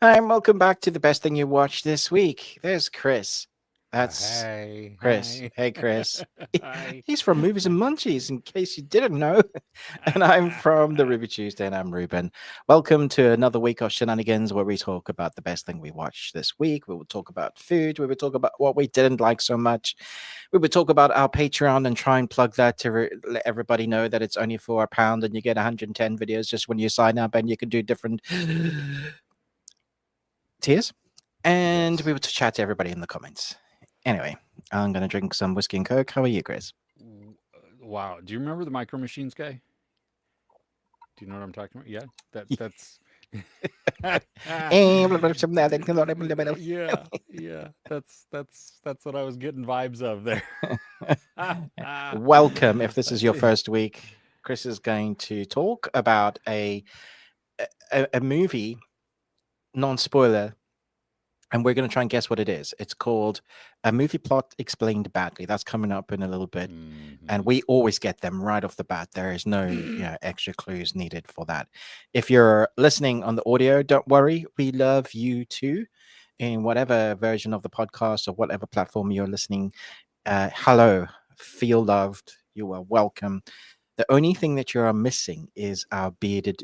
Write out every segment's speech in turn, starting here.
Hi, and welcome back to the best thing you watched this week. There's Chris. That's Hey, Chris. hi, Hey, Chris. hi. He's from Movies and Munchies, in case you didn't know. And I'm from the Ruby Tuesday, and I'm Ruben. Welcome to another week of shenanigans where we talk about the best thing we watched this week. We will talk about food. We will talk about what we didn't like so much. We would talk about our Patreon and try and plug that to let everybody know that it's only for £1 and you get 110 videos just when you sign up, and you can do different tiers. And we Yes. were to chat to everybody in the comments. Anyway, I'm going to drink some whiskey and coke. How are you, Chris? Wow. Do you remember the Micro Machines guy? Do you know what I'm talking about? Yeah. That's. Yeah. Yeah. That's what I was getting vibes of there. Welcome. If this is your first week, Chris is going to talk about a movie, non-spoiler, and we're going to try and guess what it is. It's called A Movie Plot Explained Badly. That's coming up in a little bit. And we always get them right off the bat. There is no extra clues needed for that. If you're listening on the audio, don't worry. We love you too. In whatever version of the podcast or whatever platform you're listening, hello, feel loved. You are welcome. The only thing that you are missing is our bearded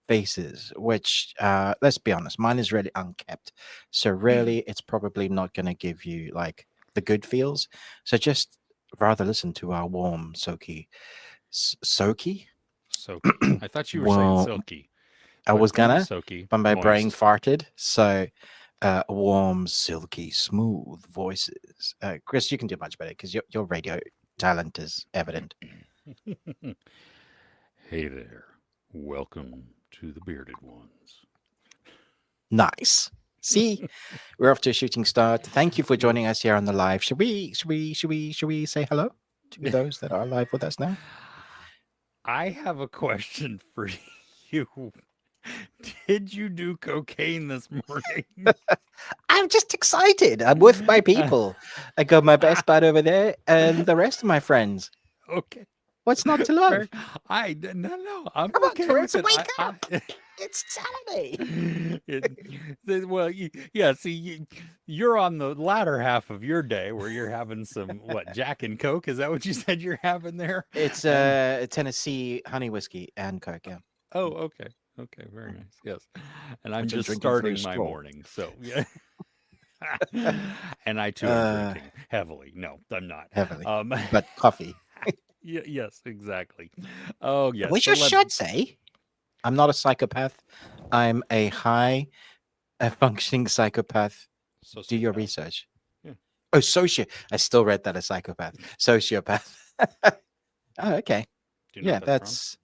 faces, which let's be honest, mine is really unkept, so really it's probably not going to give you like the good feels. So just rather listen to our warm soaky Soaky. I thought you were saying well, silky, I but was maybe gonna, soaky, but my brain moist. farted. So warm, silky, smooth voices. Chris, you can do much better because your radio talent is evident. Hey there. Welcome to the Bearded Ones. Nice. See, we're off to a shooting start. Thank you for Yes. joining us here on the live. Should we say hello to those that are live with us now? I have a question for you. Did you do cocaine this morning? I'm just excited. I'm with my people. I got my best bud over there and the rest of my friends. Okay. What's not to Fair. love? No, I'm Come on, okay Chris, with it. wake up. It's Saturday. It, well, yeah. See, you're on the latter half of your day where you're having some what Jack and Coke. Is that what you said you're having there? It's And Tennessee honey whiskey and coke. Yeah. oh, okay, okay, very nice. Yes, and I'm Which I'm just drinking through a starting my straw. morning, so yeah. And I too am Uh, drinking heavily. No, I'm not. heavily, Um, but coffee. yes, exactly. Oh, yes. We So just let's. should say I'm not a psychopath. I'm a high a functioning psychopath. Do your Sociopath. research. Yeah. Oh, I still read that as psychopath. Sociopath. Oh, okay. Do you know Yeah, what that's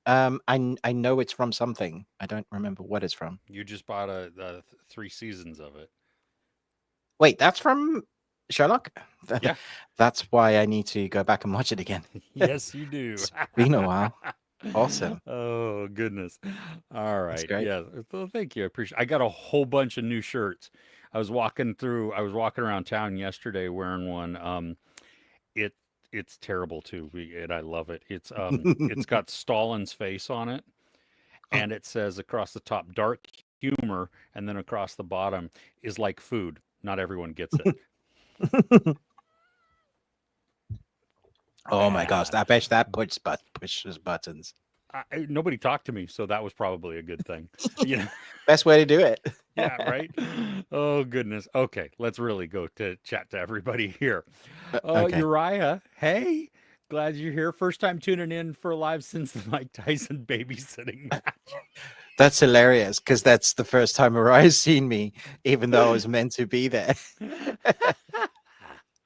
from? that's I know it's from something. I don't remember what it's from. You just bought a 3 seasons of it. Wait, that's from Sherlock? Yeah. That's why I need to go back and watch it again. Yes, you do. It's been a while. Awesome. Oh goodness. All That's right. great. Yeah. So thank you. I appreciate. I got a whole bunch of new shirts. I was walking around town yesterday wearing one. It it's terrible too. And I love it. It's got Stalin's face on it, and it says across the top dark humor, and then across the bottom is like food. Not everyone gets it. Oh my gosh, Yeah. I bet that pushes buttons. Nobody talked to me, so that was probably a good thing. You know. Best way to do it. Yeah, right. Oh goodness. Okay, let's really go to chat to everybody here. Okay. Uriah, hey, glad you're here. First time tuning in for live since the Mike Tyson babysitting That's hilarious because that's the first time Mariah's seen me, even though I was meant to be there.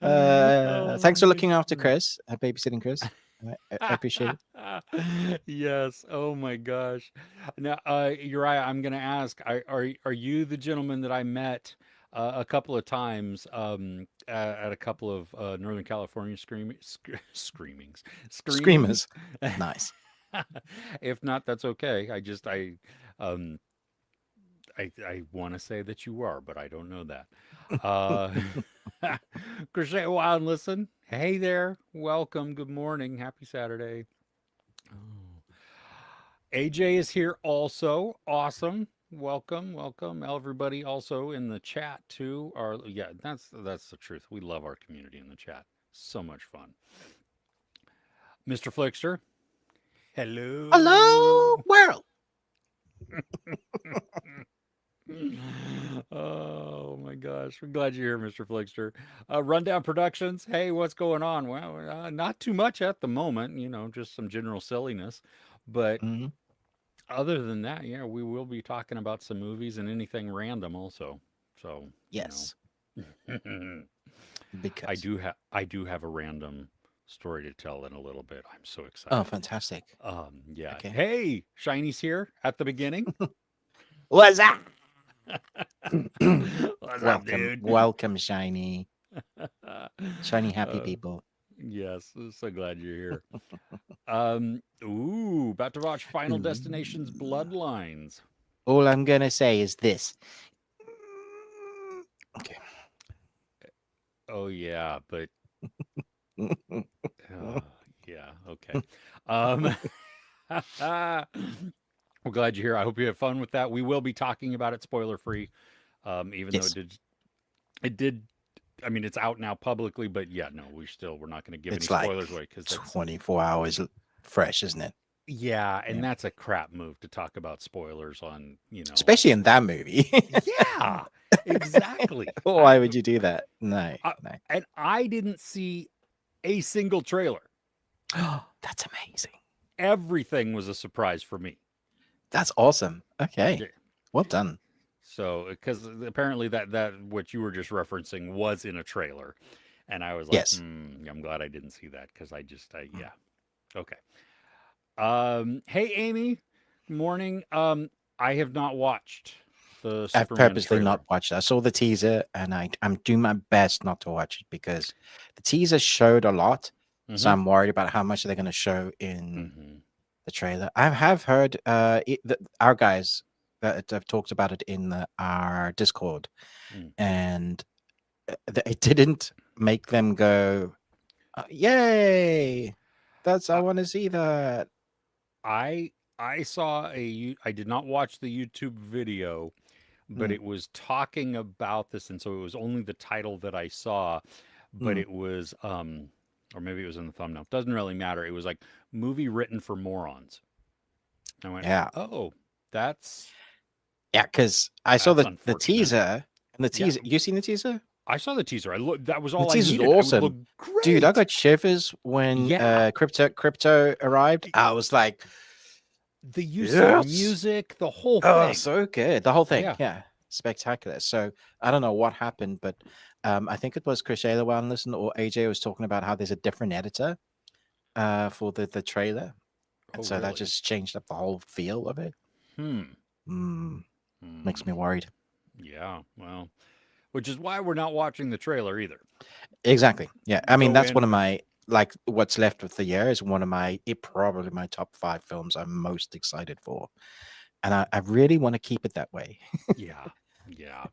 match. Thanks Oh for looking after goodness. Chris, babysitting Chris. I appreciate it. Yes. Oh my gosh. Now, Uriah, I'm going to ask: are you the gentleman that I met a couple of times at a couple of Northern California screenings? Screamers. Nice. If not, that's okay. Um I want to say that you are, but I don't know that. Uh, Crochet Wild and Listen. Hey there. Welcome. Good morning. Happy Saturday. Oh. AJ is here also. Awesome. welcome, welcome, everybody. Also in the chat too. That's the truth. We love our community in the chat. So much fun. Mr. Flickster, Hello, hello. world. Oh my gosh, we're glad you're here, Mr. Flickster. Rundown Productions. Hey, what's going on? Well, not too much at the moment. Just some general silliness, but Mhm. other than that, yeah, we will be talking about some movies and anything random also. So, Yes, I because do have a random story to tell in a little bit. I'm so oh, excited. fantastic. Yeah. Okay, Hey, Shiny's here at the beginning. what's that? What's up, Welcome, dude? welcome, shiny, happy uh, people. yes, so glad you're here. About to watch Final Destination's Ooh. Bloodlines. All I'm gonna say is this. Okay. Oh yeah, but uh, yeah, okay. Um, we're glad you're here. I hope you have fun with that. We will be talking about it spoiler free, even though Yes, it did. I mean, it's out now publicly, but yeah, no, we're not going to give any it's spoilers like away because that's 24 hours fresh, isn't it? yeah, Yeah. and that's a crap move to talk about spoilers on. Especially in that movie. Yeah, exactly. Why would you do that? No, I no. and I didn't see a single trailer. That's amazing. Everything was a surprise for me. That's awesome. Okay. Yeah. Well done. So, because apparently that what you were just referencing was in a trailer, and I was like, Yes. I'm glad I didn't see that because yeah, okay. Hey Amy, morning. I have not watched the I've Superman purposely trailer. not watched it. I saw the teaser and I'm doing my best not to watch it because the teaser showed a lot. So Mm-hmm. I'm worried about how much they're going to show in Mm-hmm. the trailer. I have heard our guys that have talked about it in our Discord, Mm. and it didn't make them go, "Yay! I I want to see that." I saw I did not watch the YouTube video, but Mm, it was talking about this, and so it was only the title that I saw, but mm, it was or maybe it was in the thumbnail. Doesn't really matter. It was like movie written for morons. I went, yeah, oh, that's yeah, because I saw the unfortunate. teaser and the Yeah, teaser. You seen the teaser? I saw the teaser. I looked. That was The all I teaser's needed. I would look awesome, dude. I great. got shivers when Yeah, crypto arrived. I was like, the use of yes. music, the whole Oh, thing. so good. The whole thing. Yeah. Yeah. Spectacular. So I don't know what happened, but I think it was Chris Listen or AJ was talking about how there's a different editor for the trailer. And Oh, so that really? just changed up the whole feel of it. Hmm. Mm, makes me Hmm. worried. Yeah. Well, which is why we're not watching the trailer either. Exactly. Yeah. I mean, Go that's one in. of my, like, what's left of the year is one of probably my top 5 films I'm most excited for. And I really want to keep it that way. Yeah. Yeah.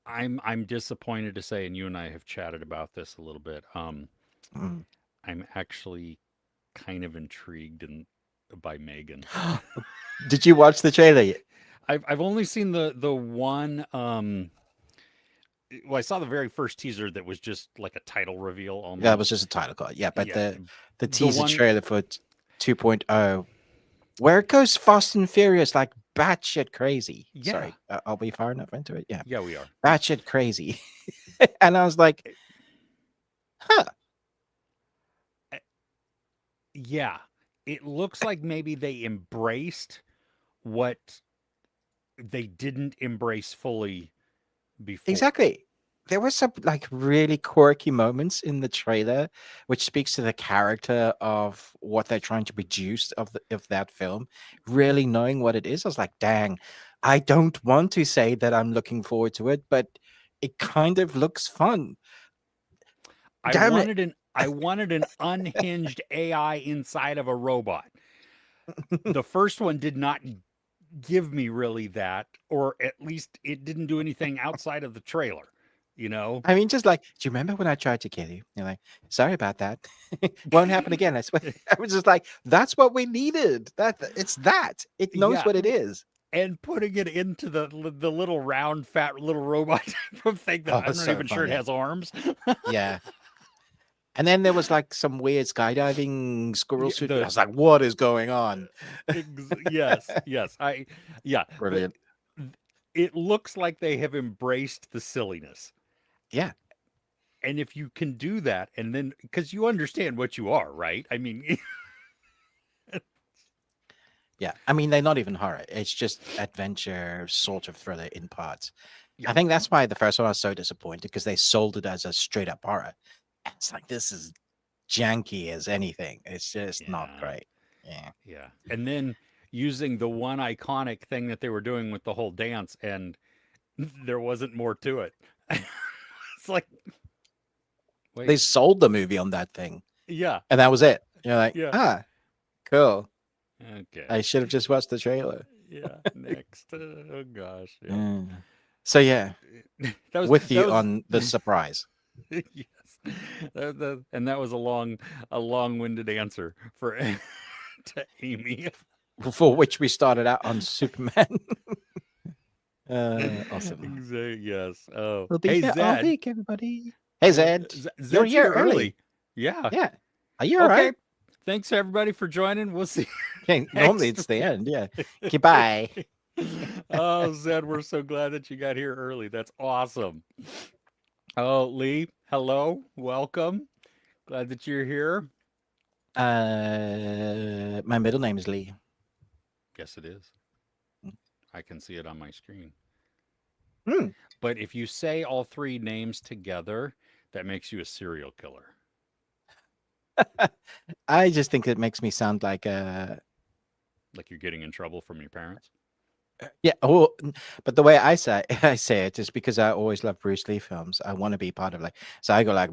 I'm disappointed to say, and you and I have chatted about this a little bit. Mm. I'm actually kind of intrigued by Megan. Did you watch the trailer yet? I've only seen the one. Well, I saw the very first teaser that was just like a title reveal That was almost. just a title card. Yeah, but Yeah, the the teaser one. trailer for 2.0, where it goes fast and furious, like batshit crazy. Yeah, Sorry, I'll be far enough into it. Yeah, yeah, we are. batshit crazy. And I was like, huh. Eh, Yeah, it looks like maybe they embraced what they didn't embrace fully before. Exactly. There were some like really quirky moments in the trailer, which speaks to the character of what they're trying to produce of that film. Really knowing what it is, I was like, dang, I don't want to say that I'm looking forward to it, but it kind of looks fun. Damn it. I wanted an unhinged AI inside of a robot. The first one did not give me really that, or at least it didn't do anything outside of the trailer, you know? I mean, just like, do you remember when I tried to kill you? You're like, sorry about that. Won't happen again. I swear. I was just like, that's what we needed. It's that. It knows Yeah, what it is. and putting it into the little round, fat little robot type of thing that Oh, I'm not so even sure it funny. has arms. Yeah. And then there was like some weird skydiving squirrel Yeah, suit. I was like, what is going on? yes, yeah. Brilliant. It looks like they have embraced the silliness. Yeah. And if you can do that, and then because you understand what you are, right? I mean, Yeah. I mean, they're not even horror. It's just adventure, sort of thriller in parts. yeah, I think that's why the first one I was so disappointed because they sold it as a straight up horror. It's like, this is janky as anything. It's just not yeah, great. Yeah. yeah. And then using the one iconic thing that they were doing with the whole dance, and there wasn't more to it. It's like, They wait, sold the movie on that thing, yeah, and that was it. You're like, yeah, ah, cool. okay, I should have just watched the trailer. yeah. Next, oh gosh, yeah. Mm. So yeah, That with that you was on the surprise. yes, and that was a long-winded answer for to Amy. For which we started out on Superman. Awesome. Exactly. Yes. Oh, We'll be hey here all Zed. week, everybody. Hey Zed, you're Zed's here here early. Yeah. Yeah. Are you all Okay. right? Thanks everybody for joining. We'll see. Okay, normally it's the end. Yeah. Goodbye. Oh, Zed, we're so glad that you got here early. That's awesome. Oh, Lee, hello, welcome. Glad that you're here. My middle name is Lee. Yes, it is. I can see it on my screen. Hmm. But if you say all three names together, that makes you a serial killer. I just think it makes me sound like Like you're getting in trouble from your parents. yeah. Oh, but the way I say it is because I always love Bruce Lee films. I want to be part of like, so I go like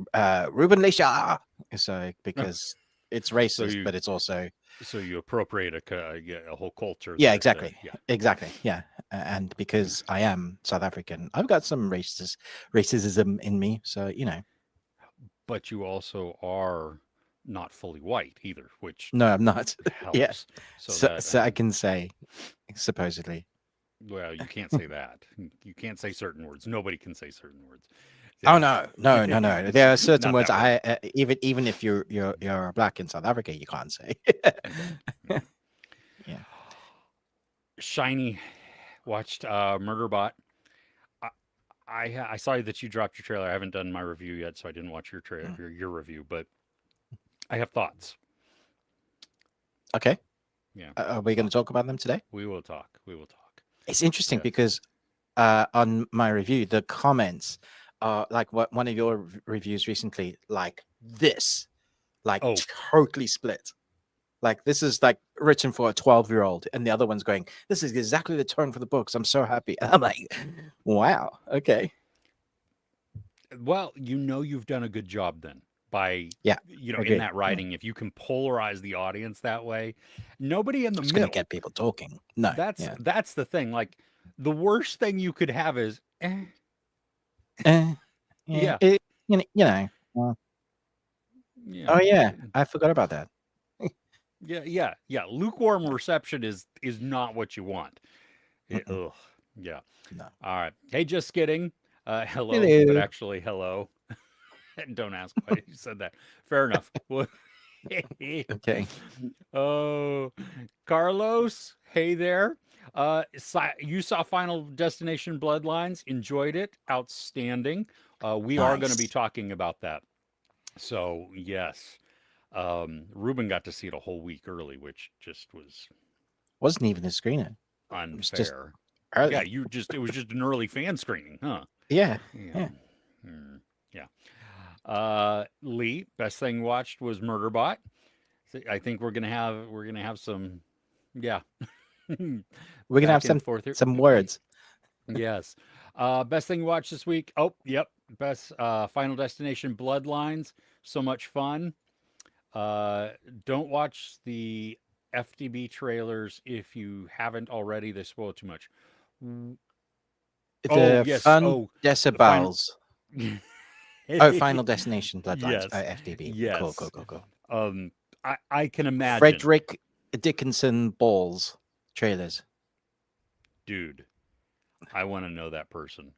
Ruben Lee Shaw. So because it's racist, but it's also so you appropriate a whole culture. yeah, that, exactly, yeah, exactly, yeah. And because I am South African, I've got some racism in me. So you know. But you also are not fully white either, which No, I'm not. helps. Yeah. So that I can say supposedly. well, you can't say that. You can't say certain words. Nobody can say certain words. Oh no. There are certain Not words that I even if you're black in South Africa, you can't say. Okay. Yeah. Shiny watched Murderbot. I saw that you dropped your trailer. I haven't done my review yet, so I didn't watch your trailer, your review, but I have thoughts. Okay. Yeah. Are we going to talk about them today? We will talk. We will talk. It's interesting Yeah. because on my review, the comments are like what one of your reviews recently, like this, like totally split. Like this is like written for a 12-year-old, and the other one's going, "This is exactly the tone for the books. I'm so happy." And I'm like, "Wow, okay." Well, you've done a good job then by agreed. in that writing. If you can polarize the audience that way, nobody in the It's middle going to get people talking. No, that's the thing. Like the worst thing you could have is yeah. You know. Oh yeah, I forgot about that. Yeah. Lukewarm reception is not what you want. Ugh. Yeah. No. All right. Hey, just kidding. Hello, but actually, hello. Don't ask why you said that. Fair enough. Okay. Oh, Carlos. Hey there. You saw Final Destination Bloodlines. Enjoyed it. Outstanding. We are going to be talking about that. So yes. Ruben got to see it a whole week early, which just wasn't even a screener. Unfair. Early. Yeah, it was just an early fan screening, huh? Yeah. Lee, best thing watched was Murderbot. I think we're gonna have some we're gonna have some words. Yes. Best thing watched this week. Oh, yep. Best Final Destination Bloodlines. So much fun. Don't watch the FDB trailers if you haven't already. They spoil too much. Fun decibels. Final Destination Bloodlines. Yes. FDB. Yes. Cool. I can imagine Frederick Dickinson Balls trailers. dude, I want to know that person.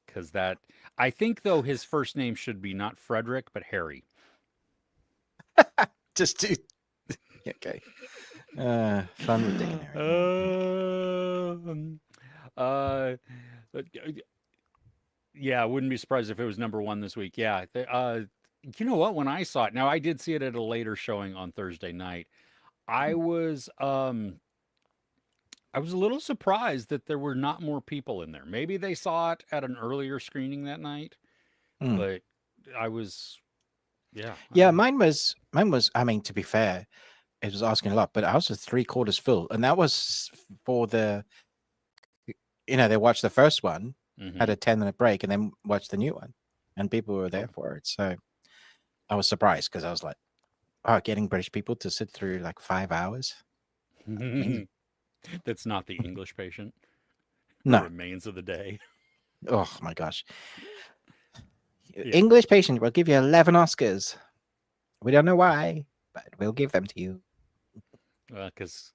Because I think, though, his first name should be not Frederick, but Harry. Just to okay. Fun with Dick and Harry. Yeah, I wouldn't be surprised if it was number one this week. Yeah. You know what? When I saw it, now I did see it at a later showing on Thursday night. I was a little surprised that there were not more people in there. Maybe they saw it at an earlier screening that night, but I was, yeah. Yeah, mine was. I mean, to be fair, it was asking a lot, but I was just 3/4 full, and that was for the. They watched the first one, had a 10-minute break, and then watched the new one, and people were there for it. So I was surprised because I was like, "Oh, getting British people to sit through like 5 hours." That's not the English Patient. No. Remains of the Day. Oh my gosh. Yeah. English Patient will give you 11 Oscars. We don't know why, but we'll give them to you. Because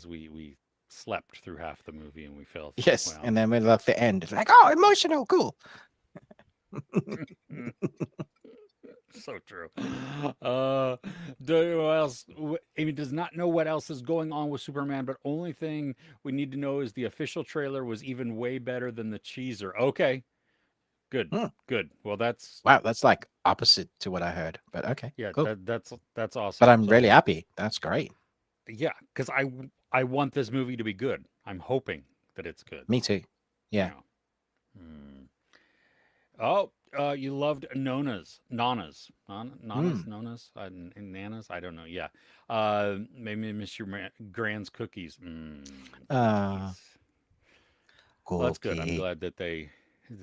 we slept through half the movie and we felt yes, and then we love the end. It's like, oh, emotional, cool. So true. Amy does not know what else is going on with Superman, but only thing we need to know is the official trailer was even way better than the teaser. Okay. Good. Good. Well, that's like opposite to what I heard, but okay. Yeah, cool. that's awesome. But I'm really happy. That's great. Yeah, because I want this movie to be good. I'm hoping that it's good. Me too. Yeah. Oh, you loved Nanas, Nanas, and Nanas. I don't know. Yeah. Maybe Mr. Grand's cookies. Cool. Well, that's good. I'm glad that they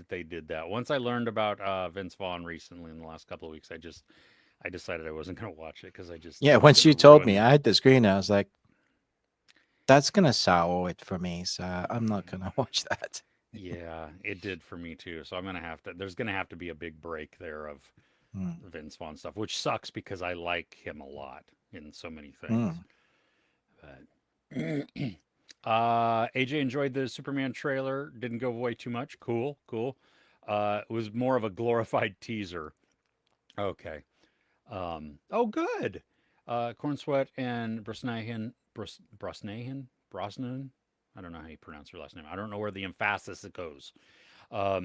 did that. Once I learned about Vince Vaughn recently in the last couple of weeks, I decided I wasn't going to watch it because I just once you told me, I had the screen. I was like, that's going to sour it for me, so I'm not going to watch that. Yeah, it did for me too. So I'm going to have to. There's going to have to be a big break there of Vince Vaughn stuff, which sucks because I like him a lot in so many things. But AJ enjoyed the Superman trailer. Didn't go away too much. Cool. It was more of a glorified teaser. Okay. Oh, good. Corn Sweat and Brosnan. I don't know how you pronounce her last name. I don't know where the emphasis goes. Are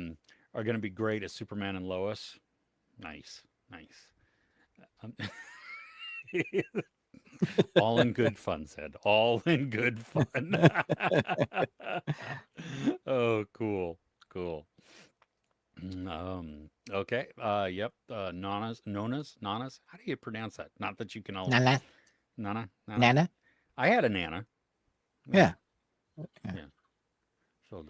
going to be great as Superman and Lois. Nice. All in good fun, said. All in good fun. Oh, cool. Okay. Yep. Nanas. How do you pronounce that? Not that you can all. Nana. I had a Nana. Yeah. So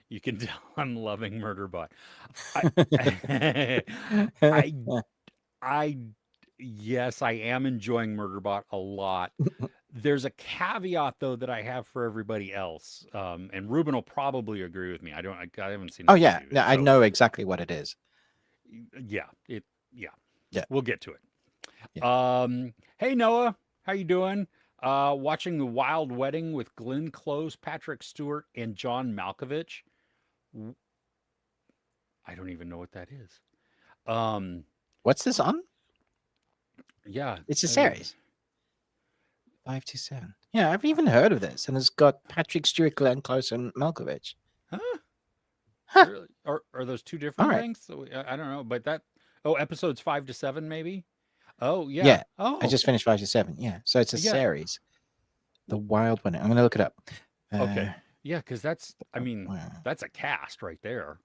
you can tell I'm loving Murderbot. Yes, I am enjoying Murderbot a lot. There's a caveat though that I have for everybody else, and Ruben will probably agree with me. I haven't seen. Oh yeah, I know exactly what it is. Yeah, we'll get to it. Yeah. Hey Noah, how you doing? Watching The Wild Wedding with Glenn Close, Patrick Stewart, and John Malkovich. I don't even know what that is. What's this on? Yeah, it's a series. 5 to 7. Yeah, I've even heard of this, and it's got Patrick Stewart, Glenn Close, and Malkovich. Huh? Really? Are those two different things? So, I don't know, but episodes 5 to 7 maybe. Oh yeah. Yeah. Oh, I just finished 5 to 7. Yeah, so it's a series. The Wild Wedding. I'm gonna look it up. Okay. Yeah, because that's a cast right there.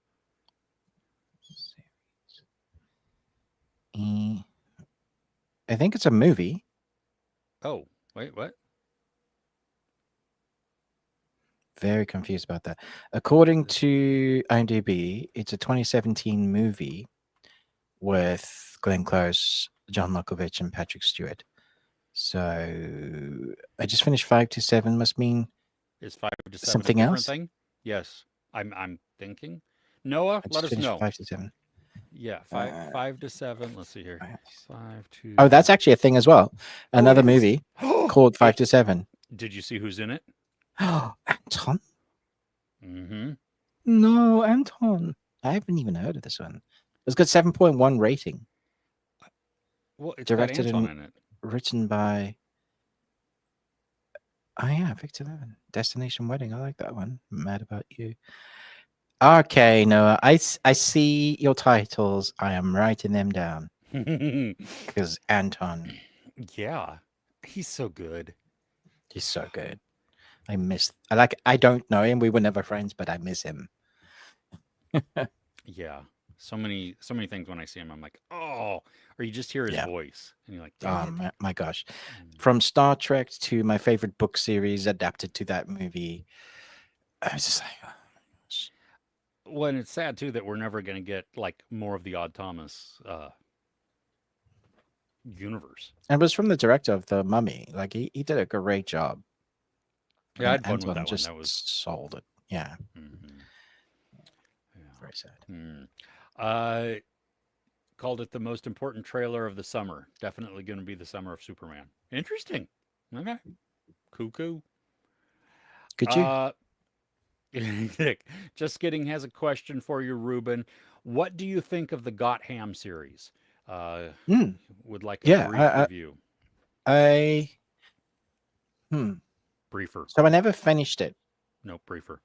I think it's a movie. Oh, wait, what? Very confused about that. According to IMDb, it's a 2017 movie with Glenn Close, John Malkovich, and Patrick Stewart. So I just finished 5 to 7. Must mean is 5 to 7 something a different else? Thing? Yes, I'm thinking. Noah, let us know. 5 to 7. Yeah, 5 to 7. Let's see here. 5 to. Oh, that's actually a thing as well. Another movie called called 5 to 7. Did you see who's in it? Anton? Mm-hmm. No, Anton. I haven't even heard of this one. It's got 7.1 rating. Well, it's got Directed Anton and in it. written by. Oh yeah, Victor Levin. Destination Wedding. I like that one. Mad About You. Okay, Noah. I see your titles. I am writing them down because Anton, Yeah, he's so good. he's so good. I don't know him. We were never friends, but I miss him. Yeah, so many things when I see him, I'm like, oh, or you just hear his Yeah. voice, and you're like, damn it. My gosh. From Star Trek to my favorite book series adapted to that movie. I was just like, oh, gosh. Well, and it's sad too that we're never going to get like more of the Odd Thomas universe. And it was from the director of The Mummy. Like he did a great job. Yeah, I And had fun with Anton that one. just That was sold it. Yeah. mhm. Yeah. Very sad. Called it the most important trailer of the summer. Definitely going to be the summer of Superman. Interesting. Okay. Cuckoo. Could you? Just Kidding has a question for you, Ruben. What do you think of the Got Ham series? Would like a Yeah. brief review. I Briefer. So I never finished it. No, briefer.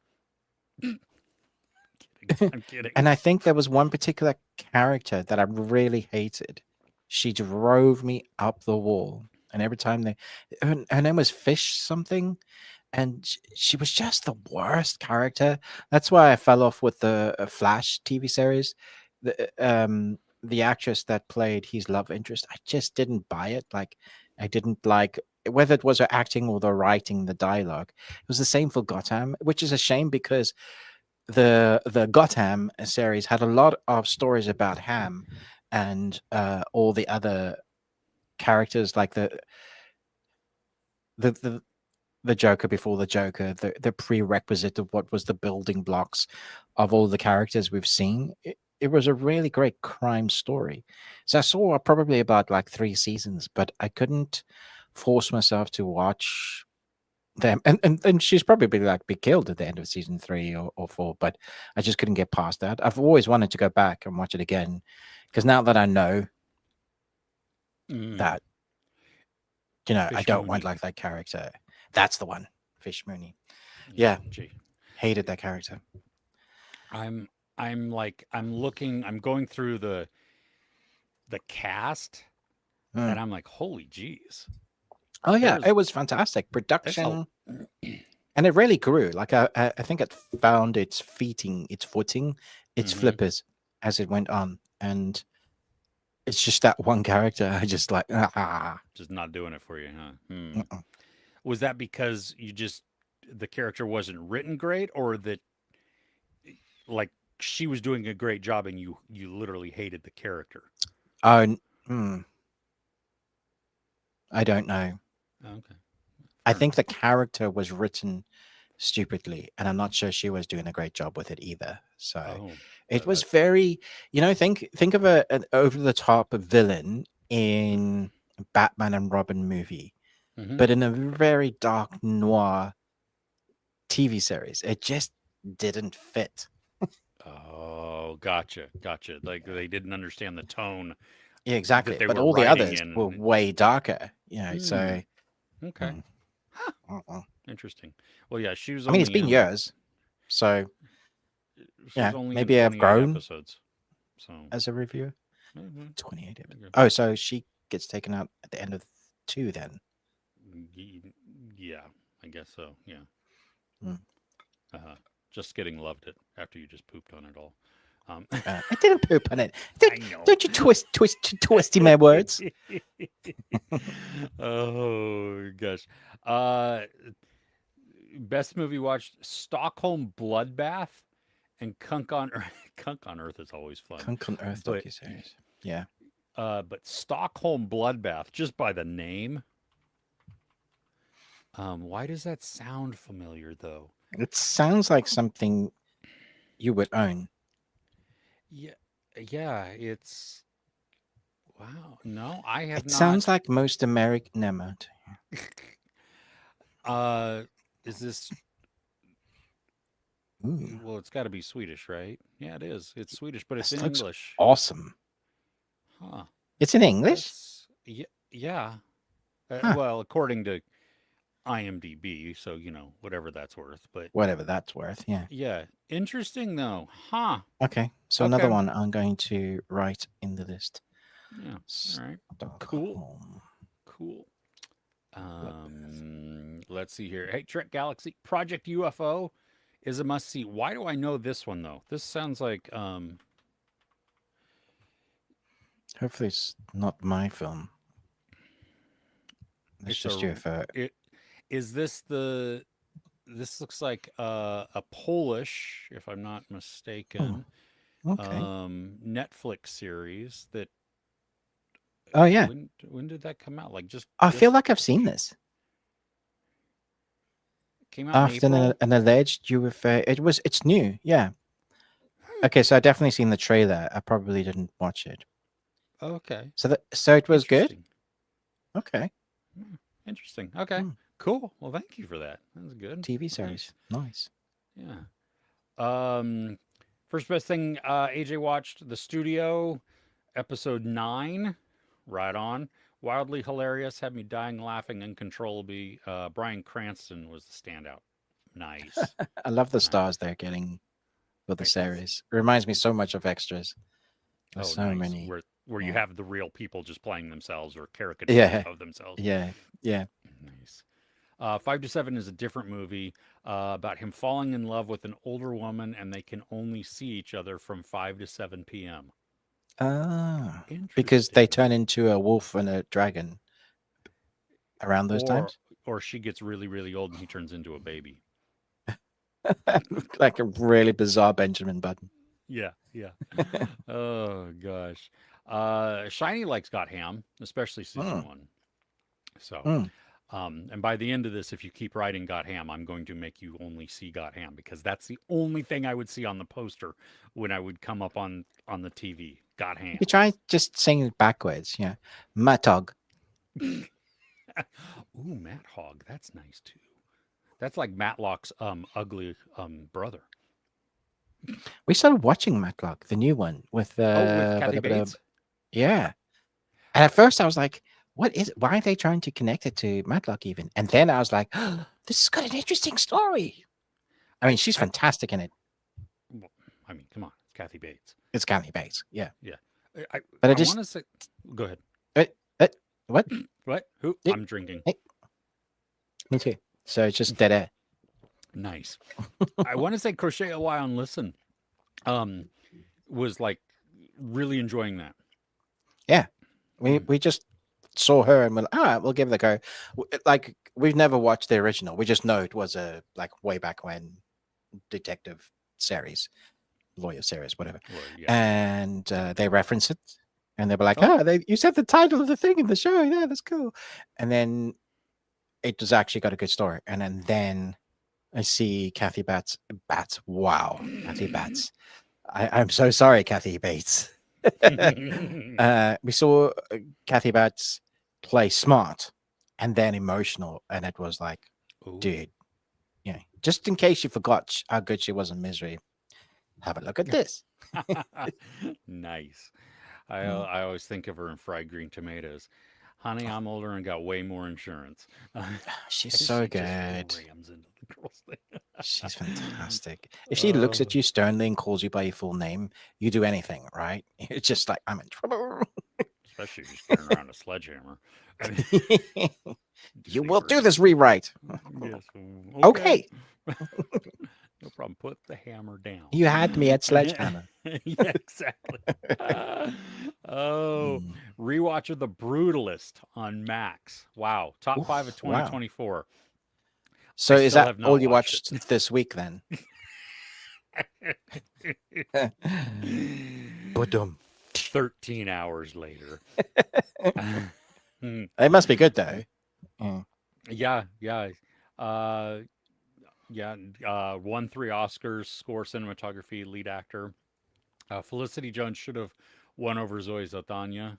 I'm kidding. And I think there was one particular character that I really hated. She drove me up the wall. And every time her name was Fish something, and she was just the worst character. That's why I fell off with the Flash TV series. The actress that played his love interest, I just didn't buy it. Like, I didn't like whether it was her acting or the writing, the dialogue. It was the same for Gotham, which is a shame because the Gotham series had a lot of stories about Ham and all the other characters, like the the Joker before the Joker, the prerequisite of what was the building blocks of all the characters we've seen. It was a really great crime story. So I saw probably about like 3 seasons, but I couldn't force myself to watch them. And she's probably like be killed at the end of season 3 or 4, but I just couldn't get past that. I've always wanted to go back and watch it again because now that I know that, I Fish don't want Mooney. like that character. That's the one, Fish Mooney. Yeah, Gee. hated that character. I'm going through the cast, and I'm like, holy jeez. Oh yeah, it was fantastic production, and it really grew. Like I think it found its footing, its flippers as it went on, and it's just that one character. I just like just not doing it for you, huh? Was that because the character wasn't written great, or that like she was doing a great job and you literally hated the character? I don't know. Okay. I think the character was written stupidly, and I'm not sure she was doing a great job with it either. So it was very, think of an over the top villain in Batman and Robin movie, but in a very dark noir TV series. It just didn't fit. Oh, gotcha. Like they didn't understand the tone. Yeah, exactly. That they But were all the writing others in. were way darker. So okay. Interesting. Well, yeah, she was. I mean, it's been years, so yeah, only maybe I've grown episodes. So as a reviewer. 28 episodes. Oh, so she gets taken out at the end of 2 then. Yeah, I guess so. Yeah. Just Kidding loved it after you just pooped on it all. I didn't poop on it. Don't you twisty my words. Oh gosh. Best movie watched: Stockholm Bloodbath and Kunk on Earth. Kunk on Earth is always fun. Kunk on Earth docuseries. Yeah. But Stockholm Bloodbath, just by the name. Why does that sound familiar though? It sounds like something you would own. Yeah, it's wow. No, I have It not. sounds like most American. Never mind. Is this? Ooh, Well, it's got to be Swedish, right? Yeah, it is. It's Swedish, but it's this in looks English. awesome. Huh. It's in English? That's yeah. Yeah. Huh. Well, according to IMDb, so whatever that's worth. But Whatever that's worth. Yeah. yeah, interesting though. Huh. Okay. So another Okay. one I'm going to write in the list. Yeah. All right. Cool. Stockholm. Cool. Bloodbath. Let's see here. Hey, Trek Galaxy Project UFO is a must see. Why do I know this one though? This sounds like Hopefully it's not my film. It's it's just a UFO. it is this the this looks like a Polish, if I'm not Oh, mistaken, okay. Netflix series that Oh yeah. when did that come out? Like I feel just like I've seen this. came out in After April. an alleged UFO. It's new. Yeah. Okay, so I definitely seen the trailer. I probably didn't watch it. Okay. So it was good. Interesting. Okay. Interesting. Okay. Hmm. Cool. Well, thank you for that. That was good. TV series. Nice. Yeah. First best thing AJ watched The Studio, episode 9. Right on. Wildly hilarious. Had me dying laughing uncontrollably. Bryan Cranston was the standout. Nice. I love the Nice. stars they're getting for the Right. series. It reminds me so much of Extras. There's Oh, so nice. many. Where you Yeah. have the real people just playing themselves or caricatures Yeah. of themselves. Yeah. Yeah. Nice. 5 to 7 is a different movie about him falling in love with an older woman, and they can only see each other from 5 to 7 p.m. Ah. Because they Interesting. turn into a wolf and a dragon around those Or times. or she gets really really old and he turns into a baby. Like a really bizarre Benjamin Button. Yeah, yeah. Oh gosh. Shiny likes Got Ham, especially season Mm, 1. So, mm. and by the end of this, if you keep writing Got Ham, I'm going to make you only see Got Ham because that's the only thing I would see on the poster when I would come up on the TV. Got You Ham. could try just saying it backwards. Yeah. Matog. Ooh, Matt Hogg. That's nice too. That's like Matlock's ugly brother. We started watching Matlock, the new one with Oh, with Kathy Bates. yeah. And at first I was like, what is it? Why are they trying to connect it to Matlock even? And then I was like, oh, this has got an interesting story. I mean, she's I fantastic in it. well, I mean, come on, it's Kathy Bates. It's Kathy Bates. Yeah. Yeah. But I I just want to say. Go ahead. what? What? Who? Eh, I'm drinking. eh, me too. So it's just dead air. Nice. I want to say Crochet a while and listen. Was like really enjoying that. Yeah. We just saw her and we're like, all right, we'll give it a go. Like we've never watched the original. We just know it was a like way back when detective series, lawyer series, whatever. Well, yeah. And they reference it and they were like, Oh. you said the title of the thing in the show. Yeah, that's cool. And then it was actually got a good story. And then I see Kathy Bates. Wow, Kathy Bates. I'm so sorry, Kathy Bates. We saw Kathy Bates play smart and then emotional. And it was like, Ooh. dude, yeah, just in case you forgot how good she was in Misery, have a look at this. Nice. I always think of her in Fried Green Tomatoes. Honey, I'm older and got way more insurance. She's so she good. just rams into the girl's thing. She's fantastic. If she looks at you sternly and calls you by your full name, you do anything, right? It's just like, I'm in trouble. Especially if you're carrying around a sledgehammer. You will do this rewrite. Yes. Okay. No problem. Put the hammer down. You had me at sledgehammer. Yeah, exactly. Rewatch of The Brutalist on Max. Wow. Top 5 of 2024. Wow. So is that all you watched this week then? Ba-dum. 13 hours later. It must be good though. Yeah. Won 3 Oscars, score, cinematography, lead actor. Felicity Jones should have won over Zoe Saldana.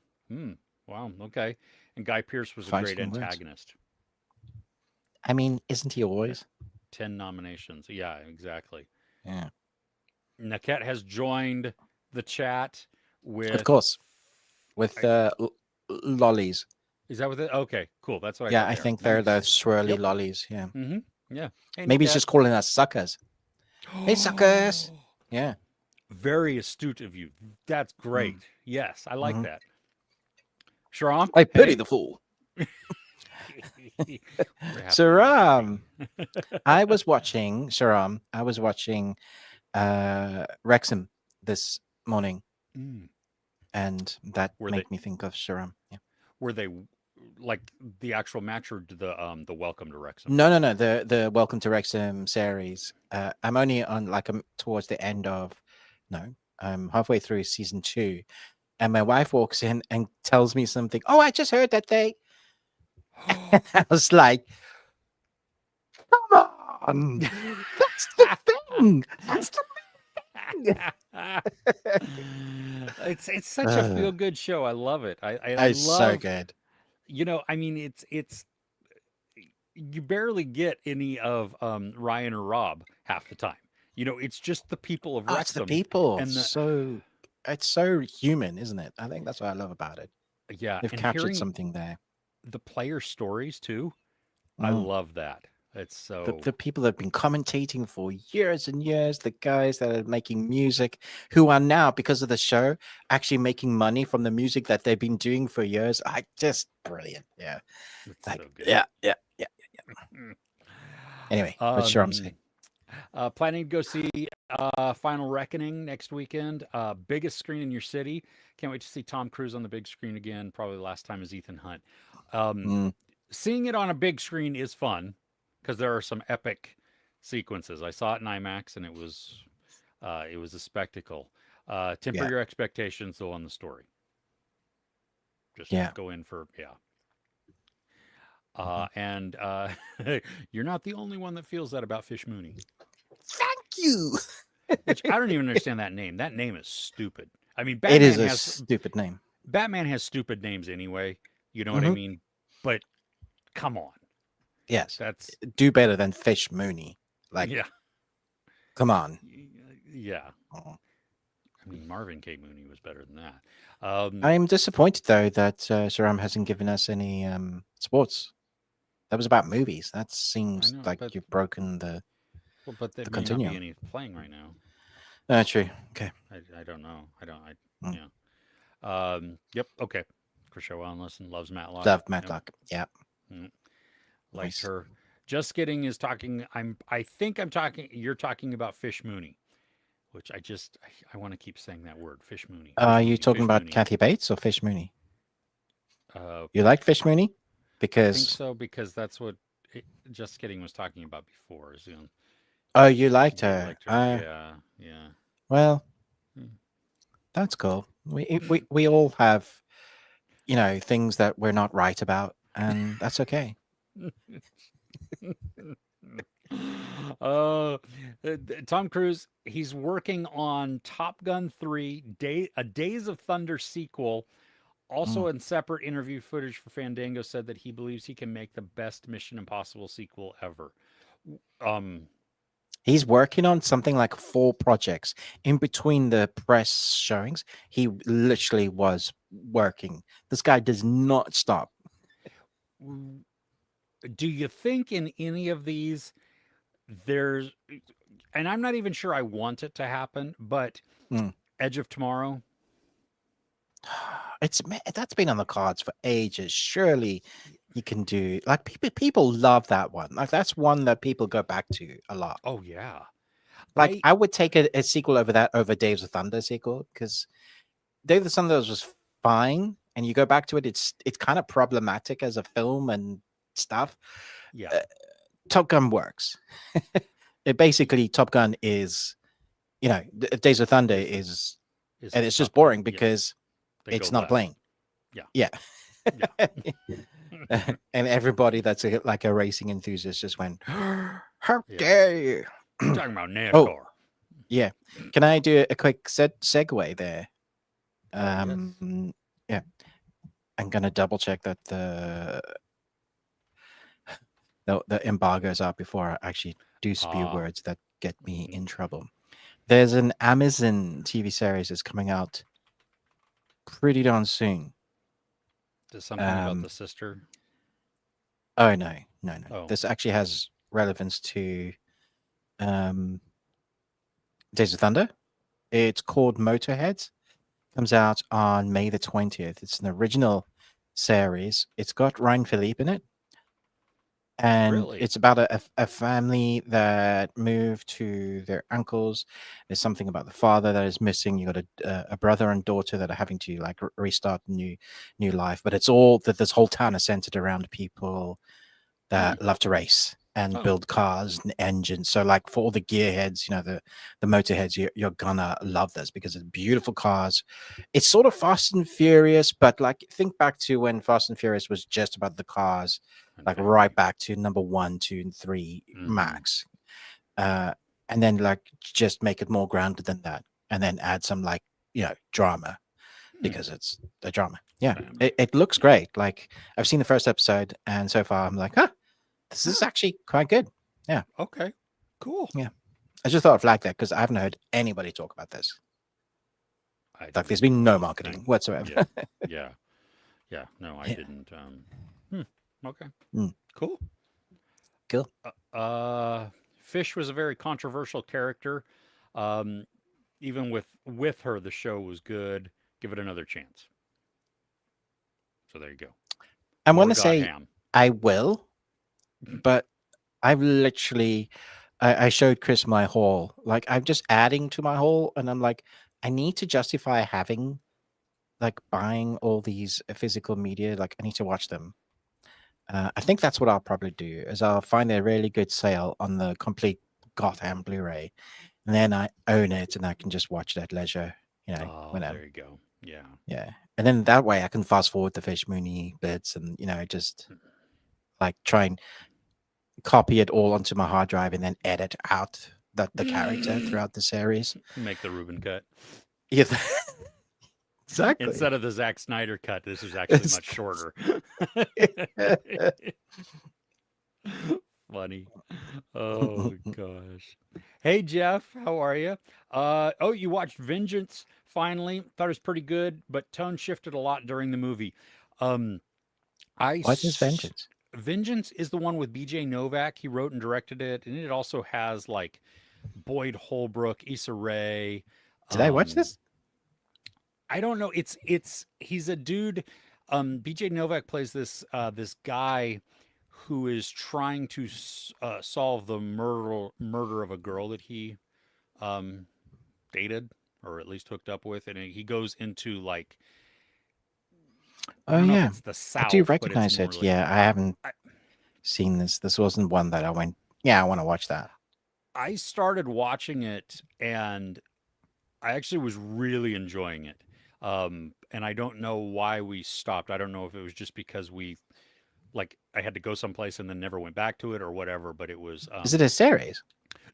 Wow, okay. And Guy Pearce was a great antagonist. I mean, isn't he always? 10 nominations. Yeah, exactly. Yeah, Naket has joined the chat of with. course. With I- lollies. Is that what it? Okay, cool. That's what I Yeah, thought I they are. think they're the Nice. swirly Yep. lollies. Yeah. Mm-hmm. Yeah. Hey, Maybe he's Naket. just calling us suckers. Hey, suckers. Yeah. Very astute of you. That's great. Yes, I like Mm-hmm. that. Sharam, I pity hey. the fool. We're happy you're Saram. happy. I was watching Saram. I was watching Wrexham this morning, Mm. and that Were they made me think of Saram. Yeah. were they like the actual match or the welcome to Wrexham? No. The Welcome to Wrexham series. I'm only on like towards the end of no. I'm halfway through season 2, and my wife walks in and tells me something. Oh, I just heard that they. I was like, come on, that's the thing. That's the It's such a feel good show. I love it. I it's so love, good. I mean it's you barely get any of Ryan or Rob half the time. It's just the people of Oh, it's the Wrexham people. and It's so human, isn't it? I think that's what I love about it. yeah, They've and captured hearing something there. the player stories too. I Mm. love that. It's so The people that have been commentating for years and years, the guys that are making music, who are now, because of the show, actually making money from the music that they've been doing for years. I just brilliant. Yeah. it's Like, so good. yeah. Anyway, what's Sharam say? Planning to go see Final Reckoning next weekend. Biggest screen in your city. Can't wait to see Tom Cruise on the big screen again. Probably the last time is Ethan Hunt. Mm, Seeing it on a big screen is fun because there are some epic sequences. I saw it in IMAX and it was a spectacle. Temper yeah. your expectations though on the story. Just Yeah. go in for yeah. Mhm. And you're not the only one that feels that about Fish Mooney. Thank you. Which I don't even understand that name. That name is stupid. I mean, It is a stupid name. Batman has stupid names anyway. You know what I Mhm. mean? But come on, Yes. that's Do better than Fish Mooney. Like, yeah, come on. yeah. Oh. I mean, Marvin K. Mooney was better than that. I'm disappointed though that Sharam hasn't given us any sports. That was about movies. That I seems know, like but you've broken the there may not be continuum. any playing right now. True. Okay. I don't know. Mm. Yeah. Yep. Okay. Krisha Wellness and loves Matlock. Love Yep. Matlock. Yeah. Liked Nice. her. Just Kidding is talking. I think I'm talking. You're talking about Fish Mooney, which I want to keep saying that word, Fish Mooney. Are you Mooney, talking Fish about Mooney. Kathy Bates or Fish Mooney? Uh, You like Fish Mooney? I think Because so because that's what Just Kidding was talking about before. Is oh, you liked you her. liked her? Yeah, yeah. Well, Hmm. that's cool. We all have, things that we're not right about, and that's okay. uh, Tom Cruise, he's working on Top Gun 3, a Days of Thunder sequel. Also, Mm. in separate interview footage for Fandango, said that he believes he can make the best Mission Impossible sequel ever. Um, He's working on something like 4 projects in between the press showings. He literally was working. This guy does not stop. do you think in any of these there's, and I'm not even sure I want it to happen, but Mm. Edge of Tomorrow? That's been on the cards for ages. Surely he can do like people love that one. Like that's one that people go back to a lot. Oh yeah, Like I would take a sequel over that over Days of Thunder sequel because Days of Thunder was fine, and you go back to it, it's kind of problematic as a film and stuff. yeah. Top Gun works. It basically Top Gun is, Days of Thunder is, and it's just Top Gun. boring Yeah, because they it's go not less. playing. Yeah, Yeah. yeah. And everybody that's like a racing enthusiast just went, how Yeah. dare you? You're talking about NASCAR. Oh, yeah. Can I do a quick segue there? Yes. Yeah. I'm gonna double check that the embargoes are before I actually do spew Ah, words that get me in trouble. There's an Amazon TV series that's coming out pretty darn soon. there's something about Um, the sister. oh no, no, no. Oh, This actually has relevance to um, Days of Thunder. It's called Motorheads. Comes out on May the 20th. It's an original series. It's got Ryan Philippe in it. And really? it's about a family that moved to their uncle's. There's something about the father that is missing. You got a brother and daughter that are having to like restart new life. But it's all that this whole town is centered around people Hmm. that love to race and Oh, build cars and engines. So like for all the gearheads, the motorheads, you're gonna love this because it's beautiful cars. It's sort of Fast and Furious, but like think back to when Fast and Furious was just about the cars, and like family. right back to number 1, 2, and 3 Mm-hmm. max. And then like just make it more grounded than that, and then add some like drama Hmm. because it's a drama. Yeah, Family. it looks great. Like I've seen the first episode, and so far I'm like, huh, this is actually quite good. Yeah, Okay. Cool. yeah. I just thought I'd flag that because I haven't heard anybody talk about this. I Like, there's didn't been no really think. marketing whatsoever. Yeah. Yeah. Yeah. No, I Yeah. didn't. Hmm. Okay. Mm, Cool. cool. Fish was a very controversial character. Um, even with her, the show was good. Give it another chance. So there you go. I'm More gonna say Gotham. I will, but I've literally I showed Chris my haul. Like I'm just adding to my haul, and I'm like, I need to justify having like buying all these physical media. Like I need to watch them. I think that's what I'll probably do. Is I'll find a really good sale on the complete Gotham Blu-ray, and then I own it, and I can just watch it at leisure. Oh, Whenever. there you go. Yeah. Yeah, and then that way I can fast forward the Fish Mooney bits, and just like try and copy it all onto my hard drive, and then edit out the character throughout the series. Make the Ruben cut. Yeah, exactly. Instead of the Zack Snyder cut, this is actually much shorter. Funny. Oh gosh. Hey Jeff, how are you? Oh, you watched Vengeance finally. Thought it was pretty good, but tone shifted a lot during the movie. Um, I What is s- vengeance? Vengeance is the one with BJ Novak. He wrote and directed it, and it also has like Boyd Holbrook, Issa Rae. Did I watch Um, this? I don't know. He's a dude. BJ Novak plays this guy who is trying to solve the murder of a girl that he um, dated or at least hooked up with, and he goes into like I Oh don't know if yeah, it's the I do South, but it's recognize more it. like Yeah, I haven't I, seen this. This wasn't one that I went. Yeah, I want to watch that. I started watching it and I actually was really enjoying it. And I don't know why we stopped. I don't know if it was just because I had to go someplace and then never went back to it or whatever. But it was Is it a series?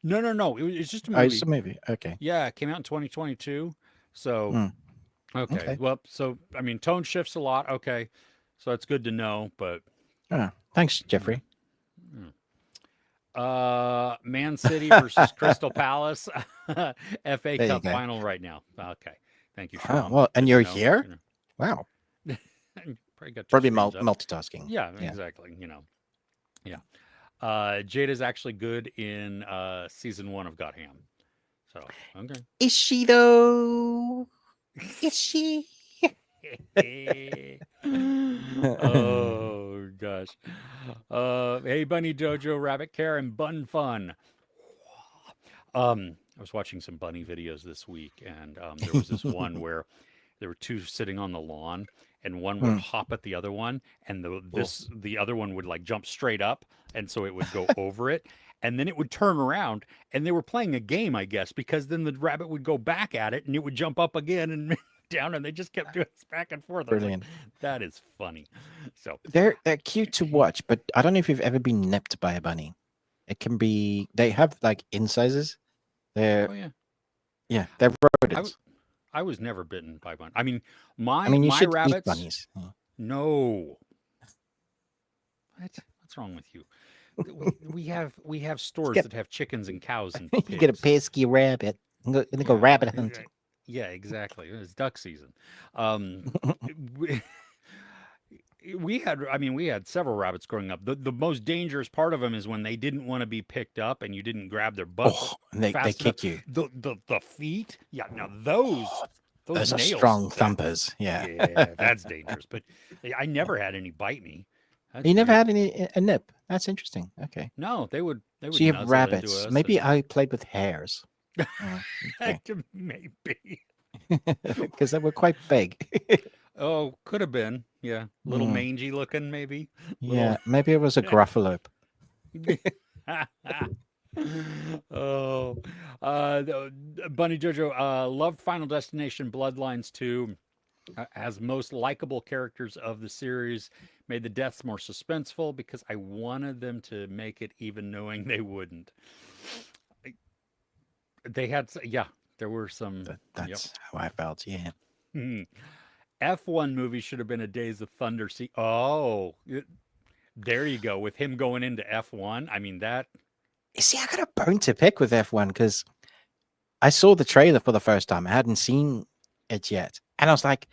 no. It's just a Oh, it's a movie. movie. Okay. Yeah, it came out in 2022. So Mm, okay, okay. well, so I mean, tone shifts a lot. Okay, so that's good to know. But Oh, thanks, yeah. Jeffrey. Hmm. Man City versus Crystal Palace, FA There you Cup go. final right now. Okay, thank you, Oh, Sean. well, and Good to you're know. here? Wow. Probably got two Probably screens up. multitasking. Yeah, Yeah. exactly. Yeah. Jada's actually good in season 1 of Got Ham. So okay. Is she though? Is she? Oh gosh. Hey Bunny Dojo, Rabbit Care, and Bun Fun. I was watching some bunny videos this week, and there was this one where there were two sitting on the lawn, and one would Mm, hop at the other one, and cool. the other one would like jump straight up, and so it would go over it, and then it would turn around, and they were playing a game, I guess, because then the rabbit would go back at it, and it would jump up again and down, and they just kept doing this back and forth. I was like, Brilliant. that is funny. So, They're cute to watch, but I don't know if you've ever been nipped by a bunny. It can be. They have like incisors. They're oh yeah, they're I w- rodents. I was never bitten by one. I mean, I my mean, you my should eat rabbits, bunnies. Yeah. no. What? What's wrong with you? We have stores get that have chickens and cows and you get a pigs. pesky rabbit and go Yeah, rabbit hunting. yeah, exactly. It's duck season. Um, we, we had several rabbits growing up. The most dangerous part of them is when they didn't want to be picked up and you didn't grab their butt Oh, and they fast enough. kick you. The feet, yeah. Now Oh, those those are nails, strong thumpers. Yeah. yeah, that's dangerous. But I never had any bite me. That's You never weird. had a nip. That's interesting. Okay. No, they would So you have nuzzle into rabbits. us Maybe and I played with hares. Oh, okay. maybe. Because they were quite big. Oh, could have been. Yeah, little Hmm. mangy looking, maybe. Little. Yeah, maybe it was a gruffalope. Oh, Bunny Jojo loved Final Destination Bloodlines 2. As most likable characters of the series, made the deaths more suspenseful because I wanted them to make it even knowing they wouldn't. They had, yeah, there were some, yep. That's how I felt. Yeah. F1 movie should have been a Days of Thunder. See, oh, there you go. With him going into F1, I mean, that. You see, I got a bone to pick with F1 because I saw the trailer for the first time. I hadn't seen it yet. And I was like,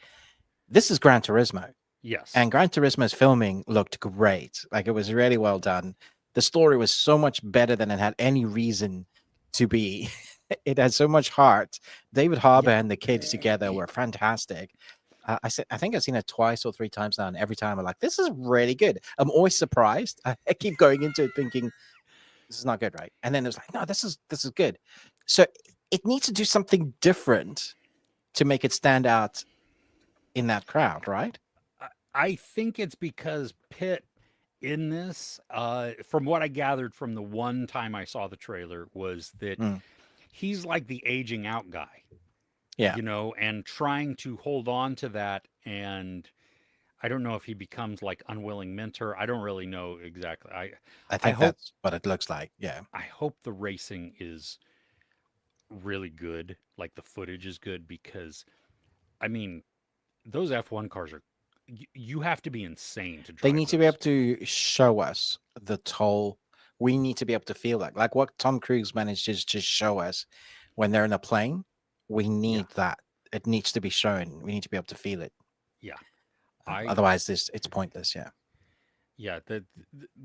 this is Gran Turismo. Yes. And Gran Turismo's filming looked great. Like, it was really well done. The story was so much better than it had any reason to be. It had so much heart. David Harbour and the kids together were fantastic. I think I've seen it twice or three times now, and every time I'm like, this is really good. I'm always surprised. I keep going into it thinking, this is not good, right? And then it's like, no, this is good. So it needs to do something different to make it stand out in that crowd, right? I think it's because Pitt in this, from what I gathered from the one time I saw the trailer, was that he's like the aging out guy. Yeah. You know, and trying to hold on to that. And I don't know if he becomes like unwilling mentor. I don't really know exactly. I think that's what it looks like. Yeah. I hope the racing is really good. Like the footage is good because, I mean, those F1 cars are, you have to be insane to drive. They need to be able to show us the toll. We need to be able to feel like what Tom Cruise manages to show us when they're in a plane. We need that. It needs to be shown. We need to be able to feel it. Yeah. Otherwise, it's pointless. Yeah. Yeah.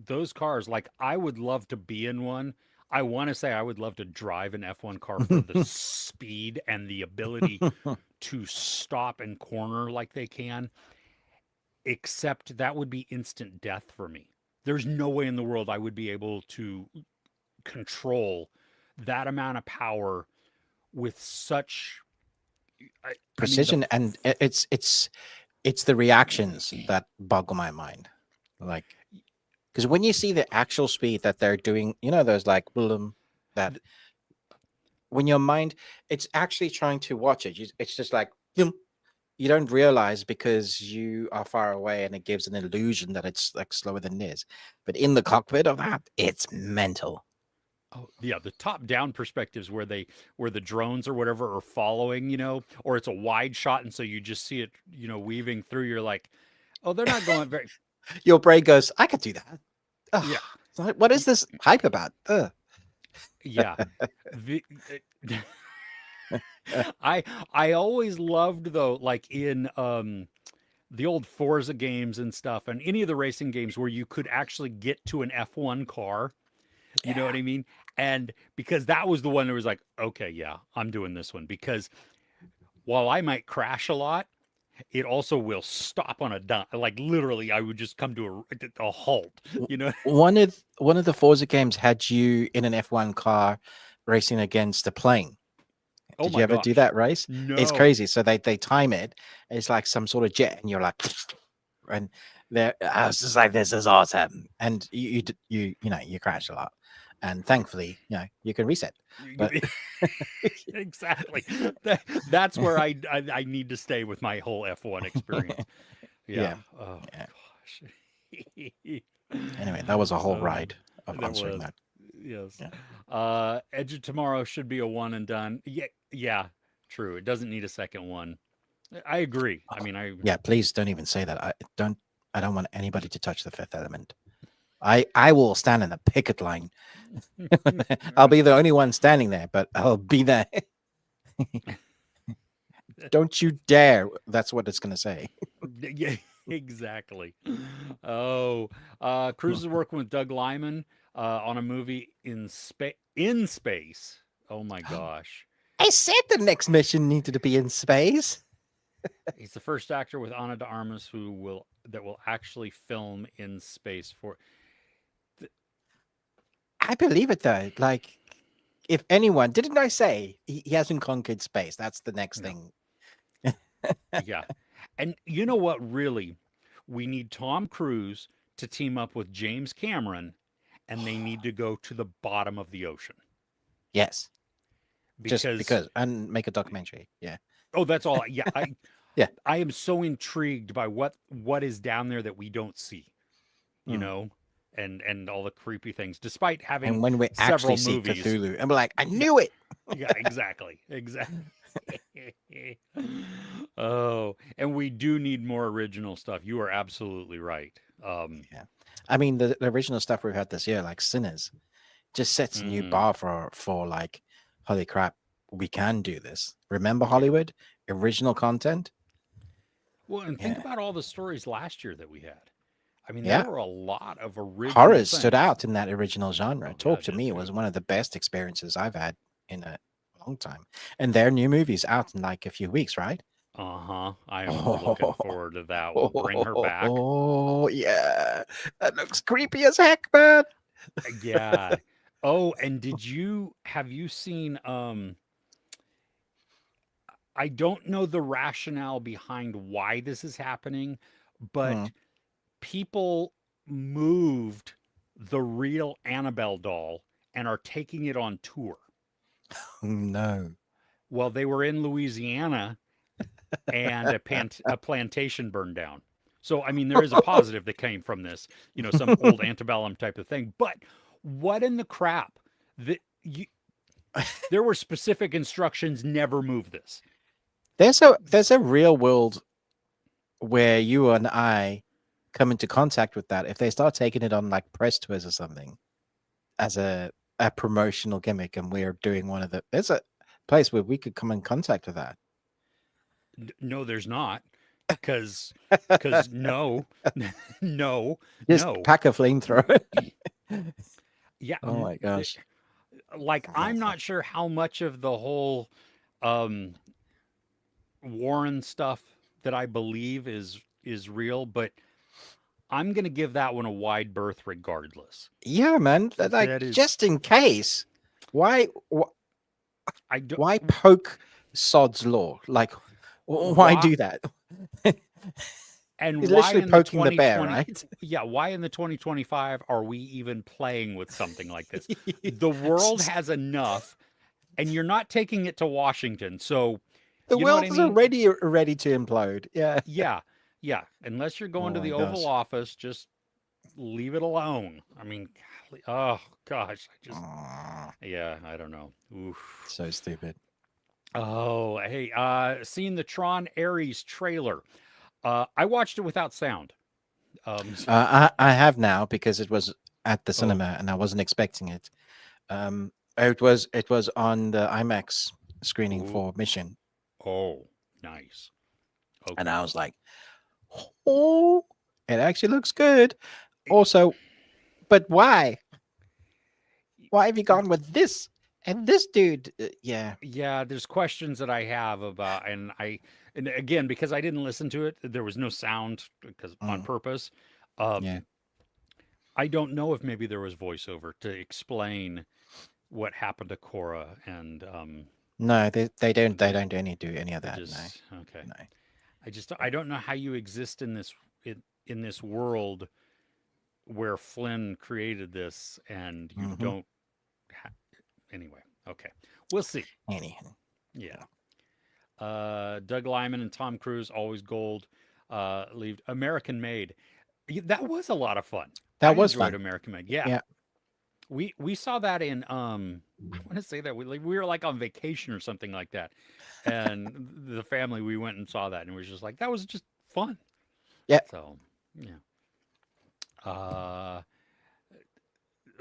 Those cars, like, I would love to be in one. I want to say I would love to drive an F1 car for the speed and the ability to stop and corner like they can. Except that would be instant death for me. There's no way in the world I would be able to control that amount of power with such precision. And it's the reactions that boggle my mind. Like, because when you see the actual speed that they're doing, you know, there's like boom, that when your mind, it's actually trying to watch it. It's just like, you don't realize because you are far away and it gives an illusion that it's like slower than it is. But in the cockpit of that, it's mental. Oh, yeah, the top-down perspectives where the drones or whatever are following, you know, or it's a wide shot and so you just see it, you know, weaving through. You're like, oh, they're not going very. Your brain goes, I could do that. Ugh. Yeah. Like, what is this hype about? Yeah. I always loved though, like in the old Forza games and stuff, and any of the racing games where you could actually get to an F1 car. You know what I mean? And because that was the one that was like, okay, yeah, I'm doing this one. Because while I might crash a lot, it also will stop on a dime. Like literally, I would just come to a halt. You know, one of the Forza games had you in an F1 car racing against a plane. Did you ever do that race? No. It's crazy. So they time it. It's like some sort of jet, and you're like, and I was just like, this is awesome. And you crash a lot. And thankfully, you can reset. But exactly. That's where I need to stay with my whole F1 experience. Yeah. Oh gosh. Anyway, that was a whole ride of answering that. Yes. Yeah. Edge of Tomorrow should be a one and done. Yeah. True. It doesn't need a second one. I agree. I mean, please don't even say that. I don't want anybody to touch The Fifth Element. I will stand in the picket line. I'll be the only one standing there, but I'll be there. Don't you dare. That's what it's going to say. Yeah, exactly. Oh, Cruz is working with Doug Lyman on a movie in space. Oh my gosh. I said the next mission needed to be in space. He's the first actor with Ana de Armas that will actually film in space for. I believe it though. Like, if anyone, didn't I say he hasn't conquered space? That's the next No. thing. Yeah. And you know what, really? We need Tom Cruise to team up with James Cameron, and they need to go to the bottom of the ocean. Yes. Just Because, because, and make a documentary. Yeah. oh, that's all. Yeah. Yeah. I am so intrigued by what is down there that we don't see, you Mm. know, and all the creepy things, despite having And when we several actually see movies. Cthulhu, and we're like, I knew it. Yeah, exactly. Oh, and we do need more original stuff. You are absolutely right. Yeah. I mean, the original stuff we've had this year, like Sinners, just sets a new bar for like, holy crap, we can do this. Remember Hollywood? Original content? Well, and think about all the stories last year that we had. I mean, there Yeah. were a lot of original Horrors things. stood out in that original genre. Oh, Talk yeah, to it me, did it was too. one of the best experiences I've had in a long time. And their new movie's out in like a few weeks, right? Uh-huh. I am looking forward to that one. Bring her back. Oh, yeah. That looks creepy as heck, man. Yeah. Oh, and have you seen I don't know the rationale behind why this is happening, Hmm. but people moved the real Annabelle doll and are taking it on tour. No. Well, they were in Louisiana and a plantation burned down. So, I mean, there is a positive that came from this, some old antebellum type of thing. But what in the crap? That there were specific instructions: never move this. There's a real world where you and I come into contact with that if they start taking it on like press tours or something as a promotional gimmick, and we're doing one of the. There's a place where we could come in contact with that. No, there's not, because no, no, Just no. pack a flamethrower. Yeah, Oh my gosh. like I'm not sure how much of the whole um Warren stuff that I believe is real, but I'm gonna give that one a wide berth regardless. Yeah, man. Like, That is, just in case. Why? I don't. Why poke Sod's law? Like, why Why do that? and He's why literally in the poking the bear, 2020? right? Yeah, why in the 2025 are we even playing with something like this? The world has enough, and you're not taking it to Washington, so The you know what world I is mean? already ready to implode. Yeah. Yeah, yeah. Unless you're going Oh to my the Oval gosh. Office, just leave it alone. I mean, golly, oh gosh, Aw, yeah, I don't know. Oof. so stupid. Oh, hey, seen the Tron Ares trailer. I watched it without sound. So- I have now because it was at the oh, cinema and I wasn't expecting it. It was on the IMAX screening ooh, for Mission, oh, nice. and Okay. I was like, "Oh, it actually looks good." It- Also, but why? Why have you gone with this and this dude? Yeah. yeah, there's questions that I have about, and again, because I didn't listen to it, there was no sound because on Mm, purpose. yeah. I don't know if maybe there was voiceover to explain what happened to Cora and No, they don't they, do any of they that. No, just okay. no. I don't know how you exist in this world where Flynn created this and you Mm-hmm. don't anyway. Okay. We'll see. Anyhow, Yeah. Doug Lyman and Tom Cruise always gold. Leave American Made. That was a lot of fun. I that was enjoyed fun. American Made. Yeah. Yeah. We saw that in I want to say that we were like on vacation or something like that, and the family we went and saw that and it was just like that was just fun. Yeah. So yeah. Uh,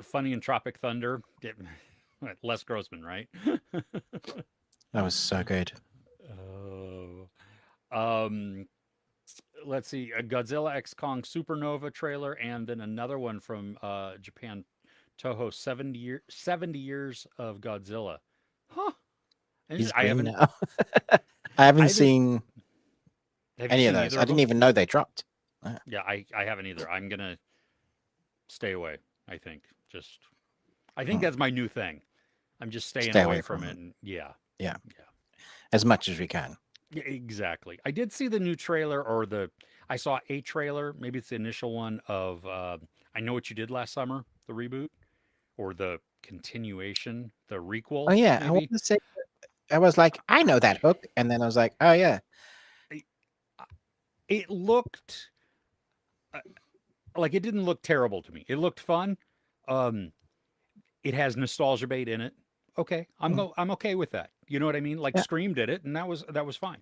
funny in Tropic Thunder. Les Grossman, right? That was so good. Oh. Um, let's see, a Godzilla X Kong Supernova trailer, and then another one from Japan, Toho, 70 years of Godzilla. Huh? He's I green haven't. now. I haven't I haven't. seen Have you any of seen those. either I of didn't them? even know they dropped. Yeah, I haven't either. I'm gonna stay away. I think just. I think that's my new thing. I'm just staying Stay away away from from it. it. And yeah, Yeah, yeah. as much as we can. Yeah, exactly. I did see the new trailer, or I saw a trailer, maybe it's the initial one of I Know What You Did Last Summer, the reboot, or the continuation, the Oh requel, yeah, I want maybe. to say. I was like, I know that hook, and then I was like, oh yeah, It it looked uh, like it didn't look terrible to me. It looked fun. Um, it has nostalgia bait in it. Okay, mm, I'm okay with that. You know what I mean? Like yeah. Scream did it, and that was fine.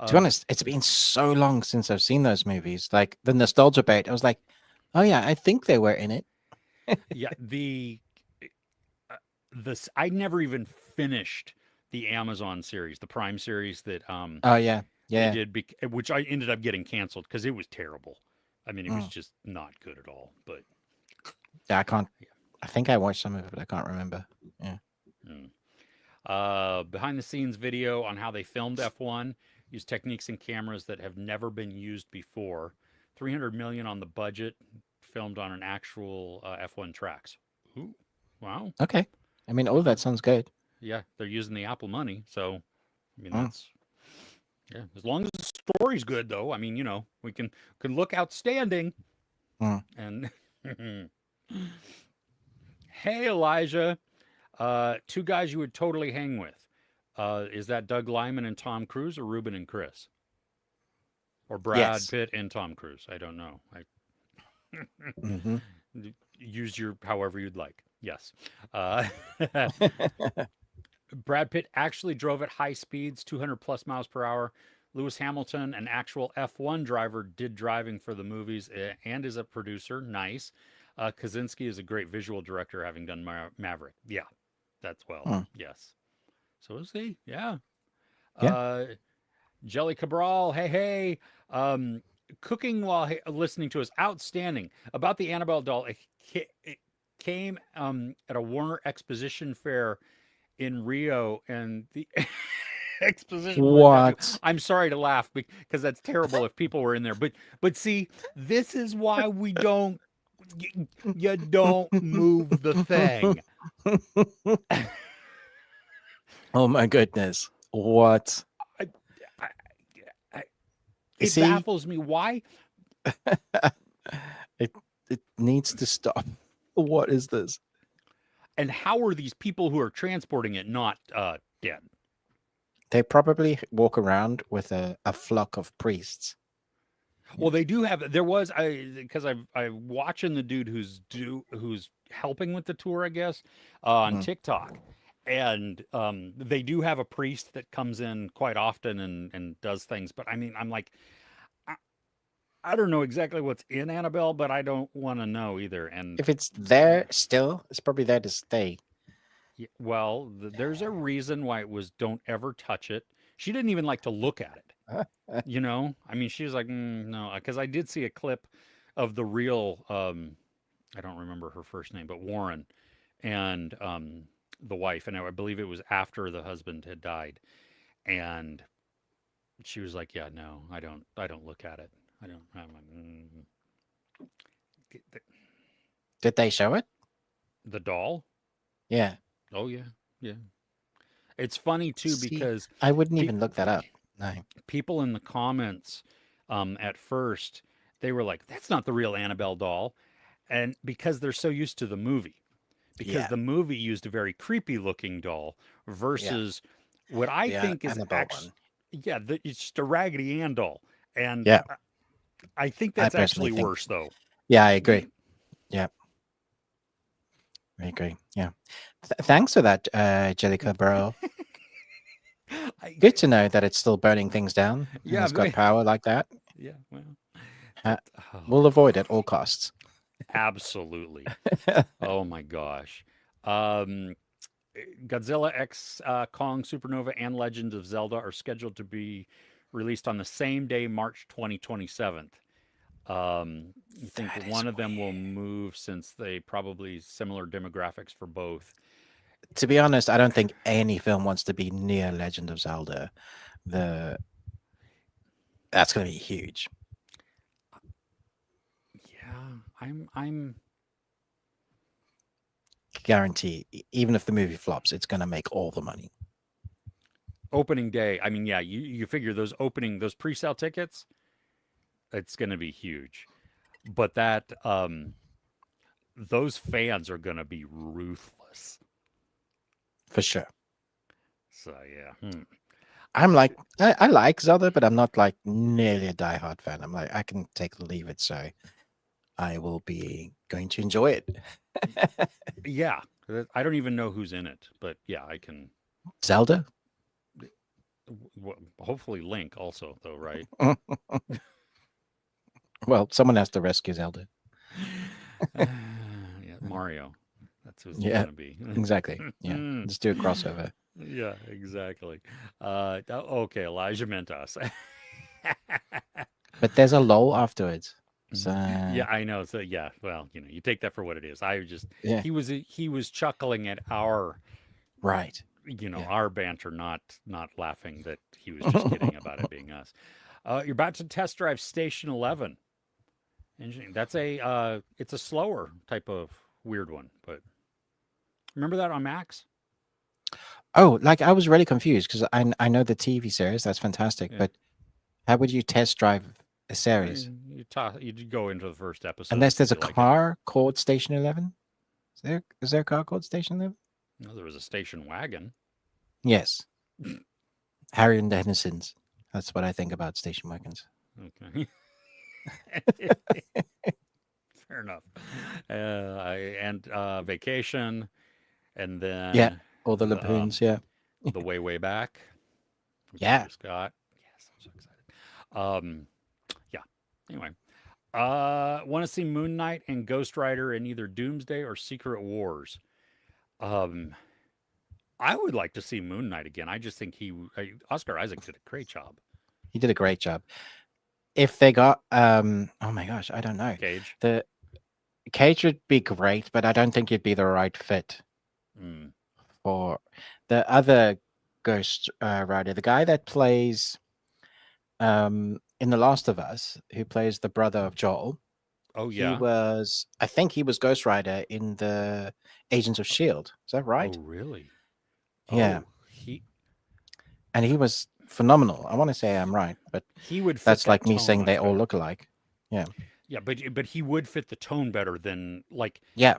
To be Um, honest, it's been so long since I've seen those movies. Like the nostalgia bait, I was like, oh yeah, I think they were in it. yeah, uh, this I never even finished the Amazon series, the Prime series that Oh yeah, they yeah. did, which I ended up getting canceled because it was terrible. I mean, it was Mm. just not good at all. But Yeah, I can't. yeah. I think I watched some of it, but I can't remember. Yeah. Mm. Behind the scenes video on how they filmed F1, used techniques and cameras that have never been used before. 300 million on the budget, filmed on an actual F1 tracks. Ooh, wow, Okay. I mean, all of wow. that sounds good. Yeah, they're using the Apple money, so I mean Mm. that's yeah. As long as the story's good, though, I mean we can look outstanding. Mm. And hey, Elijah, two guys you would totally hang with. Is that Doug Lyman and Tom Cruise, or Ruben and Chris, or Brad Yes. Pitt and Tom Cruise? I don't know. Mm-hmm. Use your however you'd like. Yes. Brad Pitt actually drove at high speeds, 200 plus miles per hour. Lewis Hamilton, an actual F1 driver, did driving for the movies and is a producer. Nice. Kaczynski is a great visual director, having done Maverick. Yeah, that's Mm. yes. So is he. Yeah. Yeah. Uh, Jelly Cabral, hey, hey. Cooking while listening to us, outstanding. About the Annabelle doll, it came at a Warner Exposition Fair in Rio, and the exposition for it got you. What? I'm sorry to laugh because that's terrible if people were in there, but see, this is why we don't. You don't move the thing. Oh my goodness. What? I, I, I, You it see, baffles me why. it it needs to stop. What is this? And how are these people who are transporting it not dead? They probably walk around with a flock of priests. Well, they do have. There was because I'm watching the dude who's helping with the tour, I guess, on Mm. TikTok, and they do have a priest that comes in quite often and does things. But I mean, I'm like, I, I don't know exactly what's in Annabelle, but I don't want to know either. And If it's there still, it's probably there to stay. well, there's a reason why it was don't ever touch it. She didn't even like to look at it. You know, I mean, she was like, no, because I did see a clip of the real, I don't remember her first name, but Warren and the wife, and I believe it was after the husband had died, and she was like, yeah, no, I don't look at it. I don't. I'm like, Did they show it? the doll. Yeah. Oh yeah, yeah. It's funny too See, because I wouldn't pe- even look that up. No. people in the comments, at first, they were like, that's not the real Annabelle doll. And because they're so used to the movie, because Yeah. the movie used a very creepy looking doll Yeah. versus what I The think is Annabelle actually, one. yeah, it's just a Raggedy Ann doll. And Yeah. I think I that's personally actually think. worse, though. Yeah, I agree. Yeah. I agree. Yeah. Thanks for that, Jellica Bro. Good to know that it's still burning things down and Yeah, it's got power like that. yeah, well, Uh, oh, we'll avoid at all costs. Absolutely. Oh my gosh. Um, Godzilla X Kong Supernova and Legend of Zelda are scheduled to be released on the same day, March 2027. You think That is one of them will weird. move since they probably similar demographics for both. To be honest, I don't think any film wants to be near Legend of Zelda. The That's going to be huge. Yeah, I'm Guarantee. Even if the movie flops, it's going to make all the money. opening day. I mean, yeah, you figure those pre-sale tickets, it's going to be huge. But that those fans are going to be ruthless. For sure. So yeah. I'm like, I like Zelda, but I'm not like nearly a diehard fan. I'm like, I can take or leave it. So I will be going to enjoy it. Yeah, I don't even know who's in it, but yeah, I can. Zelda? Hopefully, Link also, though, right? Well, someone has to rescue Zelda. Yeah, Mario. That's who's Yeah, gonna be. exactly. Yeah, let's do a crossover. Yeah, exactly. Okay, Elijah Mentos. But there's a lull afterwards. So Yeah, I know. So yeah, well, you take that for what it is. I just yeah, he was chuckling at our right. Yeah. our banter, not laughing that he was just kidding about it being us. You're about to test drive Station 11. Interesting. That's it's a slower type of weird one, but remember that on Max? Oh, like I was really confused because I know the TV series. That's fantastic. Yeah. But how would you test drive a Uh, series you go into the first episode and unless see if there's a you like it. car called Station 11? Is there a car called Station 11? No, there was a station wagon. Yes, Harry and the Hendersons. That's what I think about station wagons. Okay. Fair enough. And vacation, and Yeah, then all the the Lapoons. Yeah, the way back, which we yeah. just got. Yes, I'm so excited. Yeah. Anyway, want to see Moon Knight and Ghost Rider in either Doomsday or Secret Wars. Um, I would like to see Moon Knight again. I just think Oscar Isaac did a great job. He did a great job. If they got oh my gosh, I don't know. Cage. The Cage would be great, but I don't think he'd be the right fit Mm. for the other Ghost Rider, the guy that plays in The Last of Us, who plays the brother of Joel. Oh He yeah. was, I think he was Ghost Rider in the Agents of Shield. Is that Oh right? really? Yeah, Oh he and he was phenomenal. I want to say I'm right, but he would fit that's that like me tone saying they much all better. look alike. Yeah, Yeah, but he would fit the tone better than like yeah,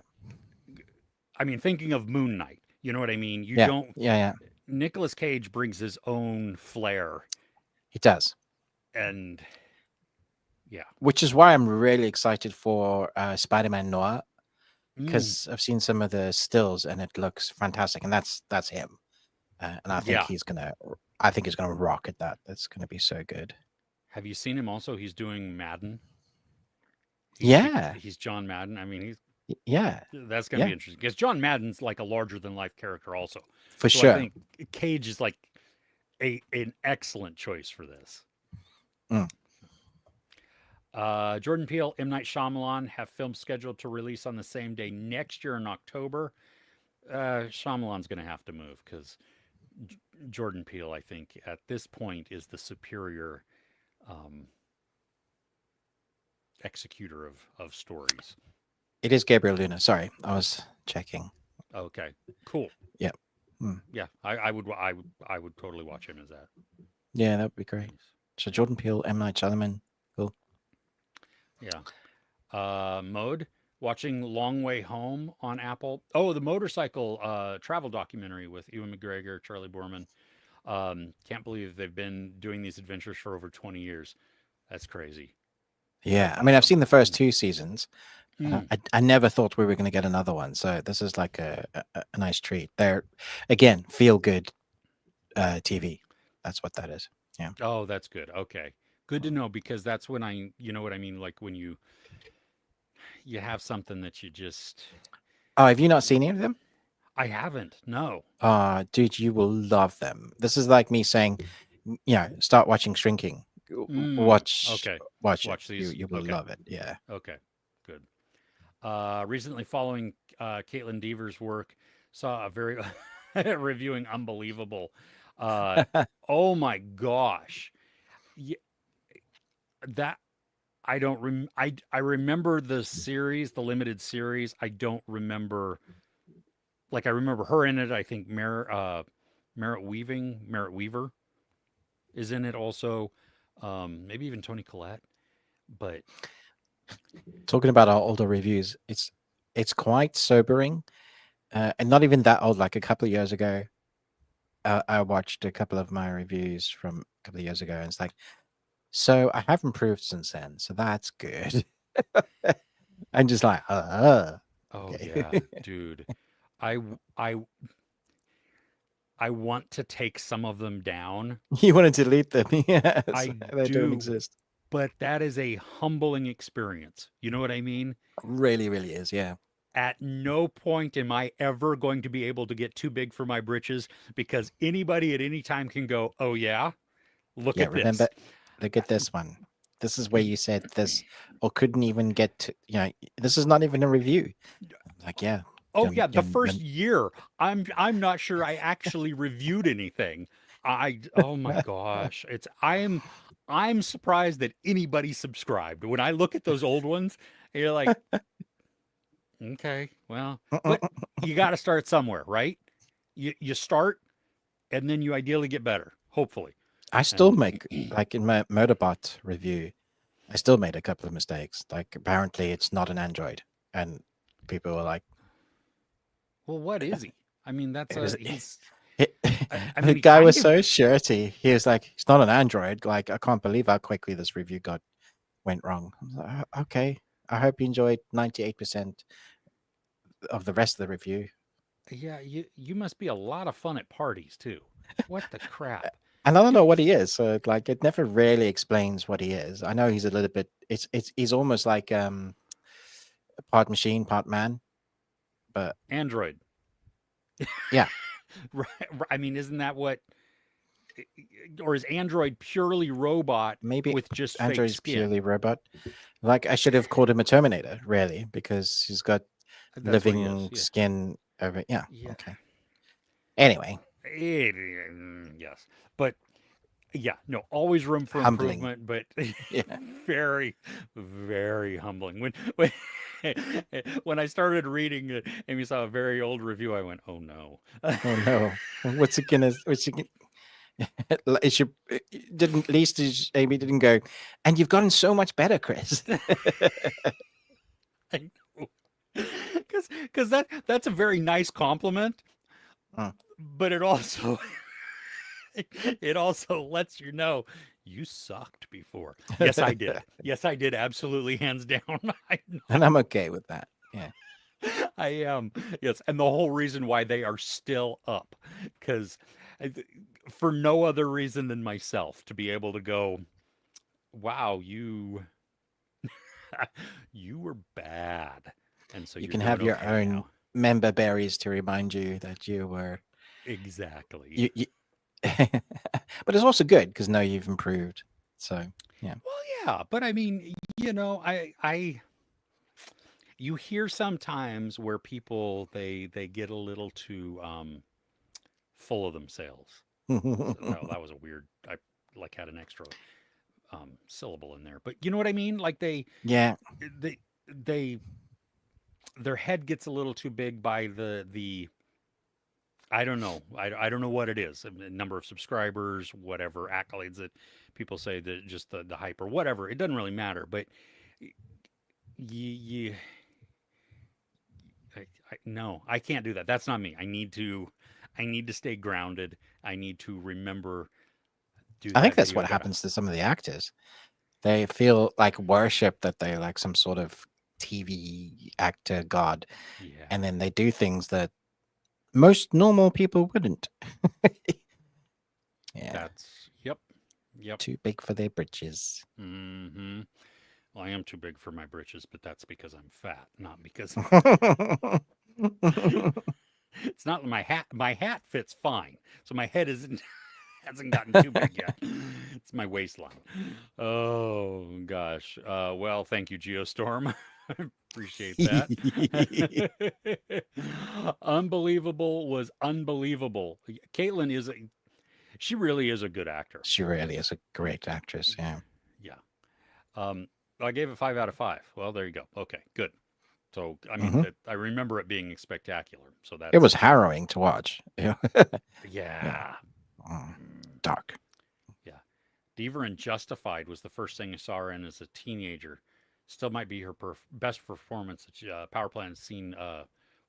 I mean thinking of Moon Knight. You know what I mean? You yeah, don't yeah, yeah. Nicolas Cage brings his own flair He does. and yeah. Which is why I'm really excited for Spider-Man Noir, Mm, because I've seen some of the stills and it looks fantastic, and that's him. And yeah. I think he's gonna rock at that. That's gonna be so good. Have you seen him also? He's doing Madden. Yeah, He's John Madden. I mean, yeah, that's going to be yeah, interesting because John Madden's like a larger than life character also. for So I sure. think Cage is like an excellent choice for this. Mm. Jordan Peele, M. Night Shyamalan have films scheduled to release on the same day next year in October. Shyamalan's going to have to move because Jordan Peele, I think, at this point is the superior um, executor of stories. It is Gabriel Luna. Sorry, I was checking. Okay, cool. Yeah, mm. Yeah, I would totally watch him as that. Yeah, that would be great. Nice. So Jordan Peele, M. Night Shyamalan, cool. Yeah. Mode watching Long Way Home on Apple. Oh, the motorcycle travel documentary with Ewan McGregor, Charlie Boorman. Can't believe they've been doing these adventures for over 20 years. That's crazy. Yeah, I mean, I've seen the first 2 seasons. Mm. I never thought we were going to get another one, so this is like a nice treat. They're again feel good TV. That's what that is. Yeah. Oh, that's good. Okay. Good to know because that's when you know what I mean? Like when you you have something that you just. Oh, have you not seen any of them? I haven't. No. Dude, you will love them. This is like me saying, start watching Shrinking. Watch Okay. it. Watch these. You will Okay. love it. Yeah. Okay. Good. Recently, following Caitlin Deaver's work, saw a very reviewing Unbelievable. Oh my gosh, yeah, that I don't I remember the series, the limited series. I don't remember. Like I remember her in it. I think Merritt Weaver is in it also. Maybe even Tony Collette. But Talking about our older reviews, it's quite sobering, and not even that old. Like a couple of years ago, I watched a couple of my reviews from a couple of years ago, and it's like, so I have improved since then, so that's good. I'm just like, oh okay. yeah, dude, I w- I want to take some of them down. You want to delete them? Yes, I they don't do, exist. but that is a humbling experience. You know what I mean? Really, really is. Yeah. At no point am I ever going to be able to get too big for my britches because anybody at any time can go, "Oh yeah, look Yeah. at this." Remember, look at this one. This is where you said this, or couldn't even get to. This is not even a review. Like, yeah. Oh yeah, the first year, I'm not sure I actually reviewed anything. Oh my gosh, I'm surprised that anybody subscribed. When I look at those old ones, you're like, okay, well, but you got to start somewhere, right? You start and then you ideally get better, hopefully. I still And make, like in my Murderbot review, I still made a couple of mistakes. Like apparently it's not an Android, and people were like, well, what is he? I mean, that's it was. he's. It, I the mean, he guy was kind of. so shirty. He was like, "It's not an Android." Like, I can't believe how quickly this review went wrong. I was like, okay. I hope you enjoyed 98% of the rest of the review. Yeah, you must be a lot of fun at parties too. What the crap? And I don't You, know what he is. So like, it never really explains what he is. I know he's a little bit. He's almost like part machine, part man. But Android. yeah, Right. I mean, isn't that what? Or is Android purely robot maybe with just fake Android is skin? purely robot. Like, I should have called him a Terminator, really, because he's got That's what he is. living Yeah. skin over. Yeah. Yeah. Okay. Anyway, Yes. But yeah, no, always room for humbling. improvement, but Yeah. very, very humbling. When I started reading it and we saw a very old review, I went, "Oh no." Oh no. What's it gonna? What's it? It should. It didn't. At least Amy didn't go. And you've gotten so much better, Chris. I know. Because that's a very nice compliment, Mm. but it also it also lets you know you sucked before. Yes, I did. Yes, I did. Absolutely, hands down. I know. And I'm okay with that. Yeah. I am. Yes, and the whole reason why they are still up, because for no other reason than myself to be able to go, wow, you were bad, and so You you're can have doing your okay own now. member berries to remind you that you were. Exactly. You but it's also good because now you've improved. So yeah. Well, yeah, but I mean, I you hear sometimes where people they get a little too full of themselves. So, no, that was a weird. I like had an extra syllable in there, but you know what I mean. Like Yeah, they they their head gets a little too big by the. I don't know. I don't know what it is. Number of subscribers, whatever accolades that people say that just the hype or whatever. It doesn't really matter. But you no, I can't do that. That's not me. I need to stay grounded. I need to remember do I think that that's video. what I gotta. happens to some of the actors. They feel like worship that they're like some sort of TV actor god, Yeah, and then they do things that most normal people wouldn't. Yeah, that's yep, yep. too big for their britches. Hmm. Well, I am too big for my britches, but that's because I'm fat, not because it's not my hat. My hat fits fine, so my head isn't hasn't gotten too big yet. It's my waistline. Oh gosh. Well, thank you, Geostorm. Appreciate that. Unbelievable was unbelievable. Caitlin is she really is a good actor. She really is a great actress. Yeah. Yeah. I gave it 5 out of 5. Well, there you go. Okay, good. So I mean Hmm. that I remember it being spectacular. So It was that's harrowing to watch. Yeah. Yeah. yeah. Mm, Mm, dark. yeah. Diva in Justified was the first thing I saw her in as a teenager. Still might be her best performance that Power Plant's seen.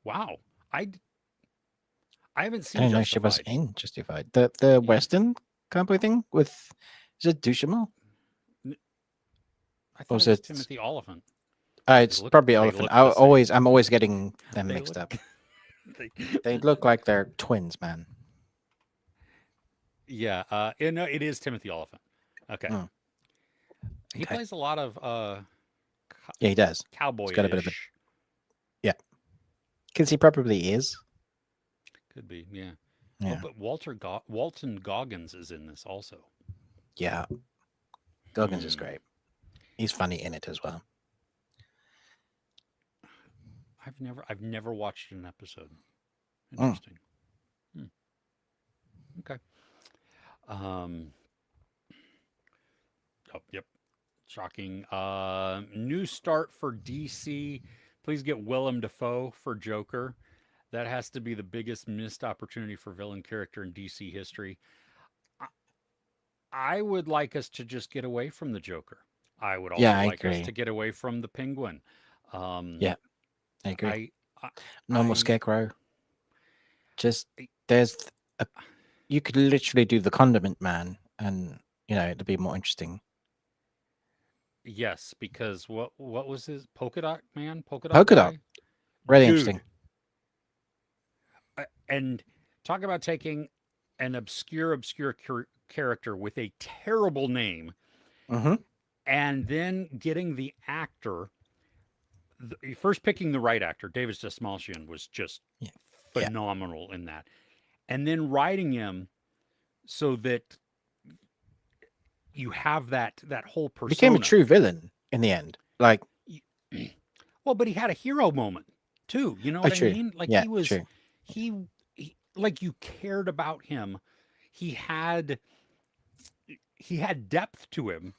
Wow, I I haven't I seen didn't know she was Justified. in Justified. The Yeah, Western company thing with, is it Duchamel? N- I Or thought it was was it? Timothy Oliphant. They It's look probably they Elephant. look the same. I'm always getting them They mixed look up. they, They look like they're twins, man. yeah. No, it is Timothy Oliphant. Okay, Mm, he okay. plays a lot of Yeah, he does. He's got a bit of a, cowboyish. yeah. Because he probably is. Could be, yeah. Oh, Yeah. but Walton Goggins is in this also. Yeah. Goggins is Hmm. great. He's funny in it as well. I've never watched an episode. Mm. Interesting. Hmm. Okay. Um. Oh, yep. Shocking. New start for DC. Please get Willem Dafoe for Joker. That has to be the biggest missed opportunity for villain character in DC history. I, I would like us to just get away from the Joker. I would Yeah, also I like us agree. to get away from the Penguin. Um, Yeah, I agree. I, I, Normal I, Scarecrow. Just, there's a, you could literally do the Condiment Man, and it'd be more interesting. yes, because what was his polka dot man, polka dot Polka Dot, guy, really interesting. dude, and talk about taking an obscure character with a terrible name Hmm. and then getting the actor first picking the right actor. David Desmalchian was just Yeah, yeah. phenomenal in that, and then writing him so that you have that whole Became a persona. true villain in the end. Like, Well, but he had a hero moment too. You know oh, what I true. mean? Like Yeah, true. he, like you cared about him. He had he had depth to him.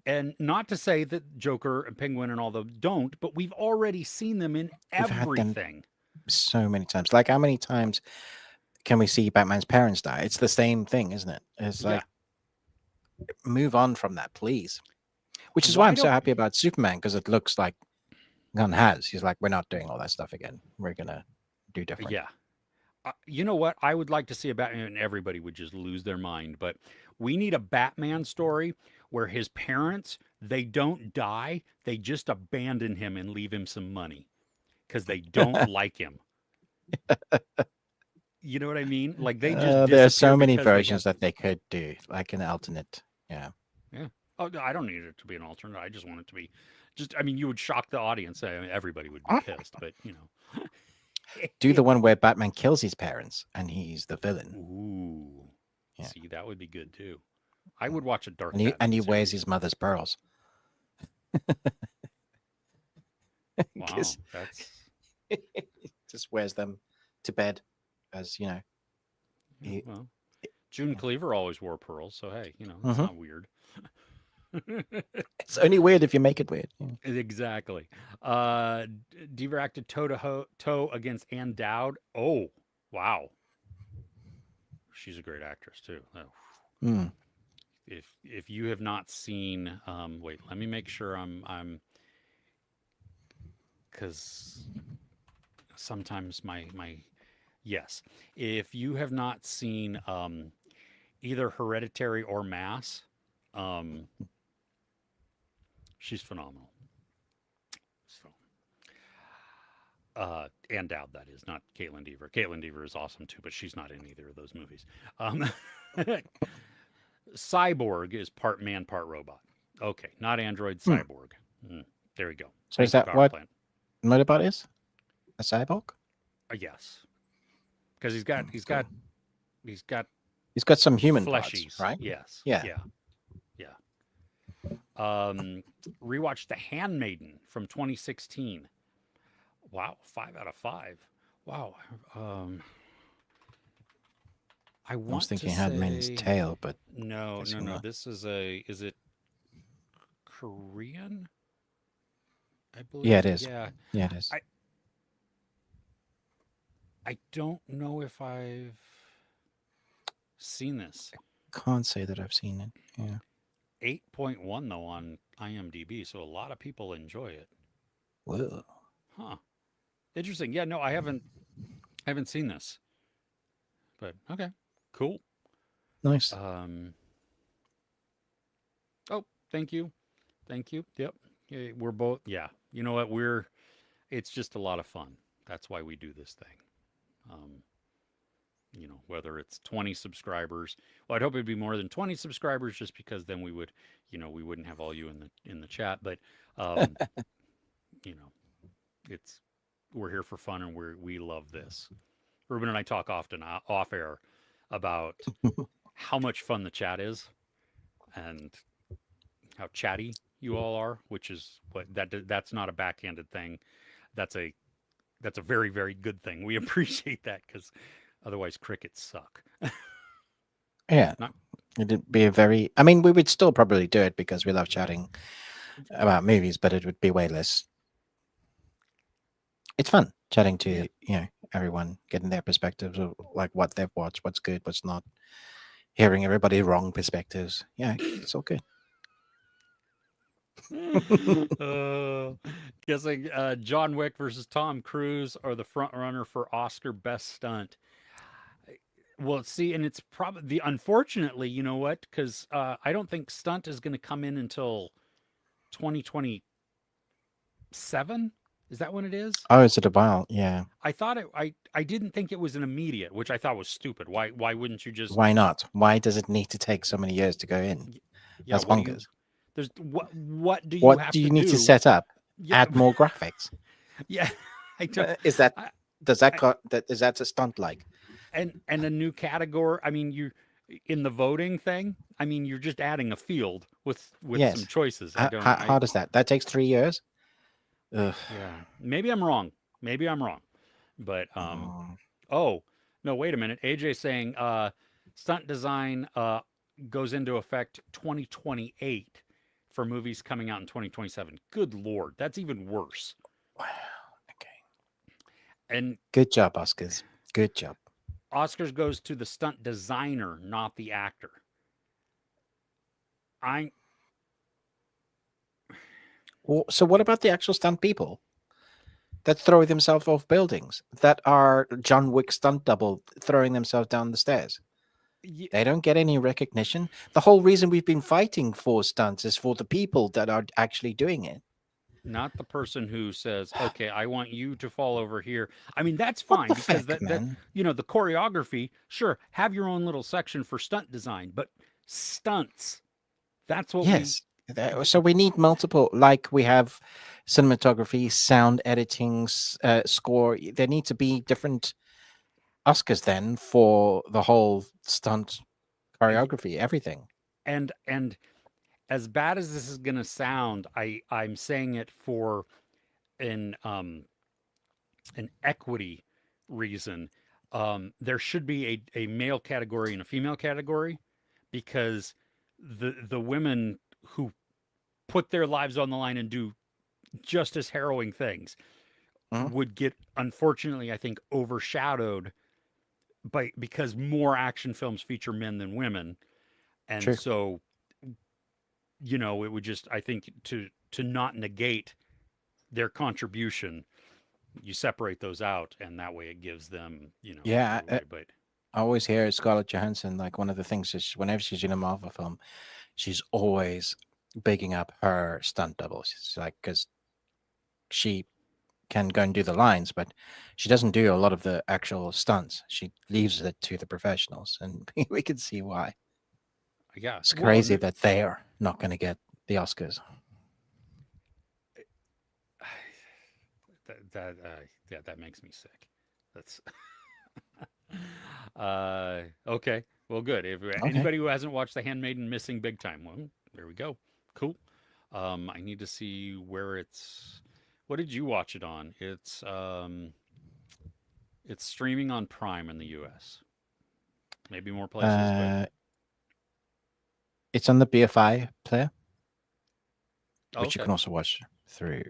And not to say that Joker and Penguin and all them don't, but we've already seen them in We've had them everything. so many times. Like, how many times can we see Batman's parents die? It's the same thing, isn't it? It's Yeah. like, move on from that, please. Which is why Why I'm so don't happy about Superman, because it looks like Gunn has. He's like, we're not doing all that stuff again. We're gonna do different. yeah. You know what? I would like to see a Batman, and everybody would just lose their mind. But we need a Batman story where his parents they don't die; they just abandon him and leave him some money because they don't like him. You know what I mean? Like they just There are disappear so many because they got versions that they could do, like an alternate. Yeah. yeah. Oh, no, I don't need it to be an alternate. I just want it to be just. I mean, you would shock the audience. I mean, everybody would be pissed, but you know. Do the one where Batman kills his parents and he's the villain. Ooh, Yeah. see, that would be good too. I would watch a dark And Batman he wears series. his mother's pearls. Wow, Because that's just wears them to bed, as yeah, he, well. June Cleaver always wore pearls, so hey, you know it's Mhm. not weird. It's only weird if you make it weird. Yeah. Exactly. Deaver acted toe against Ann Dowd. Oh, wow, she's a great actress too. Oh. Mm. If you have not seen, wait, let me make sure I'm because sometimes my yes, if you have not seen either Hereditary or Mass, um, she's phenomenal. So, Ann Dowd, that is not Caitlin Deaver. Caitlin Deaver is awesome too, but she's not in either of those movies. Cyborg is part man, part robot. Okay, not android, Hmm. cyborg. There we go. So is Thank you, that Power what Plant. Murderbot is? A cyborg? Yes, because he's got Cool. he's got He's got some human parts, fleshies. right? Yes. Yeah. Yeah. Rewatched The Handmaiden from 2016. Wow, 5 out of 5. Wow. I I was want to thinking Handmaid's say Tale, but no. guessing not. This is is it Korean? I believe. Yeah, it is. Yeah. Yeah, it is. I don't know if I've seen this. Can't say that I've seen it. Yeah. 8.1 though on IMDb, so a lot of people enjoy it. Whoa. Huh. Interesting. Yeah, no, I haven't seen this. But okay. Cool. Nice. Oh, thank you. Thank you. Yep. Yeah, we're both You know what? It's just a lot of fun. That's why we do this thing. Whether it's 20 subscribers. Well, I'd hope it'd be more than 20 subscribers just because then we would, we wouldn't have all you in the chat, but you know, we're here for fun and we love this. Ruben and I talk often off air about how much fun the chat is and how chatty you all are, which is that's not a backhanded thing. That's a very, very good thing. We appreciate that because otherwise crickets suck. Yeah. It'd be I mean, we would still probably do it because we love chatting about movies, but it would be way less. It's fun chatting to, everyone, getting their perspectives of like what they've watched, what's good, what's not, hearing everybody's wrong perspectives. Yeah, it's all good. Guessing John Wick versus Tom Cruise are the front runner for Oscar Best Stunt. Well, see, and it's probably unfortunately, you know what? Because I don't think stunt is going to come in until 2027. Is that when it is? Oh, is it a while? Yeah. I thought I didn't think it was an immediate, which I thought was stupid. Why wouldn't you just? Why not? Why does it need to take so many years to go in? Yeah, that's bonkers. What do you what have do you to need do? to set up? Yeah. Add more graphics. Yeah, I don't. Is that is that a stunt like? And a new category. I mean, you in the voting thing. I mean, you're just adding a field with some choices. How does that? That takes 3 years. Ugh. Yeah, maybe I'm wrong. But oh no, wait a minute. AJ saying stunt design goes into effect 2028 for movies coming out in 2027. Good Lord, that's even worse. Wow. Okay. And good job, Oscars. Good job. Oscars goes to the stunt designer, not the actor. So what about the actual stunt people that throw themselves off buildings, that are John Wick stunt double throwing themselves down the stairs? They don't get any recognition. The whole reason we've been fighting for stunts is for the people that are actually doing it. Not the person who says, okay, I want you to fall over here. I mean, that's fine because that the choreography, sure, have your own little section for stunt design, but stunts, that's what so we need multiple, like we have cinematography, sound editing, score. There need to be different Oscars then for the whole stunt choreography, everything. And as bad as this is going to sound, I'm saying it for an equity reason. There should be a male category and a female category, because the women who put their lives on the line and do just as harrowing things would get, unfortunately, I think, overshadowed because more action films feature men than women. And so, it would just, I think, to not negate their contribution, you separate those out, and that way it gives them, Yeah, but I always hear Scarlett Johansson, like, one of the things is whenever she's in a Marvel film, she's always bigging up her stunt doubles. It's like, because she can go and do the lines, but she doesn't do a lot of the actual stunts. She leaves it to the professionals, and we can see why. Yeah, it's crazy that they're not going to get the Oscars. yeah, that makes me sick. That's okay. Well, good. If Okay. anybody who hasn't watched The Handmaiden missing big time, well, there we go. Cool. I need to see where it's. What did you watch it on? It's streaming on Prime in the U.S. Maybe more places, but Uh, it's on the BFI player, oh, which you okay. can also watch through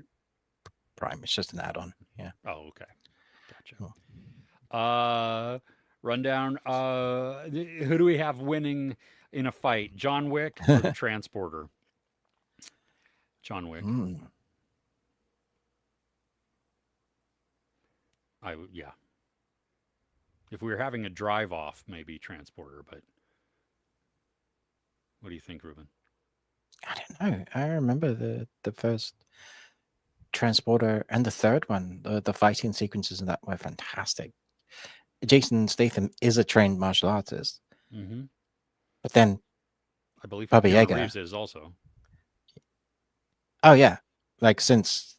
Prime. It's just an add-on. Yeah. Oh, okay. Gotcha. Cool. Rundown. Who do we have winning in a fight? John Wick or the Transporter? John Wick. Hmm. Yeah. If we were having a drive off, maybe Transporter, but what do you think, Ruben? I don't know. I remember the first Transporter and the third one. The fighting sequences in that were fantastic. Jason Statham is a trained martial artist, Mm-hmm. but then I believe Baba Keanu Yaga. Reeves is also. Oh yeah, like since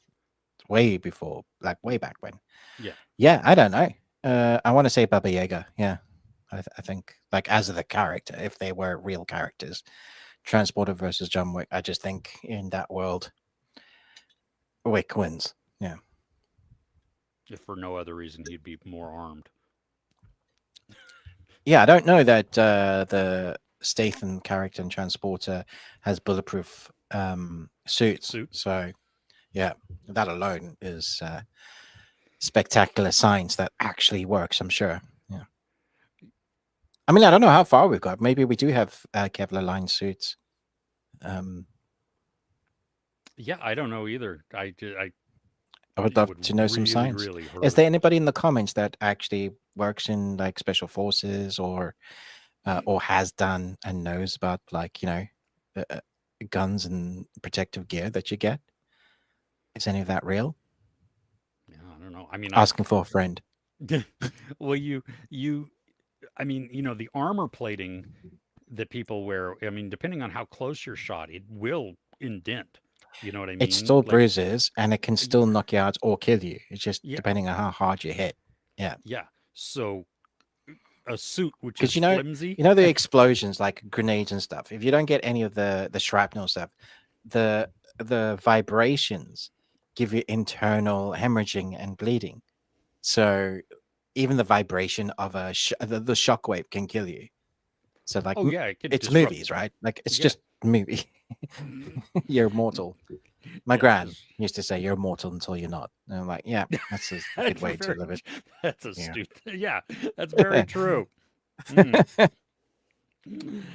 way before, like way back when. Yeah. Yeah, I don't know. I want to say Baba Yaga. Yeah, I think like as the character, if they were real characters, Transporter versus John Wick. I just think in that world, Wick wins. Yeah. If for no other reason, he'd be more armed. Yeah, I don't know that the Statham character in Transporter has bulletproof suits. Suit. So yeah, that alone is spectacular science that actually works. I'm sure. Yeah. I mean, I don't know how far we've got. Maybe we do have Kevlar line suits. Yeah, I don't know either. I would It love would to know some really, science. really Is hurt. there anybody in the comments that actually works in like special forces or has done and knows about like guns and protective gear that you get? Is any of that real? Yeah, I don't know. I mean, Asking for a friend. well, I mean, the armor plating that people wear, I mean, depending on how close you're shot, it will indent. You know what I It mean? still Like, bruises and it can still knock you out or kill you. It's just yeah, depending on how hard you hit. Yeah. yeah. So a suit which Because is flimsy. the explosions like grenades and stuff. If you don't get any of the shrapnel stuff, the vibrations give you internal hemorrhaging and bleeding. So even the vibration of the shockwave can kill you. So like Oh yeah, it could it's disrupt. movies, right? Like it's Yeah, just movie. You're mortal. My yeah. gran used to say you're mortal until you're not. And I'm like, yeah, that's a good That's way to live it. that's a Yeah. stupid. Yeah, that's very true. Mm.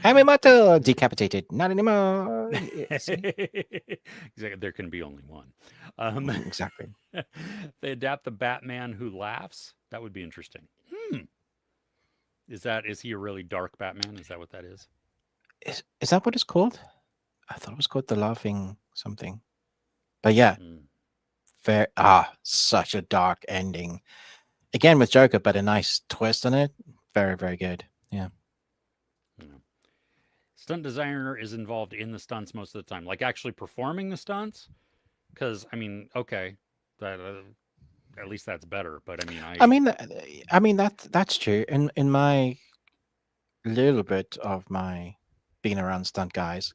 I'm immortal, decapitated, not anymore. Yeah, see? Exactly. There can be only one. Um, Exactly. they adapt the Batman who laughs. That would be interesting. Hmm. Is he a really dark Batman? Is that what that is? Is that what it's called? I thought it was called the laughing something. But yeah, Mm. such a dark ending. Again with Joker, but a nice twist on it. Very, very good. Yeah. Yeah. Stunt designer is involved in the stunts most of the time, like actually performing the stunts. Because I mean, okay, that at least that's better. But I mean, I mean that's true. In my little bit of my being around stunt guys,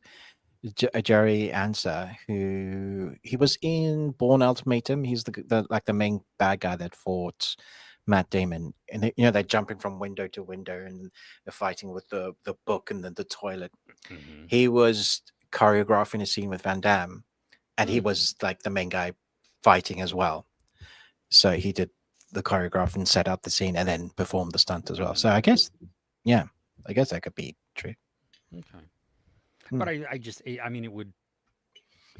Jerry Anser, who he was in Born Ultimatum. He's the like the main bad guy that fought Matt Damon, and they're jumping from window to window and they're fighting with the book and the toilet. mm-hmm. He was choreographing a scene with Van Damme, and he was like the main guy fighting as well. So he did the choreograph and set up the scene and then performed the stunt as well. So I guess, yeah, I guess that could be true. Okay. Hmm. But I mean, it would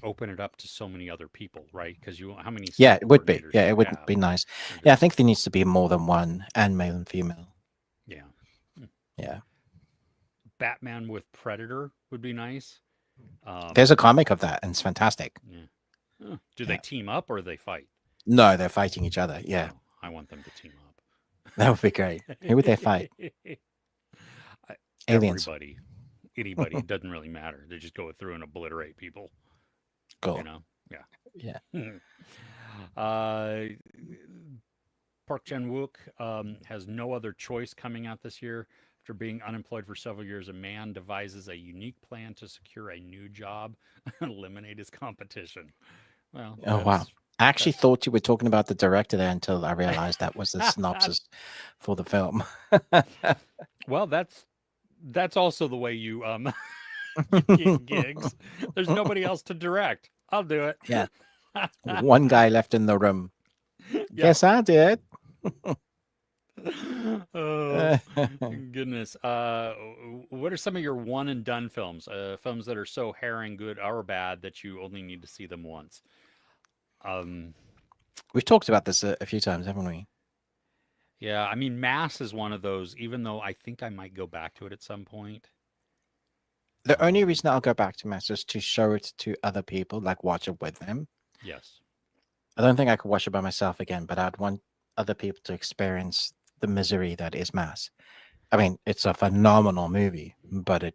open it up to so many other people, right? Because how many Yeah, stunt it would be. coordinators Yeah, do it you would have? be nice. And Yeah, I think there needs to be more than one, and male and female. yeah. Yeah, Batman with Predator would be nice. there's a comic of that, and it's fantastic. Yeah. Do they Yeah. team up or they fight? No, they're fighting each other. Yeah, Oh, I want them to team up. that would be great. Who would they fight? Aliens. Everybody, anybody, it doesn't really matter. They just go through and obliterate people. Cool. You know? Yeah. Yeah. Uh, Park Chan-wook has no other choice coming out this year. After being unemployed for several years, a man devises a unique plan to secure a new job and eliminate his competition. Well, Oh wow. I actually that's thought you were talking about the director there until I realized that was the synopsis for the film. well, that's also the way you you get gigs. There's nobody else to direct. I'll do it. Yeah. One guy left in the room. Yeah. Guess I did. Oh goodness. What are some of your one and done films? Films that are so herring good or bad that you only need to see them once. Um, We've talked about this a few times, haven't we? yeah, I mean, Mass is one of those. Even though I think I might go back to it at some point. The only reason I'll go back to Mass is to show it to other people, like watch it with them. Yes. I don't think I could watch it by myself again, but I'd want other people to experience the misery that is Mass. I mean, it's a phenomenal movie, but it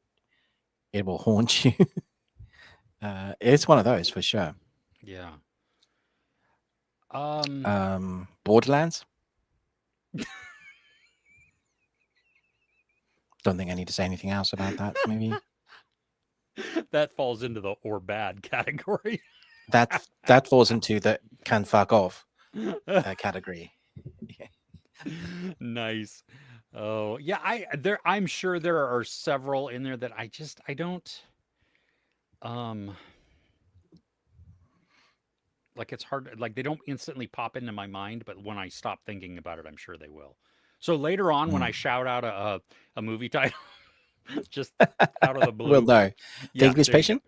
will haunt you. It's one of those for sure. Yeah. Borderlands. Don't think I need to say anything else about that movie. That falls into the or bad category. That falls into the can fuck off category. Nice. Oh yeah, I'm sure there are several in there that I don't like it's hard like they don't instantly pop into my mind, but when I stop thinking about it, I'm sure they will. So later on when I shout out a movie title just out of the blue. Well, no. Yeah, English patient?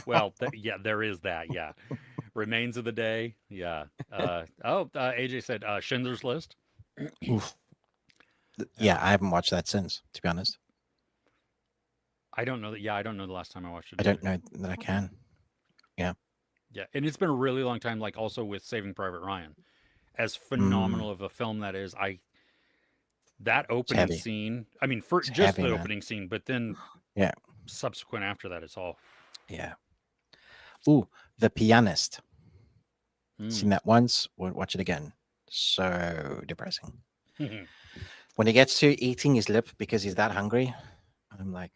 Well, yeah, there is that. Yeah. Remains of the Day. Yeah. AJ said Schindler's List. Oof. Yeah, I haven't watched that since, to be honest. I don't know that. Yeah, I don't know the last time I watched it. I don't know that I can. Yeah. Yeah, and it's been a really long time. Like also with Saving Private Ryan, as phenomenal of a film that is, that opening scene. I mean, for just heavy, the man. opening scene, but then subsequent after that, it's all. Yeah. Ooh, The Pianist. Seen that once. Won't watch it again. So depressing. When he gets to eating his lip because he's that hungry, I'm like,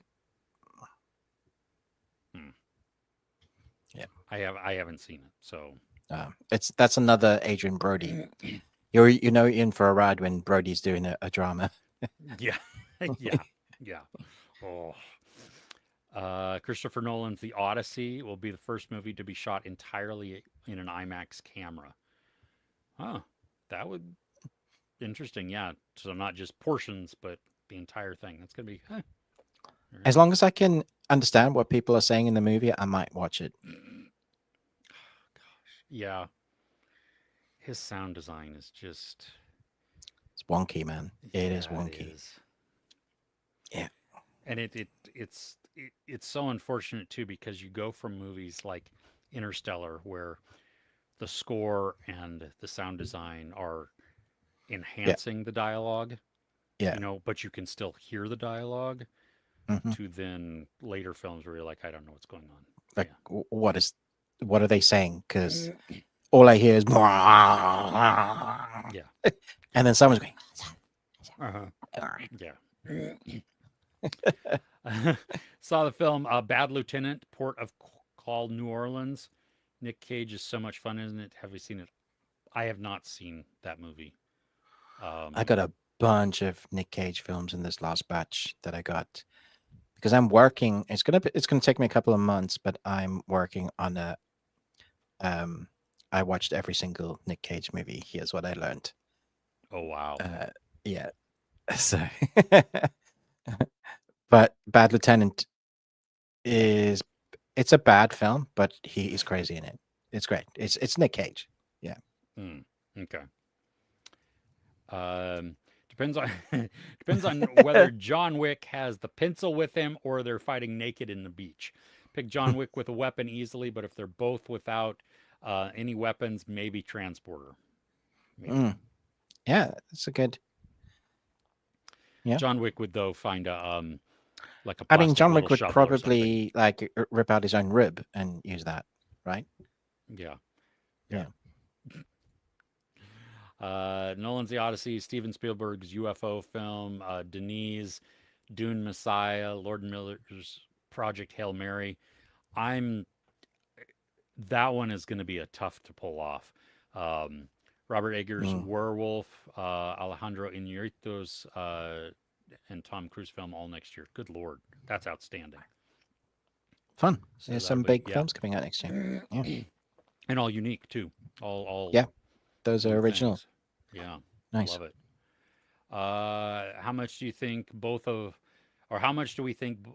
yeah. I haven't seen it, so that's another Adrian Brody. You're in for a ride when Brody's doing a drama. Yeah, yeah. Oh. Christopher Nolan's The Odyssey will be the first movie to be shot entirely in an IMAX camera. Oh, that would interesting. Yeah, so not just portions, but the entire thing. That's gonna be. Right. As long as I can understand what people are saying in the movie, I might watch it. Gosh, yeah. His sound design is just. It's wonky, man. It is wonky. It is. Yeah, and it's so unfortunate too because you go from movies like Interstellar where the score and the sound design are enhancing the dialogue, but you can still hear the dialogue, to then later films where you're like, I don't know what's going on. Like, what are they saying? Because all I hear is and then someone's going, Saw the film Bad Lieutenant, Port of Call, New Orleans. Nick Cage is so much fun, isn't it? Have you seen it? I have not seen that movie. I got a bunch of Nick Cage films in this last batch that I got because I'm working. It's gonna take me a couple of months, but I'm working on a. I watched every single Nick Cage movie. Here's what I learned. Oh wow! Yeah. So, but Bad Lieutenant it's a bad film, but he is crazy in it. It's great. It's Nick Cage. Yeah. Okay. Depends on whether John Wick has the pencil with him or they're fighting naked in the beach. Pick John Wick with a weapon easily, but if they're both without any weapons, maybe transporter. Maybe. Yeah, that's a good. Yeah. John Wick would though find a like a. I mean, John Wick would probably like rip out his own rib and use that, right? Yeah. Yeah. Nolan's The Odyssey, Steven Spielberg's UFO film, Denise, Dune Messiah, Lord Miller's Project Hail Mary. I'm that one is going to be a tough to pull off. Um, Robert Eggers' Mm. Werewolf, Alejandro Inarritu's and Tom Cruise film all next year. Good Lord, that's outstanding. Fun. So There's that'll some be big films coming out next year. Yeah. and all unique too. All Yeah. Those are new original. things. Yeah, Nice. love it. How much do you think both of, or how much do we think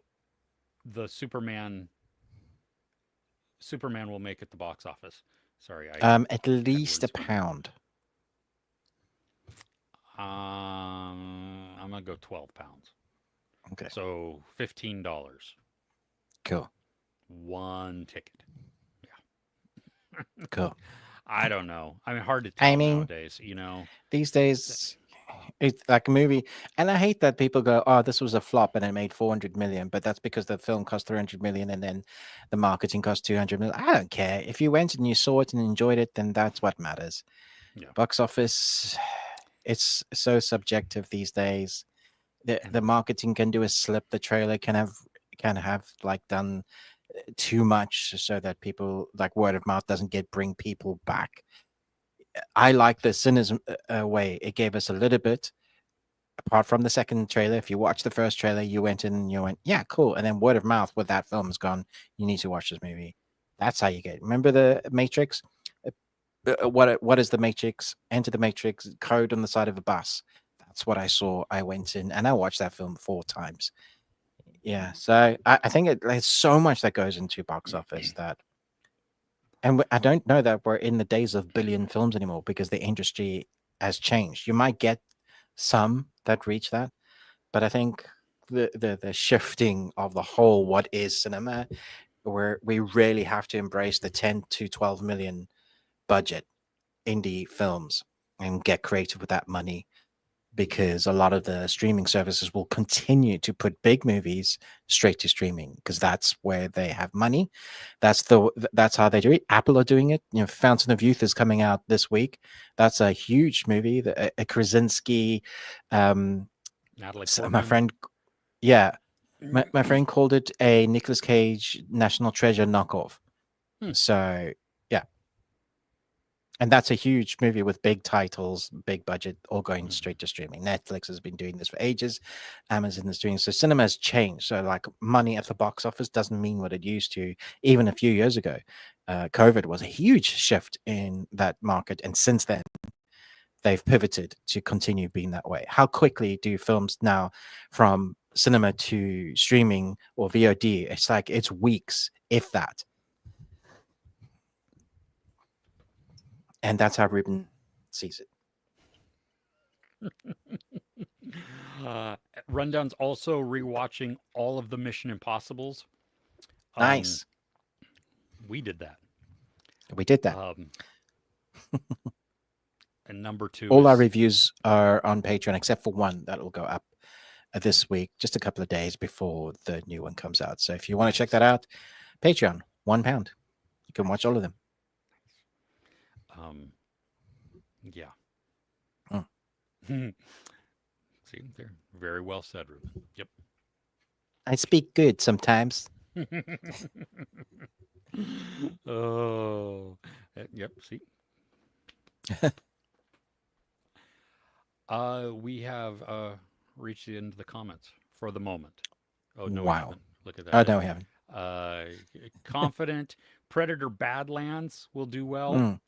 the Superman will make at the box office? Sorry, I At had least words. £1. I'm gonna go £12. Okay. So $15. Cool. One ticket. Cool. I don't know. I mean, hard to tell nowadays. You know, These days, it's like a movie, and I hate that people go, "Oh, this was a flop and it made 400 million," but that's because the film cost 300 million and then the marketing cost 200 million. I don't care. If you went and you saw it and enjoyed it, then that's what matters. Yeah. Box office, it's so subjective these days. The marketing can do a slip. The trailer can have like done too much so that people, like, word of mouth doesn't bring people back. I like the cynicism way it gave us a little bit. Apart from the second trailer, if you watch the first trailer, you went in and you went, yeah, cool. And then word of mouth with that film is gone. You need to watch this movie. That's how you get. Remember the Matrix? What is the Matrix? Enter the Matrix code on the side of a bus. That's what I saw. I went in and I watched that film 4 times. Yeah, so I think there's so much that goes into box office that, and I don't know that we're in the days of billion films anymore because the industry has changed. You might get some that reach that, but I think the shifting of the whole what is cinema, where we really have to embrace the 10 to 12 million budget indie films and get creative with that money, because a lot of the streaming services will continue to put big movies straight to streaming because that's where they have money. That's how they do it. Apple are doing it. Fountain of Youth is coming out this week. That's a huge movie. A Krasinski, Natalie my Portman. friend, yeah, my friend called it a Nicolas Cage National Treasure knockoff. So yeah, and that's a huge movie with big titles, big budget, all going straight to streaming. Netflix has been doing this for ages. Amazon is doing so. Cinema has changed. So, like, money at the box office doesn't mean what it used to even a few years ago. COVID was a huge shift in that market. And since then, they've pivoted to continue being that way. How quickly do films now from cinema to streaming or VOD? It's weeks, if that. And that's how Ruben sees it. Rundown's also rewatching all of the Mission Impossibles. Nice. We did that. We did that. And number 2, all our reviews are on Patreon except for one that will go up this week, just a couple of days before the new one comes out. So if you want to check that out, Patreon, £1. You can watch all of them. Yeah. See, they're very well said, Ruben. Yep. I speak good sometimes. Oh, yep. See. We have reached the end of the comments for the moment. Oh no, wow. we haven't. Look at that. Oh no, we haven't. Confident Predator Badlands will do well.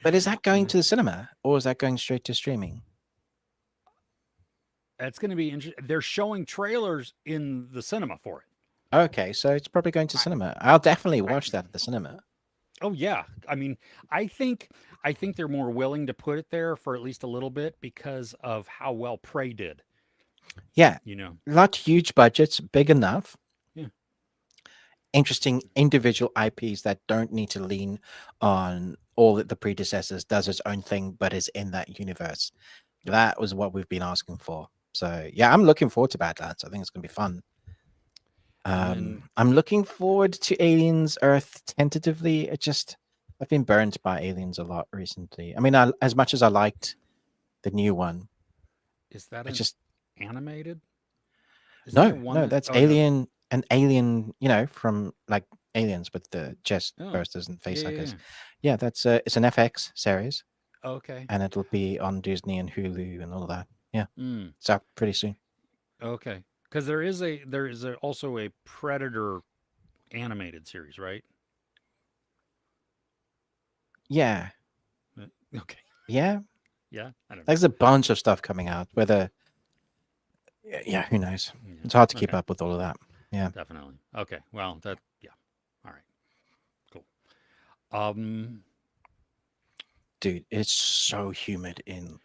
But is that going to the cinema or is that going straight to streaming? That's going to be interesting. They're showing trailers in the cinema for it. Okay, so it's probably going to cinema. I'll definitely watch that at the cinema. Oh yeah, I mean, I think they're more willing to put it there for at least a little bit because of how well Prey did. Yeah, not huge budgets, big enough. Yeah, interesting individual IPs that don't need to lean on all the predecessors. Does its own thing, but is in that universe. Yeah. That was what we've been asking for. So yeah, I'm looking forward to Badlands. I think it's going to be fun. I'm looking forward to Aliens Earth tentatively. I've been burnt by Aliens a lot recently. I mean, as much as I liked the new one, Is that it just animated? Isn't there no, one no, that? that's Oh no. an alien, from like Aliens with the chest Oh bursters and yeah, facehuggers. yeah. Yeah, that's it's an FX series, Okay. and it'll be on Disney and Hulu and all that. Yeah, Mm, it's out pretty soon. okay. Because there is also a Predator animated series, right? Yeah, Okay. yeah. Yeah. I don't know. There's a bunch of stuff coming out. Whether yeah, who knows? Yeah. It's hard to keep Okay. up with all of that. Yeah, Definitely. Okay. Well, that. Yeah. All right. Cool. Um. dude, it's so humid in